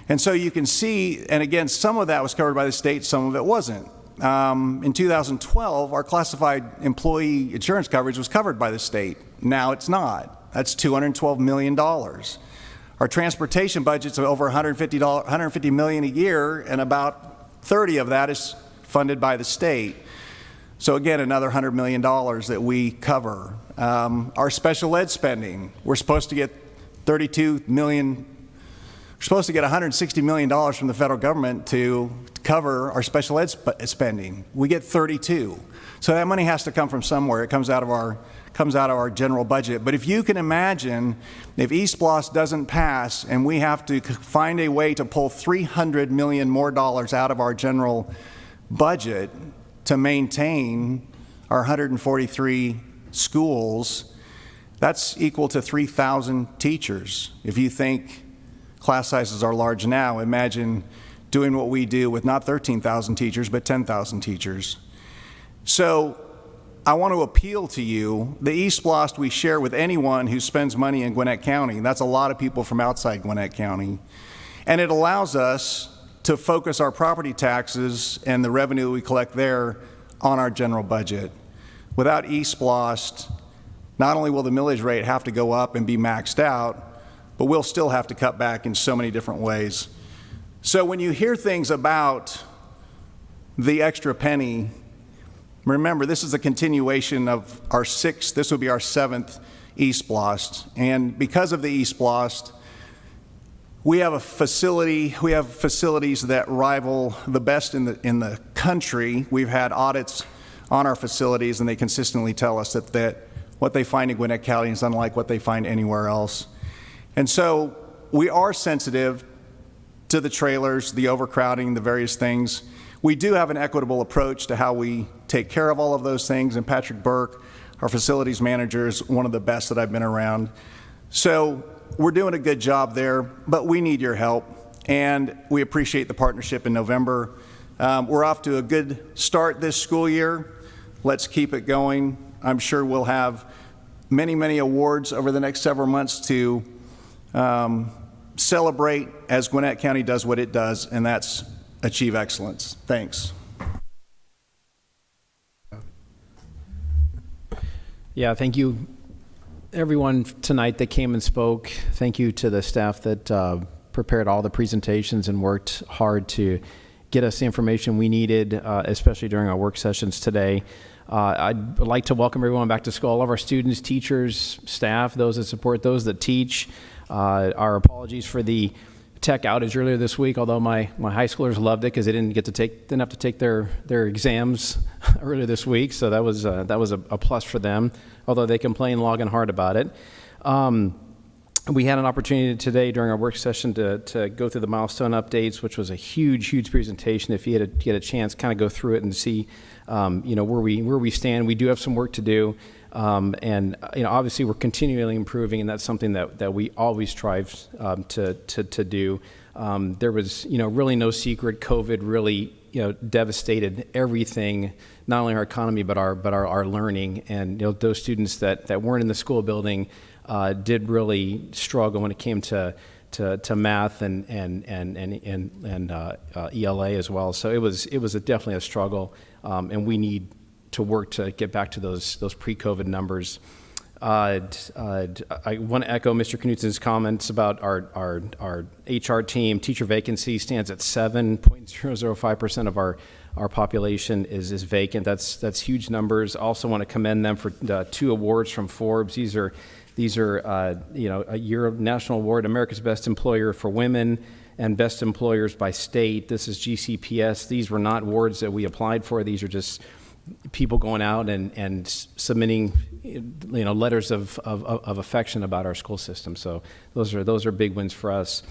And so you can see, and again, some of that was covered by the state, some of it wasn't. In 2012, our classified employee insurance coverage was covered by the state. Now it's not. That's $212 million. Our transportation budget's over $150 million a year, and about 30 of that is funded by the state. So again, another $100 million that we cover. Our special ed spending, we're supposed to get $32 million. We're supposed to get $160 million from the federal government to cover our special ed spending. We get 32. So that money has to come from somewhere. It comes out of our general budget. But if you can imagine, if East Bloss doesn't pass and we have to find a way to pull $300 million more dollars out of our general budget to maintain our 143 schools, that's equal to 3,000 teachers. If you think class sizes are large now. Imagine doing what we do with not 13,000 teachers, but 10,000 teachers. So I want to appeal to you. The eSplost we share with anyone who spends money in Gwinnett County. That's a lot of people from outside Gwinnett County. And it allows us to focus our property taxes and the revenue we collect there on our general budget. Without eSplost, not only will the millage rate have to go up and be maxed out, but we'll still have to cut back in so many different ways. So when you hear things about the extra penny, remember, this is a continuation of this will be our 7th eSplost. And because of the eSplost, we have facilities that rival the best in the country. We've had audits on our facilities, and they consistently tell us that what they find in Gwinnett County is unlike what they find anywhere else. And so we are sensitive to the trailers, the overcrowding, the various things. We do have an equitable approach to how we take care of all of those things, and Patrick Burke, our facilities manager, is one of the best that I've been around. So we're doing a good job there, but we need your help, and we appreciate the partnership in November. We're off to a good start this school year. Let's keep it going. I'm sure we'll have many, many awards over the next several months to celebrate as Gwinnett County does what it does, and that's achieve excellence. Thanks. Yeah, thank you, everyone tonight that came and spoke. Thank you to the staff that prepared all the presentations and worked hard to get us the information we needed, especially during our work sessions today. I'd like to welcome everyone back to school, all of our students, teachers, staff, those that support, those that teach. Our apologies for the tech outage earlier this week, although my high schoolers loved it because they didn't have to take their exams earlier this week, so that was a plus for them, although they complain long and hard about it. We had an opportunity today during our work session to go through the milestone updates, which was a huge presentation. If you had a chance, kind of go through it and see where we stand. We do have some work to do. And obviously we're continually improving, and that's something that we always strive to do. There was really no secret. COVID really devastated everything, not only our economy but our learning. And those students that weren't in the school building did really struggle when it came to math and ELA as well. So it was definitely a struggle, and we need to work to get back to those pre-COVID numbers. I want to echo Mr. Knutsen's comments about our HR team. Teacher vacancy stands at 7.005% of our population is vacant. That's huge numbers. Also want to commend them for 2 awards from Forbes. These are a year national award, America's Best Employer for Women and Best Employers by State. This is GCPS. These were not awards that we applied for. These are just people going out and submitting letters of affection about our school system. So those are big wins for us.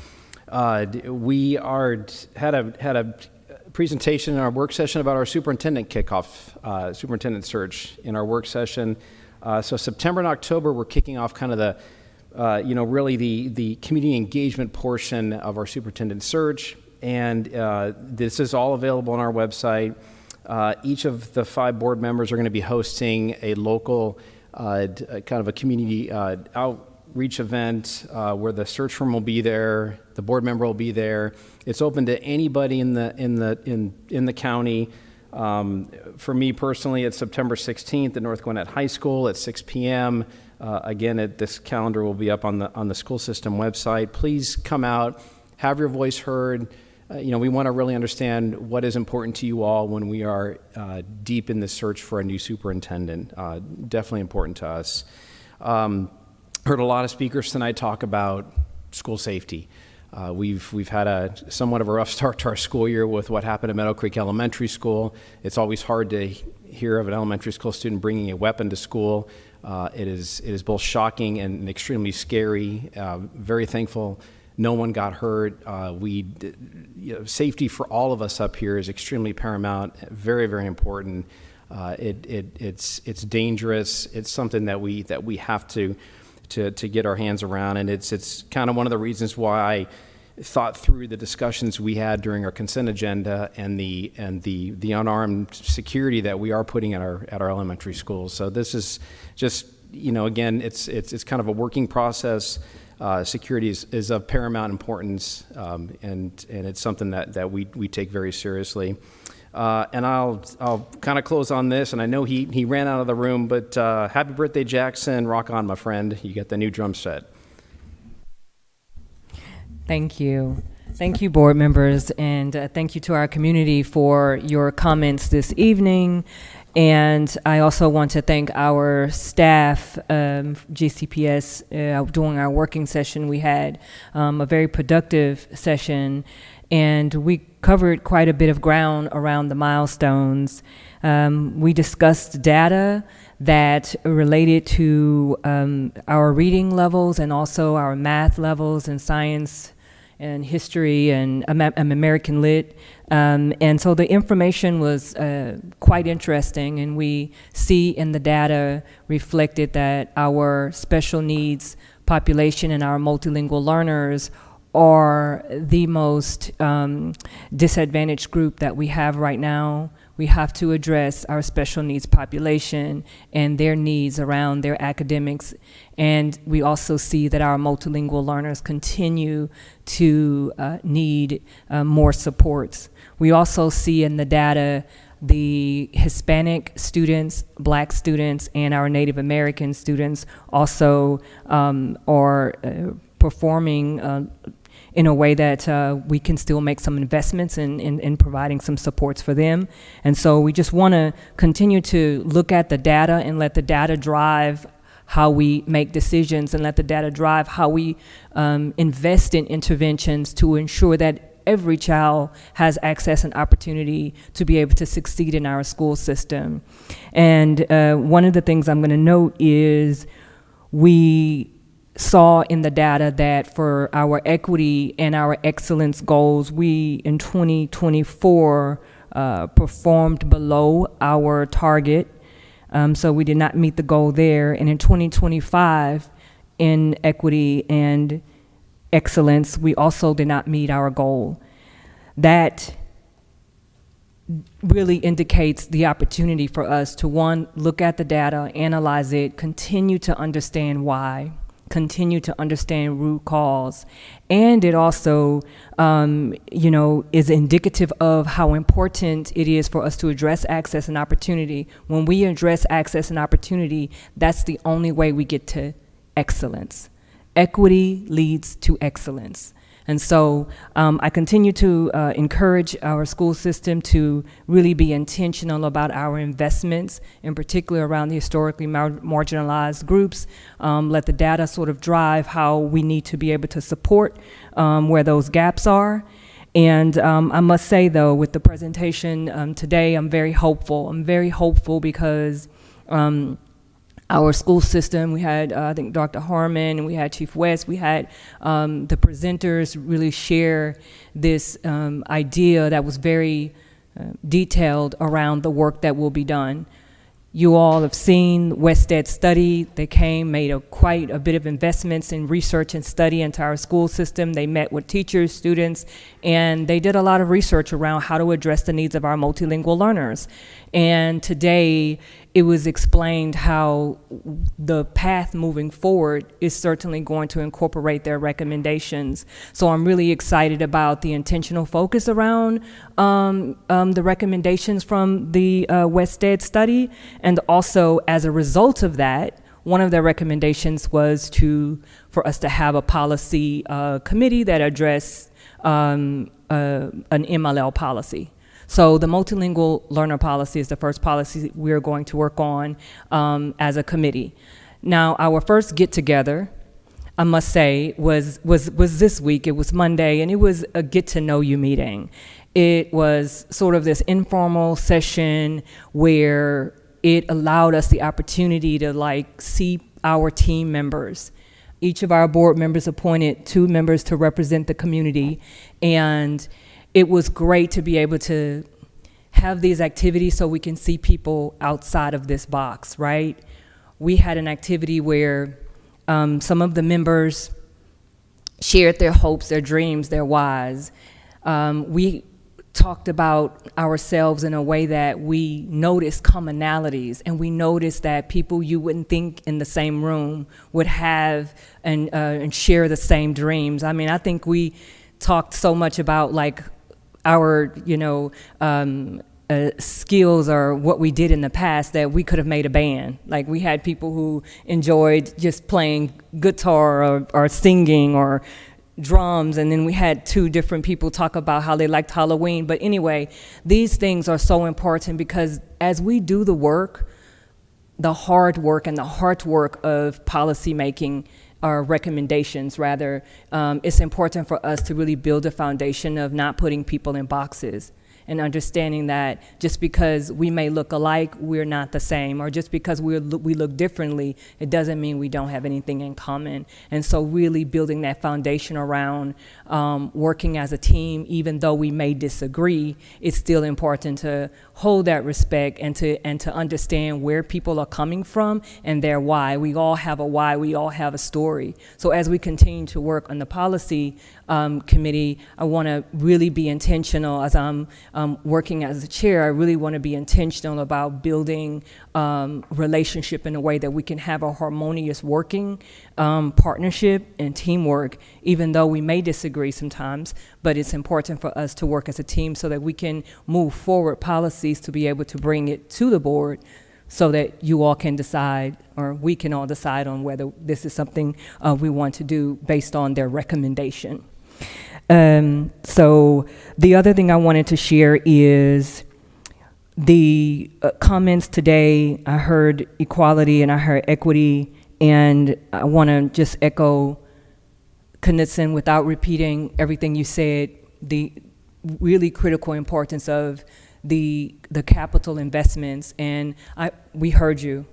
We had a presentation in our work session about our superintendent kickoff, superintendent search in our work session. So September and October, we're kicking off kind of the really the community engagement portion of our superintendent search, and this is all available on our website. Each of the 5 board members are going to be hosting a local kind of a community outreach event where the search firm will be there, the board member will be there. It's open to anybody in the county. For me personally, it's September 16th at North Gwinnett High School at 6 p.m. Again, this calendar will be up on the school system website. Please come out, have your voice heard. We want to really understand what is important to you all when we are deep in the search for a new superintendent. Definitely important to us. Heard a lot of speakers tonight talk about school safety. We've had somewhat of a rough start to our school year with what happened at Meadow Creek Elementary School. It's always hard to hear of an elementary school student bringing a weapon to school. It is both shocking and extremely scary. Very thankful no one got hurt. Safety for all of us up here is extremely paramount. Very, very important. It's dangerous. It's something that we have to get our hands around, and it's kind of one of the reasons why thought through the discussions we had during our consent agenda and the unarmed security that we are putting at our elementary schools. So this is just, again, it's kind of a working process. Security is of paramount importance, and it's something that we take very seriously. And I'll kind of close on this, and I know he ran out of the room, but happy birthday, Jackson. Rock on, my friend. You get the new drum set. Thank you. Thank you, board members, and thank you to our community for your comments this evening. And I also want to thank our staff, GCPS, during our working session. We had a very productive session, and we covered quite a bit of ground around the milestones. We discussed data that related to our reading levels and also our math levels and science and history and American Lit. And so the information was quite interesting, and we see in the data reflected that our special needs population and our multilingual learners are the most disadvantaged group that we have right now. We have to address our special needs population and their needs around their academics. And we also see that our multilingual learners continue to need more supports. We also see in the data the Hispanic students, Black students, and our Native American students also are performing in a way that we can still make some investments in providing some supports for them. And so we just want to continue to look at the data and let the data drive how we make decisions, and let the data drive how we invest in interventions to ensure that every child has access and opportunity to be able to succeed in our school system. And one of the things I'm going to note is we saw in the data that for our equity and our excellence goals, we in 2024 performed below our target. So we did not meet the goal there. And in 2025, in equity and excellence, we also did not meet our goal. That really indicates the opportunity for us to, one, look at the data, analyze it, continue to understand why, continue to understand root cause. And it also, is indicative of how important it is for us to address access and opportunity. When we address access and opportunity, that's the only way we get to excellence. Equity leads to excellence. And so I continue to encourage our school system to really be intentional about our investments, in particular around the historically marginalized groups. Let the data sort of drive how we need to be able to support where those gaps are. And I must say, though, with the presentation today, I'm very hopeful. I'm very hopeful because our school system, we had, I think, Dr. Harmon, and we had Chief West, we had the presenters really share this idea that was very detailed around the work that will be done. You all have seen WestEd study. They came, made quite a bit of investments in research and study into our school system. They met with teachers, students, and they did a lot of research around how to address the needs of our multilingual learners. And today, it was explained how the path moving forward is certainly going to incorporate their recommendations. So I'm really excited about the intentional focus around the recommendations from the WestEd study. And also, as a result of that, one of their recommendations was for us to have a policy committee that addressed an MLL policy. So the multilingual learner policy is the first policy we're going to work on as a committee. Now, our first get-together, I must say, was this week. It was Monday, and it was a get-to-know-you meeting. It was sort of this informal session where it allowed us the opportunity to see our team members. Each of our board members appointed 2 members to represent the community, and it was great to be able to have these activities so we can see people outside of this box, right? We had an activity where some of the members shared their hopes, their dreams, their whys. We talked about ourselves in a way that we noticed commonalities, and we noticed that people you wouldn't think in the same room would have and share the same dreams. I mean, I think we talked so much about like our, skills or what we did in the past that we could have made a band. Like we had people who enjoyed just playing guitar or singing or drums, and then we had two different people talk about how they liked Halloween. But anyway, these things are so important because as we do the work, the hard work and the hard work of policy making, or recommendations rather, it's important for us to really build a foundation of not putting people in boxes and understanding that just because we may look alike, we're not the same, or just because we look differently, it doesn't mean we don't have anything in common. And so really building that foundation around working as a team, even though we may disagree, it's still important to hold that respect and to understand where people are coming from and their why. We all have a why, we all have a story. So as we continue to work on the policy committee, I want to really be intentional as I'm working as a chair. I really want to be intentional about building relationship in a way that we can have a harmonious working partnership and teamwork, even though we may disagree sometimes, but it's important for us to work as a team so that we can move forward policies to be able to bring it to the board so that you all can decide, or we can all decide on whether this is something we want to do based on their recommendation. So the other thing I wanted to share is the comments today. I heard equality and I heard equity, and I want to just echo Knudsen without repeating everything you said, the really critical importance of the capital investments. And we heard you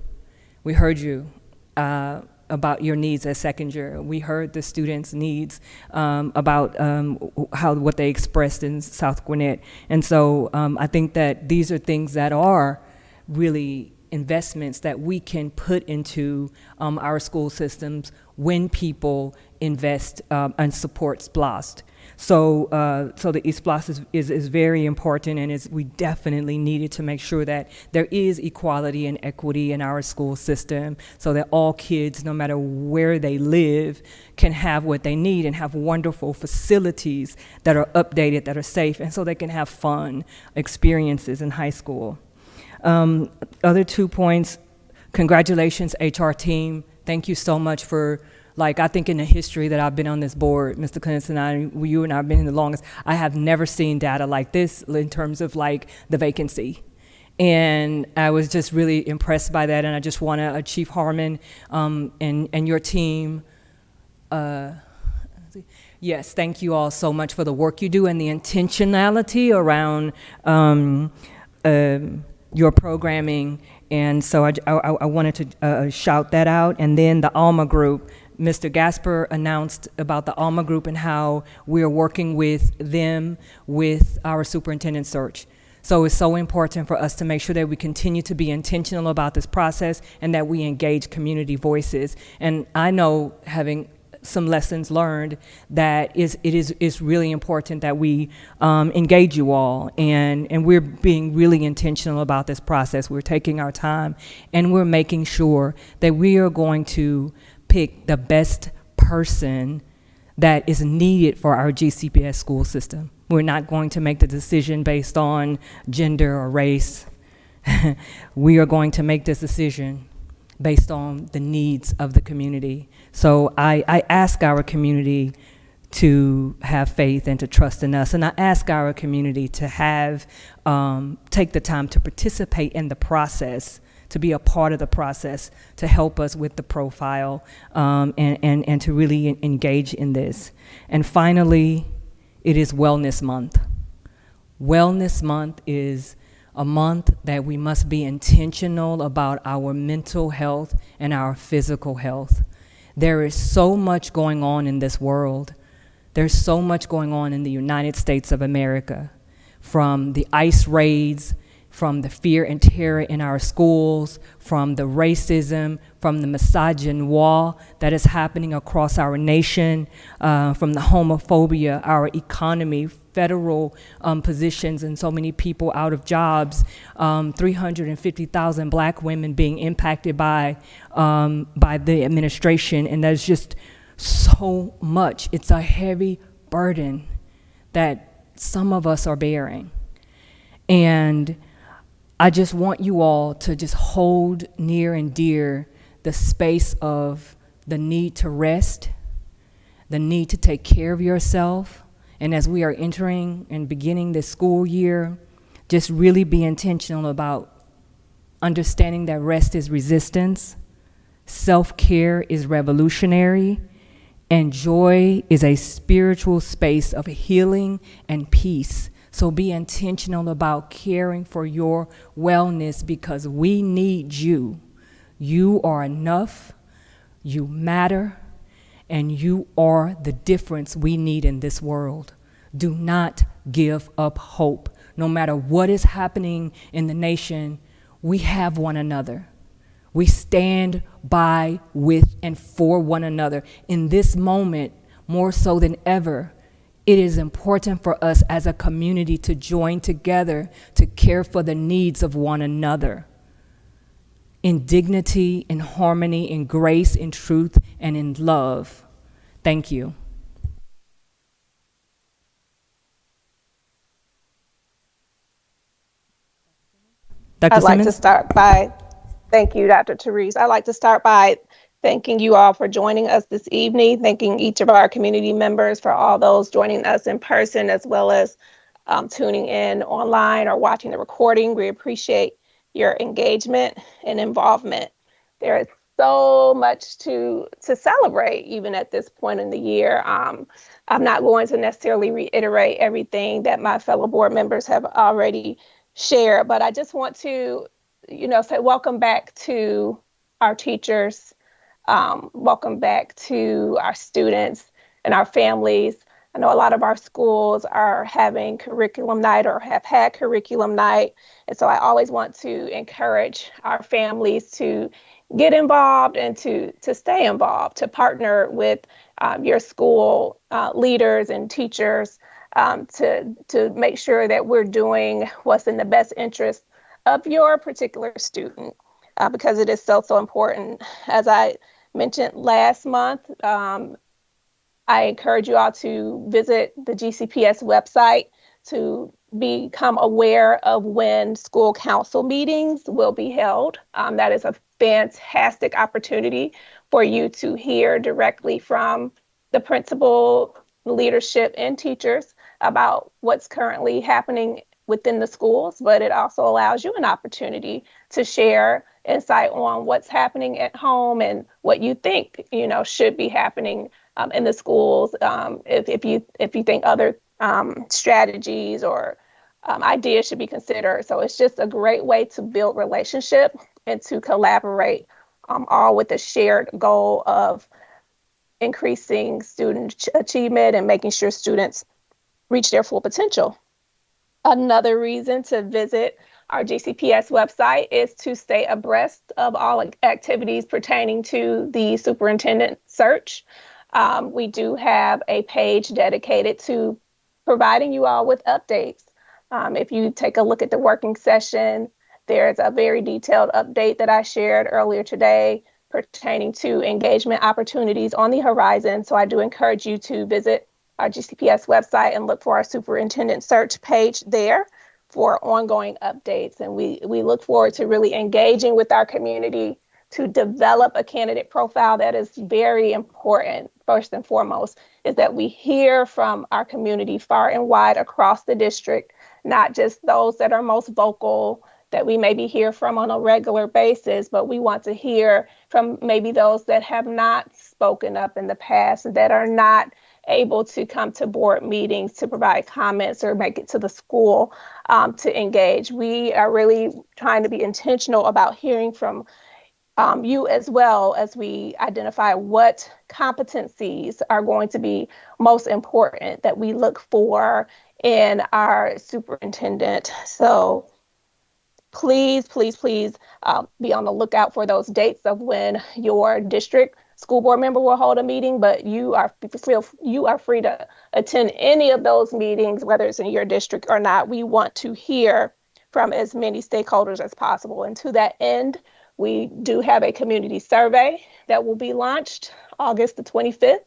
about your needs as second year. We heard the students' needs about what they expressed in South Gwinnett. And so I think that these are things that are really investments that we can put into our school systems when people invest and support SPLOST. So the SPLOST is very important, and we definitely needed to make sure that there is equality and equity in our school system so that all kids, no matter where they live, can have what they need and have wonderful facilities that are updated, that are safe, and so they can have fun experiences in high school. Other 2 points, congratulations, HR team. Thank you so much for, I think in the history that I've been on this board, Mr. Knudsen, you and I have been here the longest, I have never seen data like this in terms of the vacancy. And I was just really impressed by that, and I just want to, Chief Harmon and your team, yes, thank you all so much for the work you do and the intentionality around your programming. And so I wanted to shout that out. And then the Alma Group, Mr. Gasper announced about the Alma Group and how we're working with them with our superintendent search. So it's so important for us to make sure that we continue to be intentional about this process and that we engage community voices. And I know, having some lessons learned, that it is really important that we engage you all, and we're being really intentional about this process. We're taking our time, and we're making sure that we are going to pick the best person that is needed for our GCPS school system. We're not going to make the decision based on gender or race. We are going to make this decision based on the needs of the community. So I ask our community to have faith and to trust in us, and I ask our community to take the time to participate in the process, to be a part of the process, to help us with the profile, and to really engage in this. And finally, it is Wellness Month. Wellness Month is a month that we must be intentional about our mental health and our physical health. There is so much going on in this world. There's so much going on in the United States of America, from the ICE raids from the fear and terror in our schools, from the racism, from the misogyny that is happening across our nation, from the homophobia, our economy, federal positions, and so many people out of jobs, 350,000 black women being impacted by the administration, and there's just so much. It's a heavy burden that some of us are bearing. And I just want you all to just hold near and dear the space of the need to rest, the need to take care of yourself. And as we are entering and beginning this school year, just really be intentional about understanding that rest is resistance, self-care is revolutionary, and joy is a spiritual space of healing and peace. So be intentional about caring for your wellness, because we need you. You are enough, you matter, and you are the difference we need in this world. Do not give up hope. No matter what is happening in the nation, we have one another. We stand by, with, and for one another. In this moment, more so than ever, it is important for us as a community to join together to care for the needs of one another in dignity, in harmony, in grace, in truth, and in love. Thank you. Dr. I'd like to Simmons? start by, thank you, Dr. Therese. I'd like to start by thanking you all for joining us this evening, thanking each of our community members for all those joining us in person, as well as tuning in online or watching the recording. We appreciate your engagement and involvement. There is so much to celebrate, even at this point in the year. I'm not going to necessarily reiterate everything that my fellow board members have already shared, but I just want to, say welcome back to our teachers. Welcome back to our students and our families. I know a lot of our schools are having curriculum night or have had curriculum night. And so I always want to encourage our families to get involved and to stay involved, to partner with your school leaders and teachers to make sure that we're doing what's in the best interest of your particular student, because it is so important. As I mentioned last month, I encourage you all to visit the GCPS website to become aware of when school council meetings will be held. That is a fantastic opportunity for you to hear directly from the principal, leadership, and teachers about what's currently happening within the schools, but it also allows you an opportunity to share insight on what's happening at home and what you think, should be happening in the schools. If you think other strategies or ideas should be considered. So it's just a great way to build relationship and to collaborate, all with a shared goal of increasing student achievement and making sure students reach their full potential. Another reason to visit our GCPS website is to stay abreast of all activities pertaining to the superintendent search. We do have a page dedicated to providing you all with updates. If you take a look at the working session, there's a very detailed update that I shared earlier today pertaining to engagement opportunities on the horizon. So I do encourage you to visit our GCPS website and look for our superintendent search page there for ongoing updates. And we look forward to really engaging with our community to develop a candidate profile. That is very important. First and foremost is that we hear from our community far and wide across the district, not just those that are most vocal that we maybe hear from on a regular basis, but we want to hear from maybe those that have not spoken up in the past, that are not able to come to board meetings to provide comments or make it to the school to engage. We are really trying to be intentional about hearing from you as well, as we identify what competencies are going to be most important that we look for in our superintendent. So please, please, please be on the lookout for those dates of when your district school board member will hold a meeting, but you are free to attend any of those meetings, whether it's in your district or not. We want to hear from as many stakeholders as possible. And to that end, we do have a community survey that will be launched August the 25th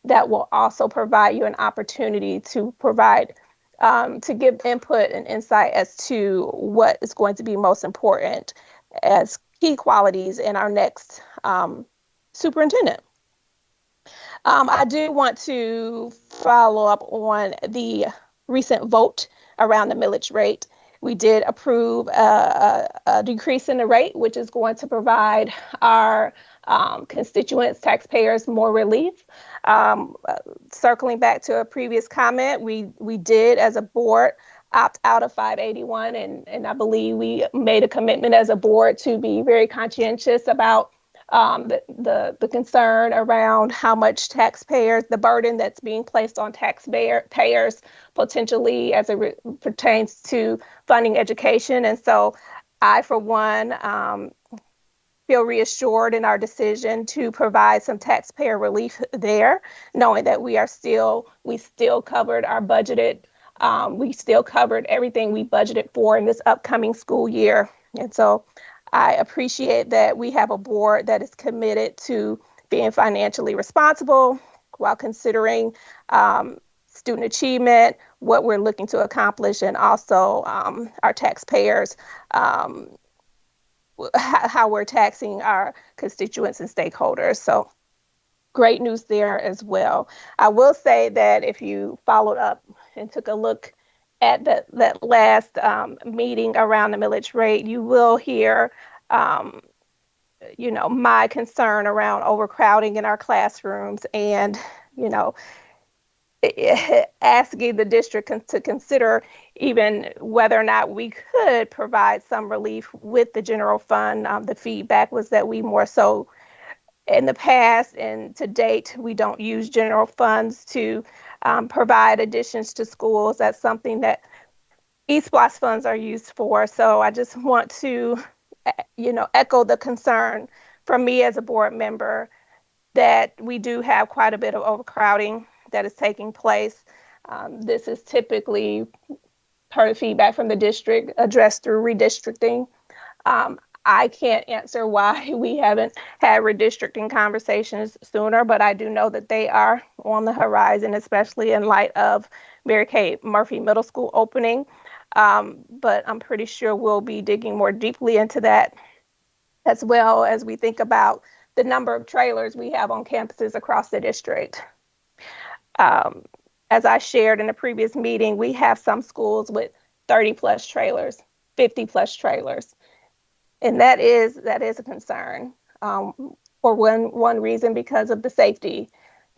that will also provide you an opportunity to provide to give input and insight as to what is going to be most important as key qualities in our next superintendent. I do want to follow up on the recent vote around the millage rate. We did approve a decrease in the rate, which is going to provide our constituents, taxpayers, more relief. Circling back to a previous comment, we did, as a board, opt out of 581, and I believe we made a commitment as a board to be very conscientious about the concern around how much taxpayers, the burden that's being placed on taxpayers potentially as it pertains to funding education. And so I, for one, feel reassured in our decision to provide some taxpayer relief there, knowing that we still covered our budgeted, we still covered everything we budgeted for in this upcoming school year. And so I appreciate that we have a board that is committed to being financially responsible while considering student achievement, what we're looking to accomplish, and also our taxpayers, how we're taxing our constituents and stakeholders. So great news there as well. I will say that if you followed up and took a look at that last meeting around the millage rate, you will hear, my concern around overcrowding in our classrooms and, asking the district to consider even whether or not we could provide some relief with the general fund. The feedback was that we more so in the past and to date, we don't use general funds to provide additions to schools. That's something that eSPLOST funds are used for. So I just want to, echo the concern from me as a board member that we do have quite a bit of overcrowding that is taking place. This is typically, per feedback from the district, addressed through redistricting. I can't answer why we haven't had redistricting conversations sooner, but I do know that they are on the horizon, especially in light of Mary Kay Murphy Middle School opening. But I'm pretty sure we'll be digging more deeply into that, as well as we think about the number of trailers we have on campuses across the district. As I shared in a previous meeting, we have some schools with 30 plus trailers, 50 plus trailers. And that is a concern for one reason, because of the safety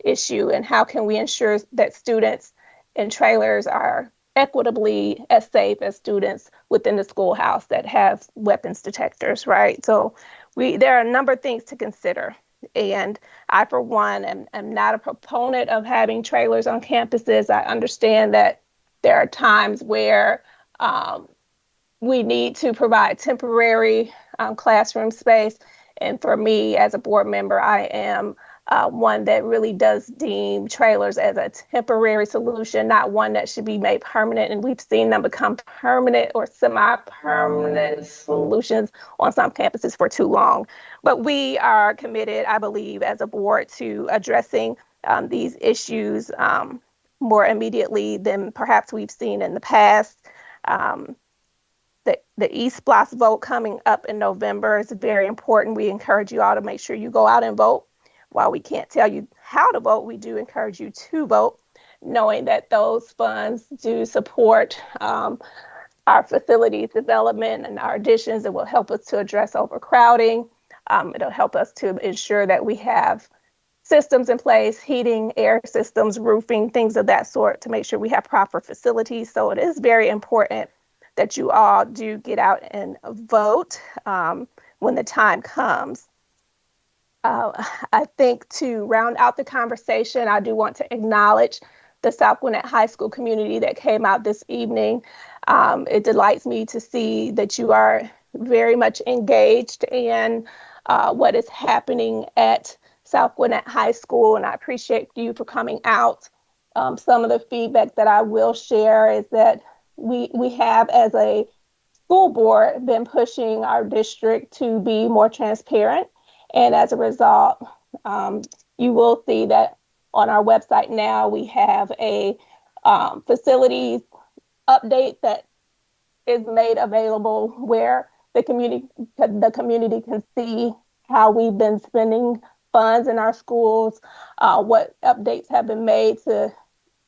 issue, and how can we ensure that students in trailers are equitably as safe as students within the schoolhouse that have weapons detectors, right? So there are a number of things to consider. And I, for one, am not a proponent of having trailers on campuses. I understand that there are times where we need to provide temporary classroom space. And for me, as a board member, I am one that really does deem trailers as a temporary solution, not one that should be made permanent. And we've seen them become permanent or semi-permanent solutions on some campuses for too long. But we are committed, I believe, as a board to addressing these issues more immediately than perhaps we've seen in the past. The eSPLOST vote coming up in November is very important. We encourage you all to make sure you go out and vote. While we can't tell you how to vote, we do encourage you to vote, knowing that those funds do support our facilities development and our additions. It will help us to address overcrowding. It'll help us to ensure that we have systems in place, heating, air systems, roofing, things of that sort, to make sure we have proper facilities. So it is very important that you all do get out and vote when the time comes. I think to round out the conversation, I do want to acknowledge the South Gwinnett High School community that came out this evening. It delights me to see that you are very much engaged in what is happening at South Gwinnett High School, and I appreciate you for coming out. Some of the feedback that I will share is that we have, as a school board, been pushing our district to be more transparent, and as a result, you will see that on our website now we have a facilities update that is made available where the community can see how we've been spending funds in our schools, what updates have been made to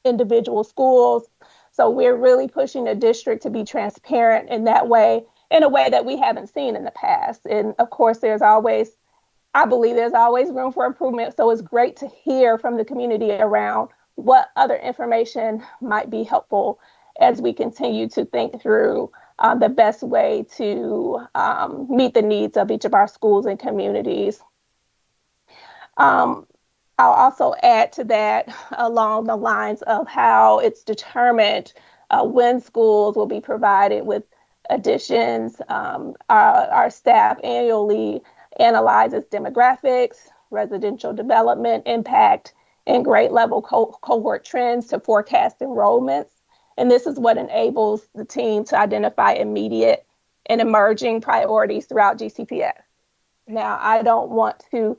individual schools. So we're really pushing the district to be transparent in that way, in a way that we haven't seen in the past. And of course, I believe there's always room for improvement. So it's great to hear from the community around what other information might be helpful as we continue to think through the best way to meet the needs of each of our schools and communities. I'll also add to that along the lines of how it's determined when schools will be provided with additions. Our staff annually analyzes demographics, residential development impact, and grade level cohort trends to forecast enrollments. And this is what enables the team to identify immediate and emerging priorities throughout GCPS. Now, I want to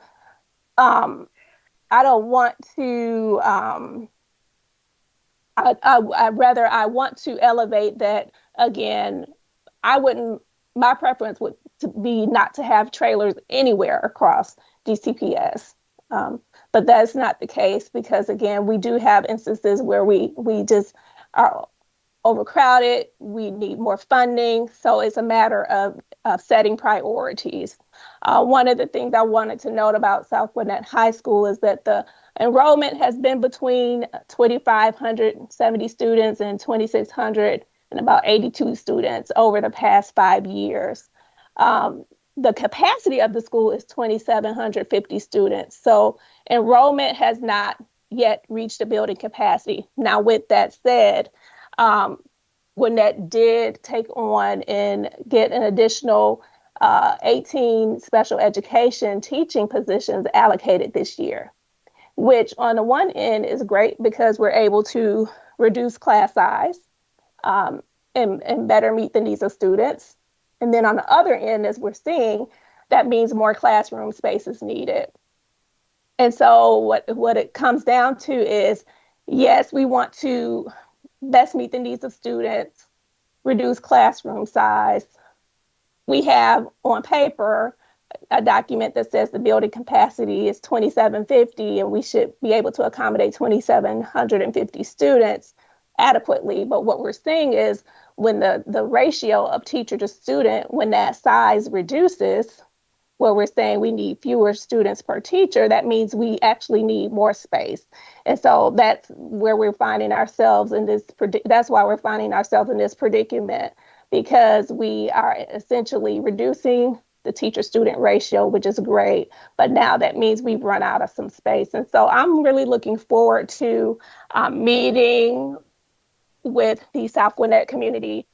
elevate that again. My preference would be not to have trailers anywhere across DCPS. But that's not the case because, again, we do have instances where we just are overcrowded. We need more funding. So it's a matter of setting priorities. One of the things I wanted to note about South Gwinnett High School is that the enrollment has been between 2,570 students and 2,600 and about 82 students over the past 5 years. The capacity of the school is 2,750 students. So enrollment has not yet reached the building capacity. Now, with that said, Gwinnett did take on and get an additional 18 special education teaching positions allocated this year, which on the one end is great because we're able to reduce class size and better meet the needs of students. And then on the other end, as we're seeing, that means more classroom space is needed. And so what it comes down to is, yes, we want to best meet the needs of students, reduce classroom size. We have on paper a document that says the building capacity is 2,750 and we should be able to accommodate 2,750 students adequately. But what we're seeing is when the ratio of teacher to student, when that size reduces, where we're saying we need fewer students per teacher, that means we actually need more space. And so that's where we're finding ourselves in this, that's why we're finding ourselves in this predicament, because we are essentially reducing the teacher-student ratio, which is great, but now that means we've run out of some space. And so I'm really looking forward to meeting with the South Gwinnett community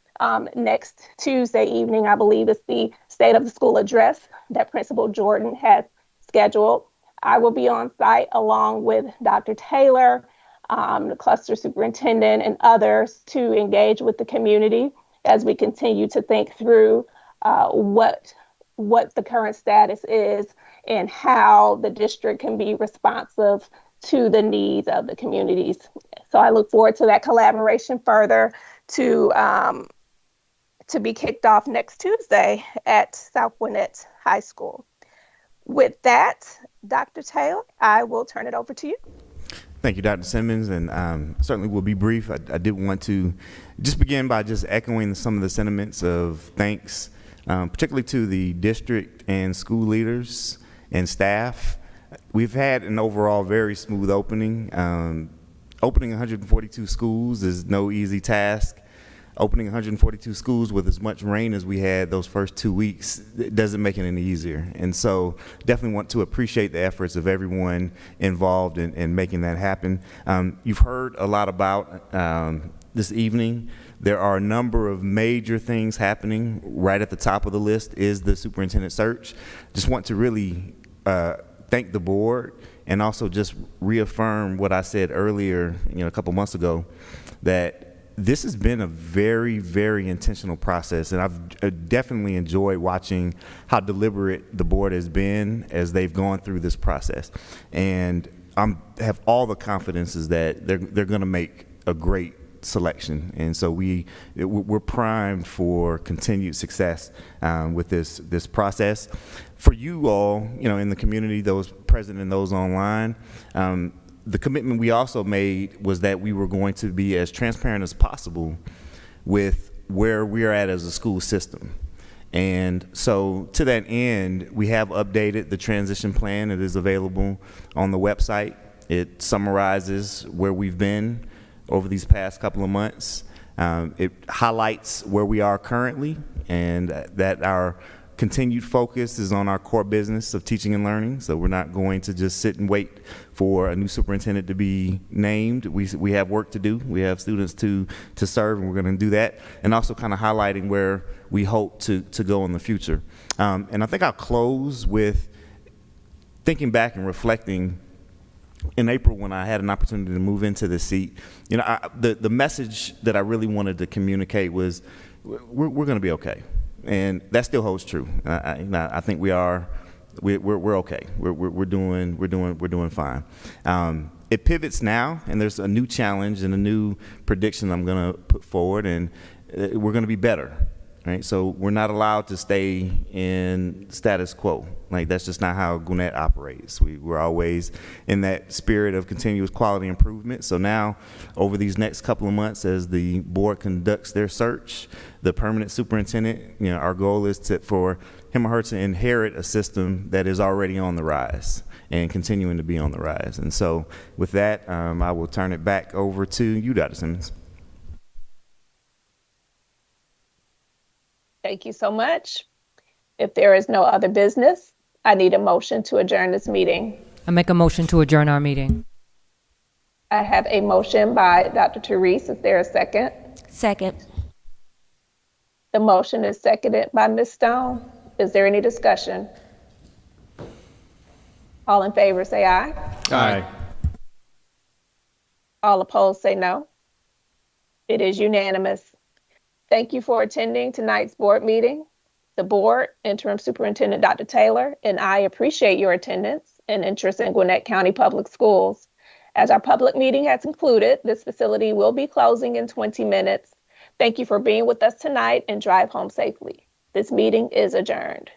next Tuesday evening. I believe it's the State of the School address that Principal Jordan has scheduled. I will be on site along with Dr. Taylor, the cluster superintendent, and others to engage with the community as we continue to think through what the current status is and how the district can be responsive to the needs of the communities. So I look forward to that collaboration further to be kicked off next Tuesday at South Gwinnett High School. With that, Dr. Taylor, I will turn it over to you. Thank you, Dr. Simmons, and certainly will be brief. I did want to just begin by just echoing some of the sentiments of thanks, particularly to the district and school leaders and staff. We've had an overall very smooth opening. Opening 142 schools is no easy task. opening 142 schools with as much rain as we had those first 2 weeks, it doesn't make it any easier. And so definitely want to appreciate the efforts of everyone involved in making that happen. You've heard a lot about this evening. There are a number of major things happening. Right at the top of the list is the superintendent search. Just want to really thank the board and also just reaffirm what I said earlier, a couple months ago, that this has been a very, very intentional process, and I've definitely enjoyed watching how deliberate the board has been as they've gone through this process. And I have all the confidences that they're going to make a great selection, and so we're primed for continued success with this process. For you all, in the community, those present and those online, the commitment we also made was that we were going to be as transparent as possible with where we're at as a school system. And so to that end, we have updated the transition plan. It is available on the website. It summarizes where we've been over these past couple of months. It highlights where we are currently and that our continued focus is on our core business of teaching and learning. So we're not going to just sit and wait for a new superintendent to be named. We have work to do. We have students to serve, and we're going to do that. And also kind of highlighting where we hope to go in the future. And I think I'll close with thinking back and reflecting. In April, when I had an opportunity to move into this seat, the message that I really wanted to communicate was we're going to be okay. And that still holds true. I think we're okay. We're doing fine. It pivots now, and there's a new challenge and a new prediction I'm going to put forward, and we're going to be better. Right? So we're not allowed to stay in status quo. Like, that's just not how Gwinnett operates. We're always in that spirit of continuous quality improvement. So now, over these next couple of months, as the board conducts their search, the permanent superintendent, our goal is for him or her to inherit a system that is already on the rise and continuing to be on the rise. And so with that, I will turn it back over to you, Dr. Simmons. Thank you so much. If there is no other business, I need a motion to adjourn this meeting. I make a motion to adjourn our meeting. I have a motion by Dr. Therese. Is there a second? Second. The motion is seconded by Ms. Stone. Is there any discussion? All in favor say aye. Aye. All opposed say no. It is unanimous. Thank you for attending tonight's board meeting. The board, Interim Superintendent Dr. Taylor, and I appreciate your attendance and interest in Gwinnett County Public Schools. As our public meeting has concluded, this facility will be closing in 20 minutes. Thank you for being with us tonight, and drive home safely. This meeting is adjourned.